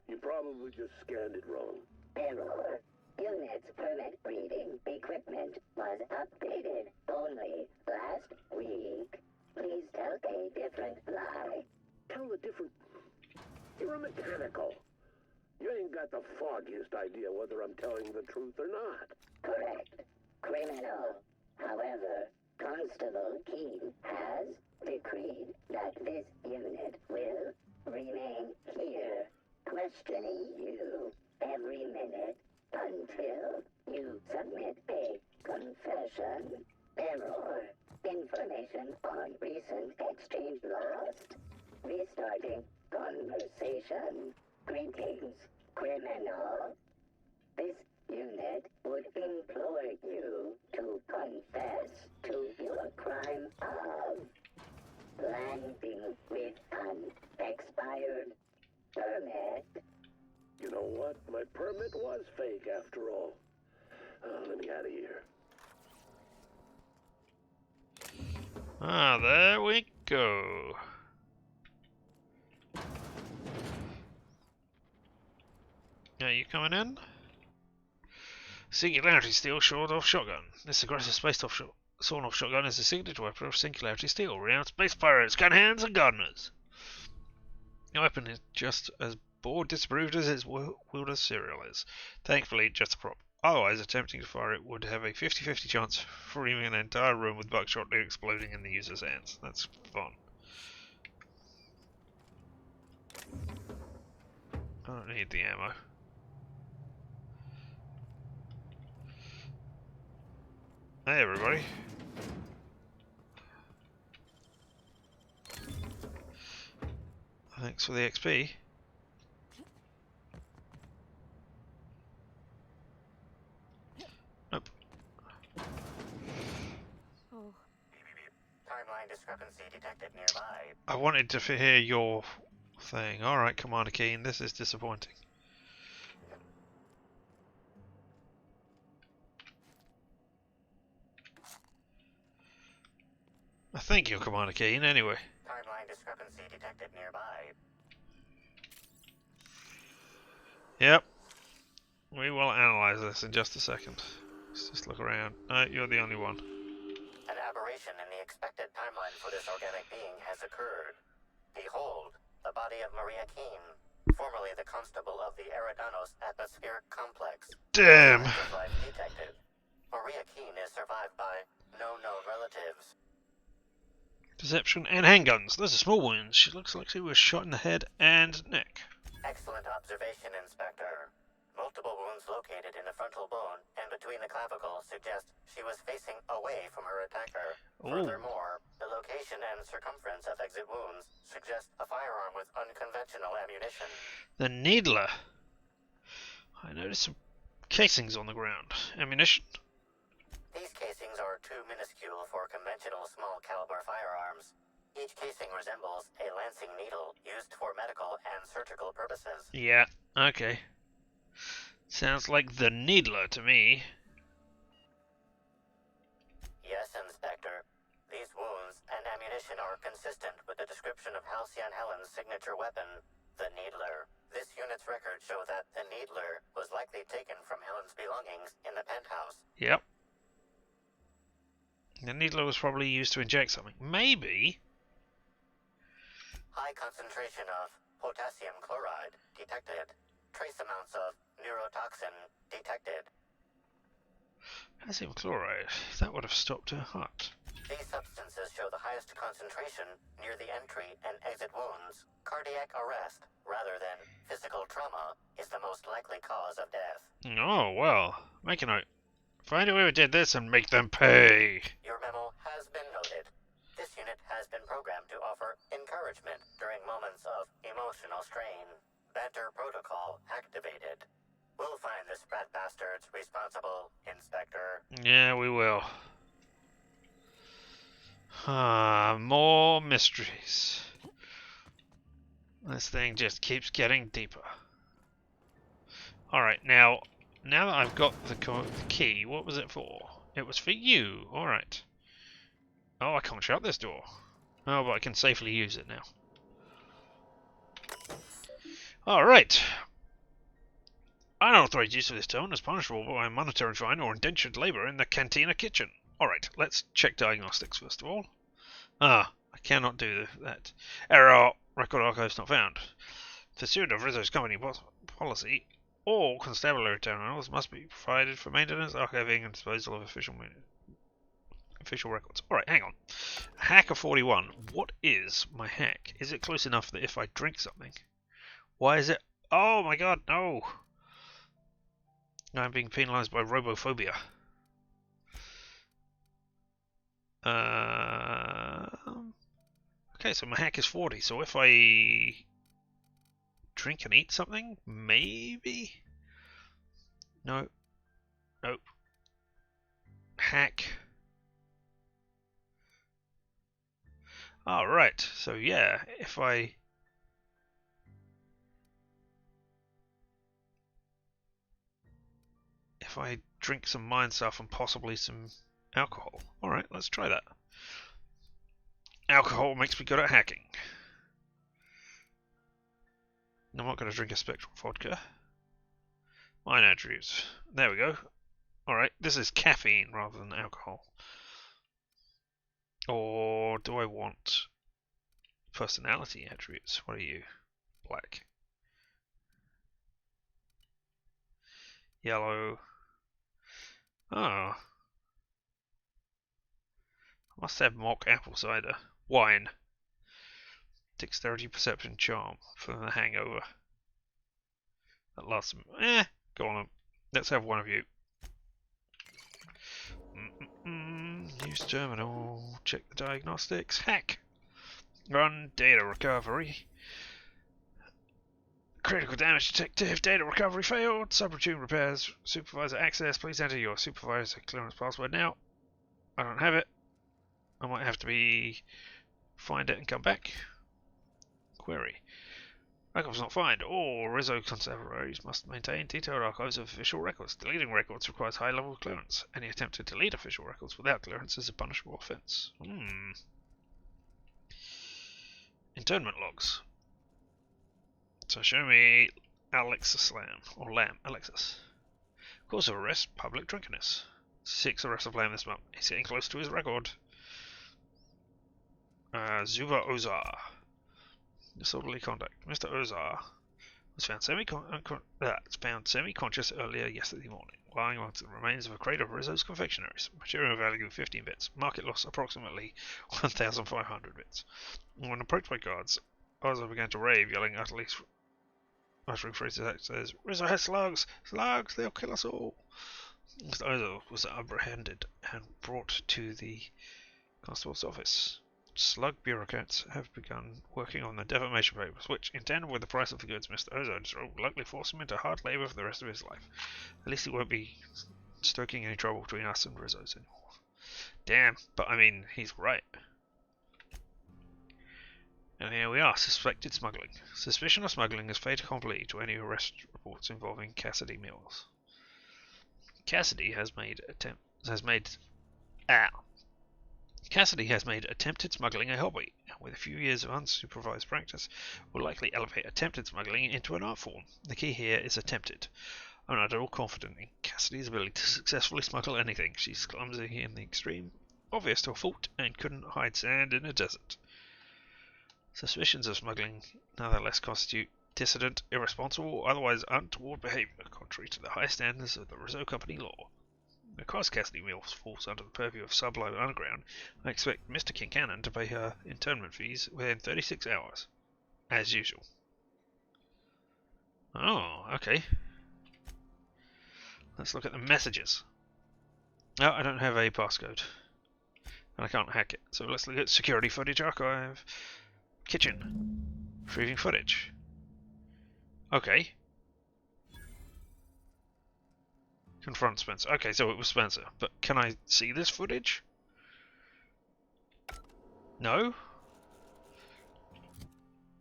You probably just scanned it wrong. Error. Unit's permit reading equipment was updated only last week. Please tell a different lie. Tell a different foggiest idea whether I'm telling the truth or not. Correct. Criminal. However, Constable Keen has decreed that this unit will remain here, questioning you every minute until you submit a confession. Error. Information on recent exchange lost. Restarting conversation. Greetings, criminal. This unit would implore you to confess to your crime of landing with an expired permit. You know what? My permit was fake after all. Let me out of here. Ah, there we go. Are you coming in? Singularity Steel Short-Off Shotgun. This aggressive space-off sawn-off shotgun is a signature weapon of Singularity Steel. Renowned space pirates, gun hands, and gardeners. The weapon is just as board-disapproved as its wielder serial is. Thankfully, just a prop. Otherwise, attempting to fire it would have a 50-50 chance of freeing an entire room with buckshot exploding in the user's hands. That's fun. I don't need the ammo. Hey everybody. Thanks for the XP. Nope. Oh. Timeline discrepancy detected nearby. I wanted to hear your thing. Alright, Commander Keen, this is disappointing. I think you're Commander Keen, anyway. Timeline discrepancy detected nearby. Yep. We will analyze this in just a second. Let's just look around. No, you're the only one. An aberration in the expected timeline for this organic being has occurred. Behold, the body of Maria Keen, formerly the constable of the Eridanos atmospheric complex. Damn. Life detected. Maria Keen is survived by no known relatives. Perception and handguns. Those are small wounds. She looks like she was shot in the head and neck. Excellent observation, Inspector. Multiple wounds located in the frontal bone and between the clavicles suggest she was facing away from her attacker. Ooh. Furthermore, the location and circumference of exit wounds suggest a firearm with unconventional ammunition. The Needler. I noticed some casings on the ground. Ammunition? These casings are too minuscule for conventional small caliber firearms. Each casing resembles a lancing needle used for medical and surgical purposes. Yeah, okay. Sounds like the Needler to me. Yes, Inspector. These wounds and ammunition are consistent with the description of Halcyon Helen's signature weapon, the Needler. This unit's records show that the Needler was likely taken from Helen's belongings in the penthouse. Yep. The Needler was probably used to inject something. Maybe. High concentration of potassium chloride detected. Trace amounts of neurotoxin detected. Potassium chloride. That would have stopped her heart. These substances show the highest concentration near the entry and exit wounds. Cardiac arrest, rather than physical trauma, is the most likely cause of death. Oh, well. Make a note. Find whoever did this and make them pay. Your memo has been noted. This unit has been programmed to offer encouragement during moments of emotional strain. Banter protocol activated. We'll find the sprat bastards responsible, Inspector. Yeah, we will. Ah, more mysteries. This thing just keeps getting deeper. Alright, now that I've got the key, what was it for? It was for you, alright. Oh, I can't shut this door. Oh, but I can safely use it now. Alright. Unauthorized use of this tone is punishable by a monetary fine or indentured labour in the cantina kitchen. Alright, let's check diagnostics first of all. Ah, I cannot do that. Error, record archives not found. Pursuit of Rizzo's company policy, All constabulary terminals must be provided for maintenance, archiving, and disposal of official records. Alright, hang on. Hacker 41. What is my hack? Is it close enough that if I drink something? Why is it... Oh my god, no! I'm being penalized by robophobia. Okay, so my hack is 40, so if I drink and eat something, maybe? No. Nope. Hack. Oh, right. So yeah, if I drink some mind stuff and possibly some alcohol. Alright, let's try that. Alcohol makes me good at hacking. I'm not going to drink a spectral vodka. Mine attributes. There we go. Alright, this is caffeine rather than alcohol. Or do I want personality attributes? What are you? Black. Yellow. Oh. Must have mock apple cider. Wine. Dexterity, perception, charm for the hangover. That lasts. Go on. Let's have one of you. Use terminal. Check the diagnostics. Hack. Run data recovery. Critical damage detective. Data recovery failed. Subroutine repairs. Supervisor access. Please enter your supervisor clearance password now. I don't have it. I might have to find it and come back. Query. Records not found. All Rizzo constabularies must maintain detailed archives of official records. Deleting records requires high-level clearance. Any attempt to delete official records without clearance is a punishable offense. Internment logs. So show me Alexis Lamb, or Lamb, Alexis. Cause of arrest, public drunkenness. 6 arrests of Lamb this month. He's getting close to his record. Zuba Ozar. Disorderly conduct. Mr. Ozar was found semi-conscious earlier yesterday morning, lying amongst the remains of a crate of Rizzo's confectionaries. Material value 15 bits. Market loss approximately 1,500 bits. When approached by guards, Ozar began to rave, yelling uttering phrases that says, "Rizzo has slugs! Slugs! They'll kill us all!" Mr. Ozar was apprehended and brought to the constable's office. Slug bureaucrats have begun working on the defamation papers, which, in tandem with the price of the goods Mr. Ozar will likely force him into hard labor for the rest of his life. At least he won't be stoking any trouble between us and Rizzo's anymore. Damn, but I mean, he's right. And here we are, suspected smuggling. Suspicion of smuggling is fait accompli to any arrest reports involving Cassidy Mills. Cassidy has made attempted smuggling a hobby, and with a few years of unsupervised practice, will likely elevate attempted smuggling into an art form. The key here is attempted. I'm not at all confident in Cassidy's ability to successfully smuggle anything. She's clumsy in the extreme, obvious to a fault, and couldn't hide sand in a desert. Suspicions of smuggling nonetheless constitute dissident, irresponsible, or otherwise untoward behavior, contrary to the high standards of the Rizzo Company law. Because Cassidy Mills falls under the purview of Sublime Underground, I expect Mr. Kincannon to pay her internment fees within 36 hours, as usual. Oh, okay. Let's look at the messages. Oh, I don't have a passcode, and I can't hack it. So let's look at security footage archive. Kitchen. Retrieving footage. Okay. Confront Spencer. Okay, so it was Spencer. But can I see this footage? No?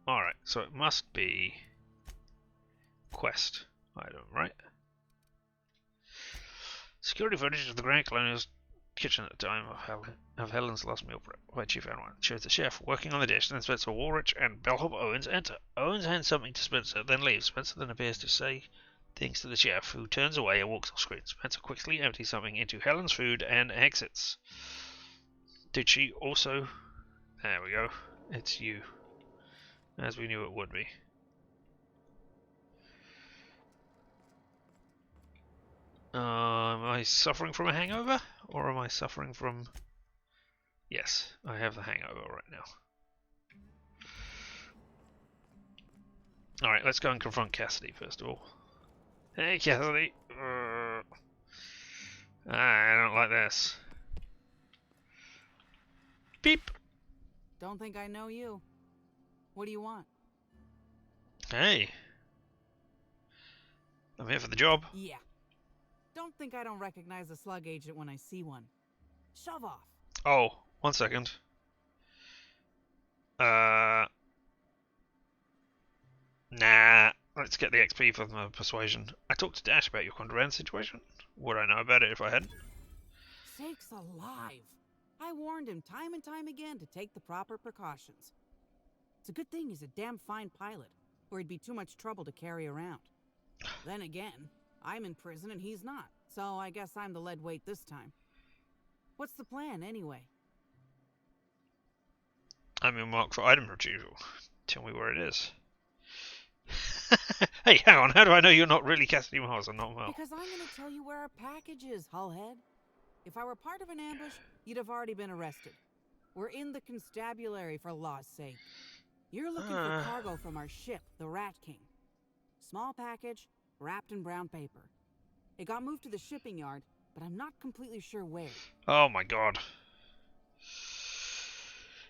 Alright, so it must be quest item, right? Security footage of the Grand Colonial's kitchen at the time of Helen's last meal prep, where she found one. Shows the chef working on the dish, then Spencer Woolrich and bellhop Owens enter. Owens hands something to Spencer, then leaves. Spencer then appears to say things to the chef, who turns away and walks off screen. Spencer quickly empties something into Helen's food and exits. Did she also... There we go. It's you. As we knew it would be. Am I suffering from a hangover? Or am I suffering from... Yes, I have the hangover right now. Alright, let's go and confront Cassidy first of all. Hey Cassidy! I don't like this. Beep! Don't think I know you. What do you want? Hey. I'm here for the job. Yeah. Don't think I don't recognize a slug agent when I see one. Shove off. Oh, 1 second. Nah. Let's get the XP for the persuasion. I talked to Dash about your contraband situation. Would I know about it if I hadn't? Sakes alive. I warned him time and time again to take the proper precautions. It's a good thing he's a damn fine pilot, or he'd be too much trouble to carry around. Then again, I'm in prison and he's not, so I guess I'm the lead weight this time. What's the plan, anyway? I'm in mark for item retrieval. Tell me where it is. Hey, hang on, how do I know you're not really Cassidy Mars and not Mel? Because I'm gonna tell you where our package is, Hullhead. If I were part of an ambush, you'd have already been arrested. We're in the constabulary, for law's sake. You're looking for cargo from our ship, the Rat King. Small package, wrapped in brown paper. It got moved to the shipping yard, but I'm not completely sure where. Oh my god.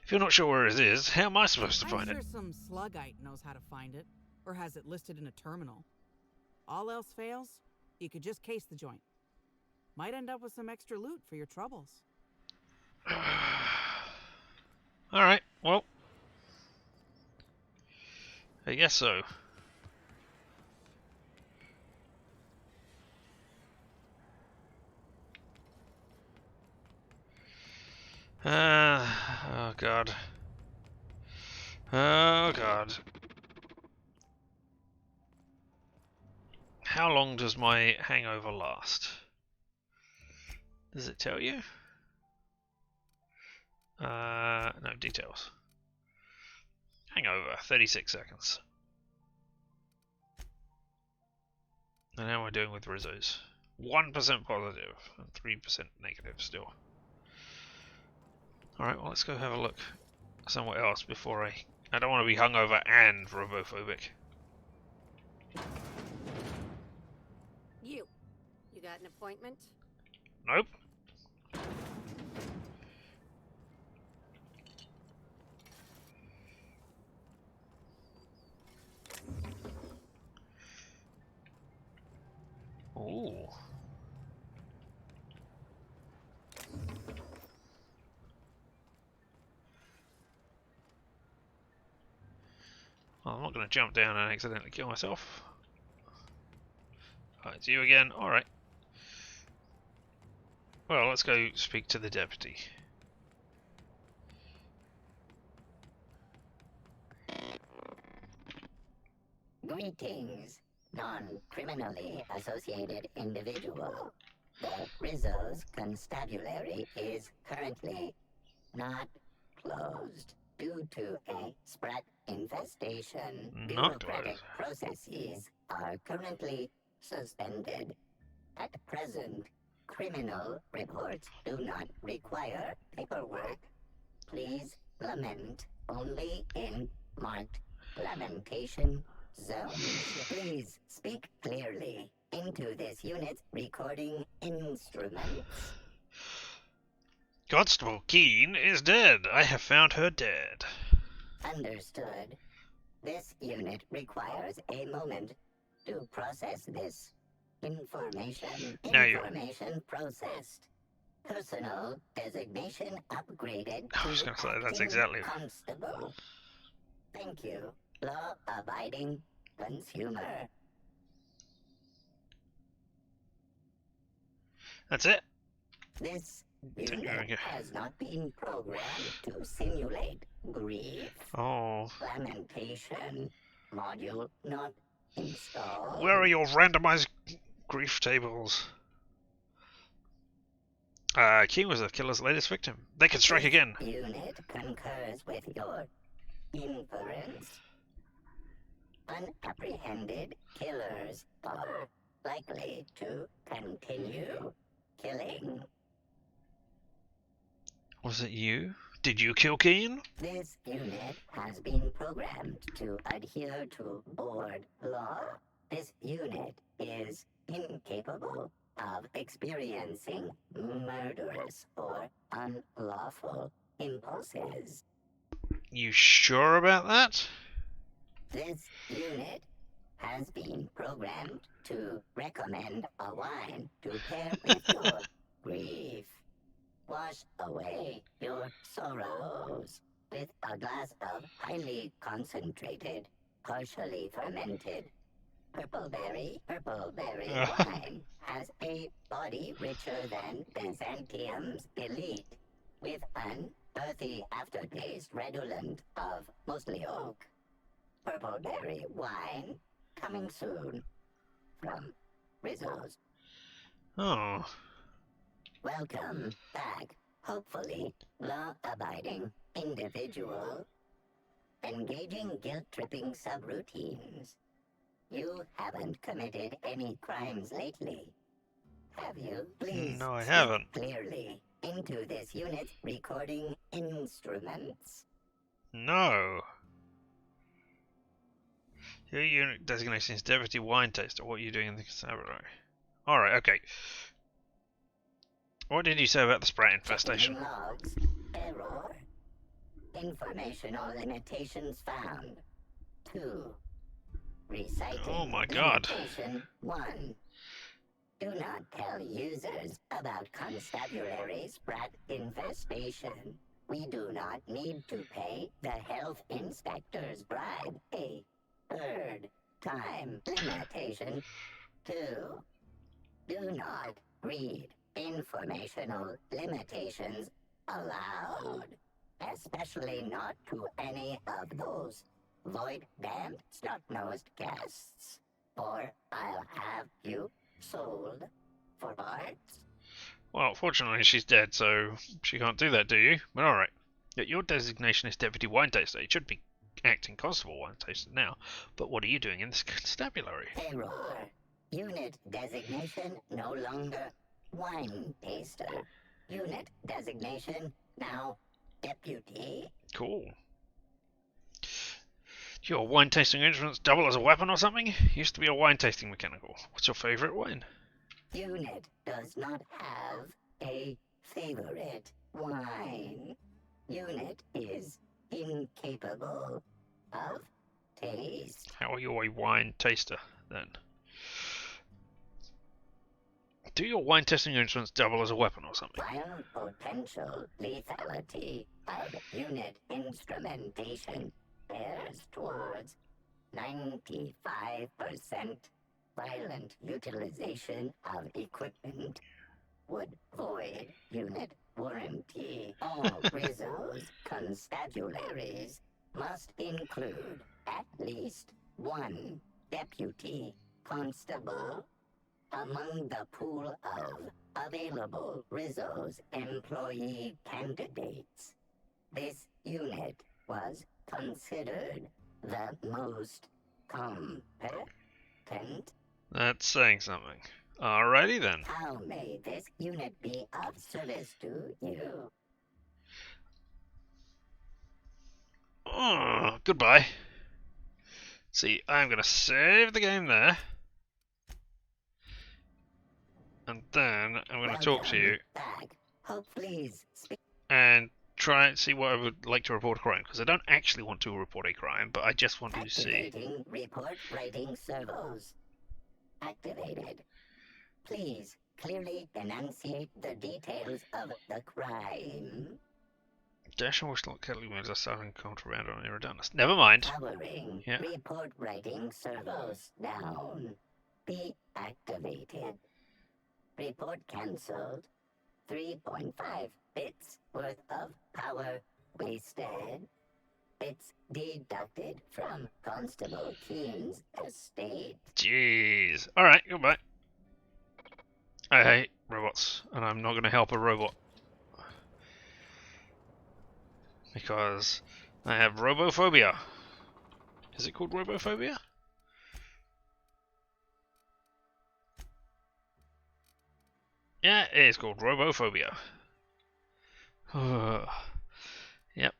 If you're not sure where it is, how am I supposed to find it? I'm sure some sluggite knows how to find it, or has it listed in a terminal. All else fails, you could just case the joint. Might end up with some extra loot for your troubles. Alright, well. I guess so. Oh god. Oh god. How long does my hangover last? Does it tell you? No details. Hangover, 36 seconds. And how am I doing with Rizzos? 1% positive and 3% negative still. Alright, well let's go have a look somewhere else before I don't want to be hungover and robophobic. You got an appointment? Nope. Ooh. Well, I'm not going to jump down and accidentally kill myself. Oh, it's you again. Alright. Well, let's go speak to the deputy. Greetings, non-criminally associated individual. The Rizzo's constabulary is currently not closed due to a sprat infestation. Bureaucratic processes are currently suspended. At present, criminal reports do not require paperwork. Please lament only in marked lamentation zones. Please speak clearly into this unit's recording instruments. Constable Keene is dead. I have found her dead. Understood. This unit requires a moment to process this information. Information processed. Personal designation upgraded I was to going to say, that's acting exactly... constable. Thank you, law-abiding consumer. That's it? This unit has not been programmed to simulate grief. Oh. Lamentation. Module not installed. Where are your randomized grief tables? King was the killer's latest victim. They can strike again. Unit concurs with your inference. Unapprehended killers are likely to continue killing. Was it you? Did you kill Keen? This unit has been programmed to adhere to board law. This unit is incapable of experiencing murderous or unlawful impulses. You sure about that? This unit has been programmed to recommend a wine to pair with your grief. Wash away your sorrows with a glass of highly concentrated, partially fermented purple berry wine. Has a body richer than Byzantium's elite, with an earthy aftertaste redolent of mostly oak. Purple berry wine coming soon from Rizzo's. Oh. Welcome back, hopefully law-abiding individual. Engaging guilt-tripping subroutines. You haven't committed any crimes lately, have you? Please no, I speak haven't. clearly into this unit's recording instruments. No. Your unit designation is Deputy Wine Taster. What are you doing in the constabulary? Alright, okay. What did you say about the Sprat infestation? Logs, error. Informational limitations found. 2. Reciting Oh my god. limitation 1. Do not tell users about constabulary sprat infestation. We do not need to pay the health inspector's bribe a third time. Limitation 2. Do not read informational limitations aloud, especially not to any of those void-damned snot-nosed guests, or I'll have you sold for parts. Well, fortunately she's dead, so she can't do that, do you? But alright. Your designation is Deputy Wine Taster. You should be acting Constable Wine Taster now. But what are you doing in this constabulary? Error. Unit designation no longer Wine Taster. Unit designation now Deputy. Cool. Your wine tasting instruments double as a weapon or something? Used to be a wine tasting mechanical. What's your favourite wine? Unit does not have a favorite wine. Unit is incapable of taste. How are you a wine taster, then? Do your wine testing instruments double as a weapon or something? While potential lethality of unit instrumentation bears towards 95% violent utilization of equipment, would void unit warranty. All Rizzo's constabularies must include at least one deputy constable among the pool of available Rizzo's employee candidates. This unit was considered the most competent. That's saying something. Alrighty then. How may this unit be of service to you? Oh, goodbye. See, I'm going to save the game there. And then I'm going to talk to you. And try and see what I would like to report a crime. Because I don't actually want to report a crime, but I just want to see. Activating report writing servos. Activated. Please clearly enunciate the details of the crime. Dash and Whistle Kettle Moons are selling contraband on Eridanos. Never mind. Powering report writing servos down. Be activated. Report cancelled. 3.5 bits worth of power wasted. Bits deducted from Constable Keen's estate. Jeez. Alright, goodbye. I hate robots, and I'm not going to help a robot. Because I have robophobia. Is it called robophobia? Yeah, it's called Robophobia. Yep.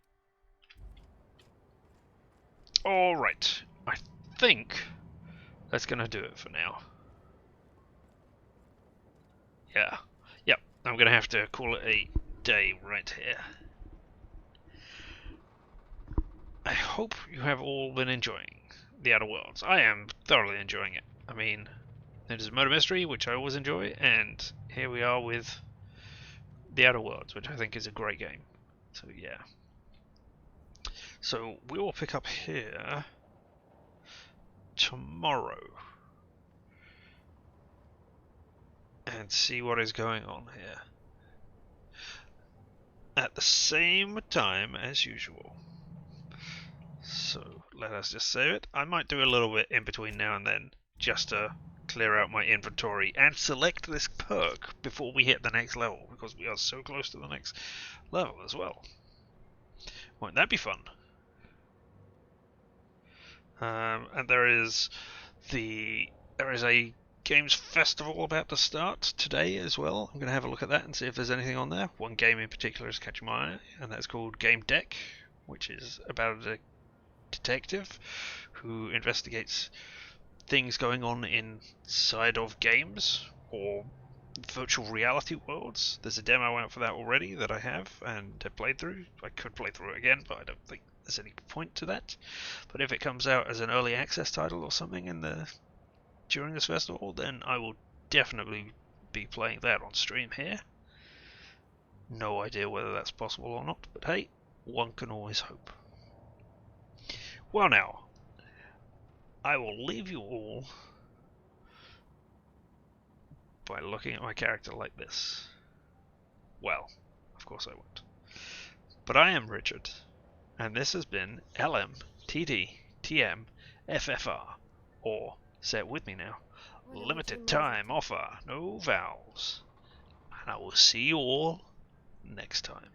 Alright, I think that's gonna do it for now. Yeah. Yep, I'm gonna have to call it a day right here. I hope you have all been enjoying The Outer Worlds. I am thoroughly enjoying it. I mean, it is a murder mystery, which I always enjoy, and here we are with The Outer Worlds, which I think is a great game. So yeah. So we will pick up here tomorrow and see what is going on here. At the same time as usual. So let us just save it. I might do a little bit in between now and then just to clear out my inventory and select this perk before we hit the next level, because we are so close to the next level as well. Won't that be fun? And there is a games festival about to start today as well. I'm going to have a look at that and see if there's anything on there. One game in particular is catching my eye, and that's called Game Deck, which is about a detective who investigates things going on inside of games or virtual reality worlds. There's a demo out for that already that I have and have played through. I could play through it again, but I don't think there's any point to that. But if it comes out as an early access title or something during this festival, then I will definitely be playing that on stream here. No idea whether that's possible or not, but hey, one can always hope. Well now, I will leave you all by looking at my character like this. Well, of course I won't. But I am Richard, and this has been LMTDTMFFR, or, say it with me now, limited time offer, no vowels. And I will see you all next time.